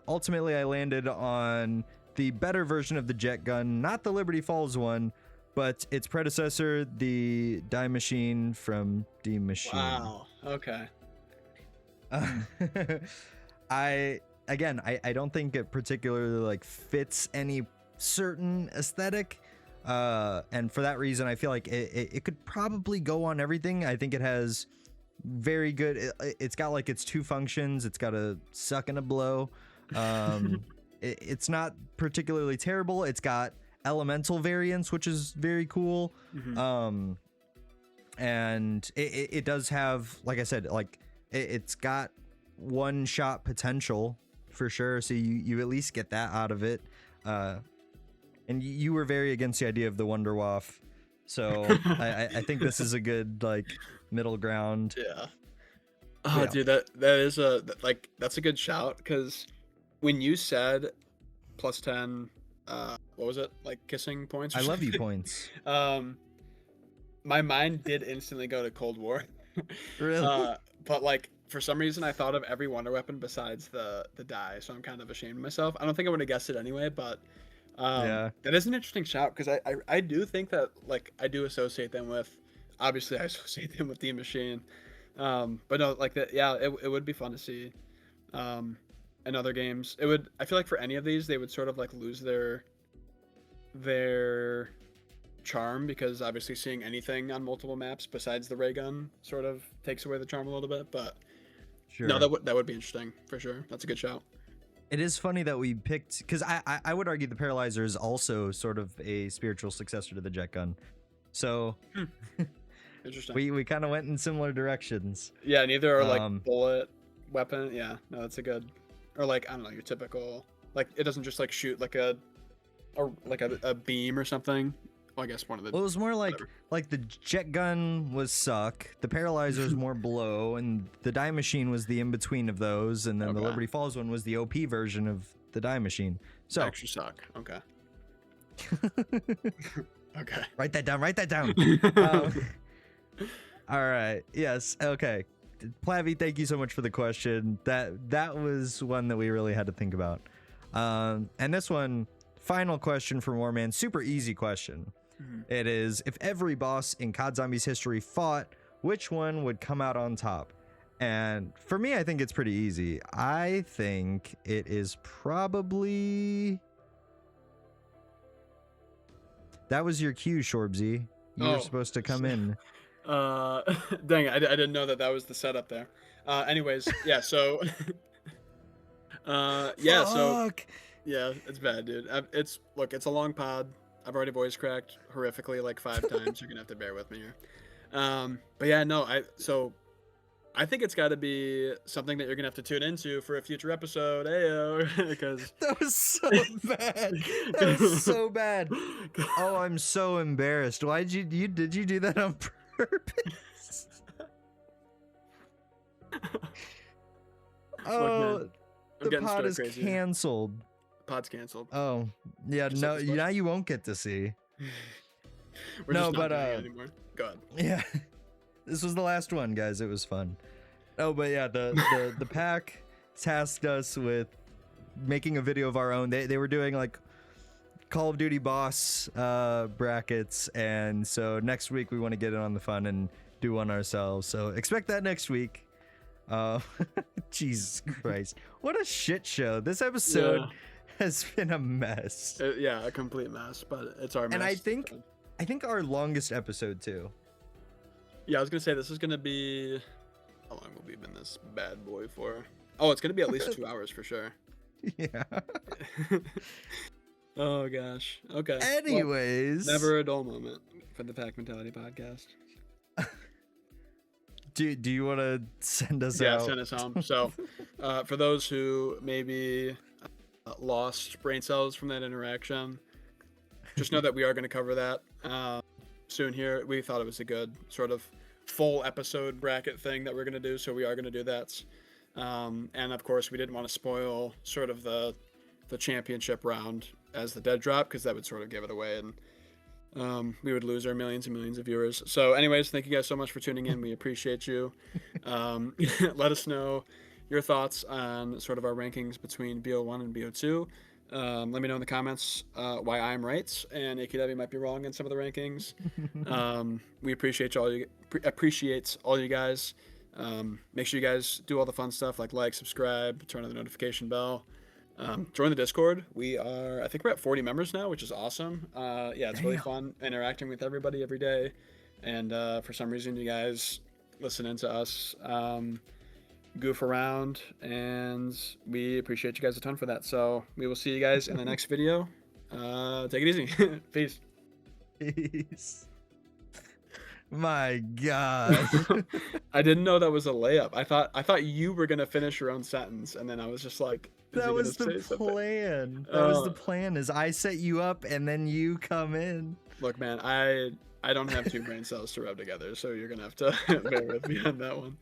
Speaker 2: ultimately, I landed on the better version of the jet gun, not the Liberty Falls one, but its predecessor, the Die Machine from D Machine.
Speaker 1: Wow. Okay.
Speaker 2: I don't think it particularly like fits any certain aesthetic. And for that reason, I feel like it could probably go on everything. I think it has very good. It's got like its two functions. It's got a suck and a blow. It's not particularly terrible. It's got elemental variants, which is very cool.
Speaker 1: Mm-hmm.
Speaker 2: And it does have, like I said, like it's got one shot potential for sure. So you at least get that out of it. And you were very against the idea of the Wonder Waff. So I think this is a good like middle ground.
Speaker 1: Yeah. Oh, yeah. Dude, that's a good shout, because when you said plus 10, what was it, like kissing points?
Speaker 2: I love you points.
Speaker 1: My mind did instantly go to Cold War.
Speaker 2: Really?
Speaker 1: But like for some reason I thought of every wonder weapon besides the die, so I'm kind of ashamed of myself. I don't think I would have guessed it anyway, but yeah, that is an interesting shout, because I do think that like I do associate them with, obviously I associate them with the machine, but no, like that, yeah, it would be fun to see in other games. I feel like for any of these they would sort of like lose their charm, because obviously seeing anything on multiple maps besides the ray gun sort of takes away the charm a little bit. But
Speaker 2: sure,
Speaker 1: no, that would be interesting for sure. That's a good shout.
Speaker 2: It is funny that we picked, because I would argue the Paralyzer is also sort of a spiritual successor to the jet gun. So
Speaker 1: interesting.
Speaker 2: We kind of went in similar directions.
Speaker 1: Yeah, neither are like bullet weapon. Yeah, no, that's a good, or like I don't know, your typical, like it doesn't just like shoot like a beam or something. Well, I guess one of the.
Speaker 2: Well, it was more like the jet gun was suck, the Paralyzer is more blow, and the Die Machine was the in between of those, and then the Liberty Falls one was the OP version of the Die Machine. So
Speaker 1: extra suck. Okay. Okay.
Speaker 2: Write that down. All right. Yes. Okay. Plavy, thank you so much for the question. That was one that we really had to think about. And this one, final question for Warman, super easy question. It is, if every boss in COD Zombies history fought, which one would come out on top? And for me, I think it's pretty easy. I think it is probably... That was your cue, Shorbzy. You were supposed to come in.
Speaker 1: Dang, I didn't know that was the setup there. Anyways, yeah, so... yeah, so... Yeah, it's bad, dude. It's a long pod. I've already voice cracked horrifically like 5 times. You're gonna have to bear with me here. But yeah, no, so I think it's got to be something that you're gonna have to tune into for a future episode, ayo, because
Speaker 2: That was so bad. That was so bad. Oh, I'm so embarrassed. Why did you do that on purpose?
Speaker 1: Look,
Speaker 2: Oh,
Speaker 1: man, I'm
Speaker 2: the
Speaker 1: getting
Speaker 2: pod
Speaker 1: stir
Speaker 2: is
Speaker 1: crazy.
Speaker 2: canceled.
Speaker 1: Pod's canceled.
Speaker 2: Oh, yeah,
Speaker 1: Just
Speaker 2: no,
Speaker 1: like this
Speaker 2: now you won't get to see.
Speaker 1: We're
Speaker 2: No,
Speaker 1: just not
Speaker 2: but,
Speaker 1: doing it anymore. Go ahead.
Speaker 2: Yeah, this was the last one, guys. It was fun. Oh, but yeah, the pack tasked us with making a video of our own. They were doing like Call of Duty boss brackets, and so next week we want to get in on the fun and do one ourselves. So expect that next week. Jesus Christ, what a shit show! This episode has been a mess.
Speaker 1: Yeah, a complete mess, but it's our mess.
Speaker 2: And I think our longest episode too.
Speaker 1: Yeah, I was gonna say this is gonna be. How long will we be in this bad boy for? Oh, it's gonna be at least 2 hours for sure.
Speaker 2: Yeah.
Speaker 1: Oh gosh. Okay.
Speaker 2: Anyways,
Speaker 1: well, never a dull moment for the Pack Mentality podcast.
Speaker 2: Do you want to send us out?
Speaker 1: Yeah, send us home. So, for those who maybe lost brain cells from that interaction, just know that we are going to cover that soon here. We thought it was a good sort of full episode bracket thing that we're going to do, so we are going to do that. And of course, we didn't want to spoil sort of the championship round as the dead drop, because that would sort of give it away, and we would lose our millions and millions of viewers. So anyways, thank you guys so much for tuning in. We appreciate you. Let us know your thoughts on sort of our rankings between BO1 and BO2. Let me know in the comments why I'm right and AKW might be wrong in some of the rankings. We appreciate all you guys. Make sure you guys do all the fun stuff like, subscribe, turn on the notification bell. Join the Discord. I think we're at 40 members now, which is awesome. Yeah, it's really fun interacting with everybody every day. And for some reason, you guys listen in to us goof around, and we appreciate you guys a ton for that. So we will see you guys in the next video. Take it easy. Peace.
Speaker 2: Peace. My God.
Speaker 1: I didn't know that was a layup. I thought you were gonna finish your own sentence, and then I was just like,
Speaker 2: that was the plan. That was the plan. Is I set you up and then you come in.
Speaker 1: Look, man, I don't have 2 brain cells to rub together, so you're gonna have to bear with me on that one.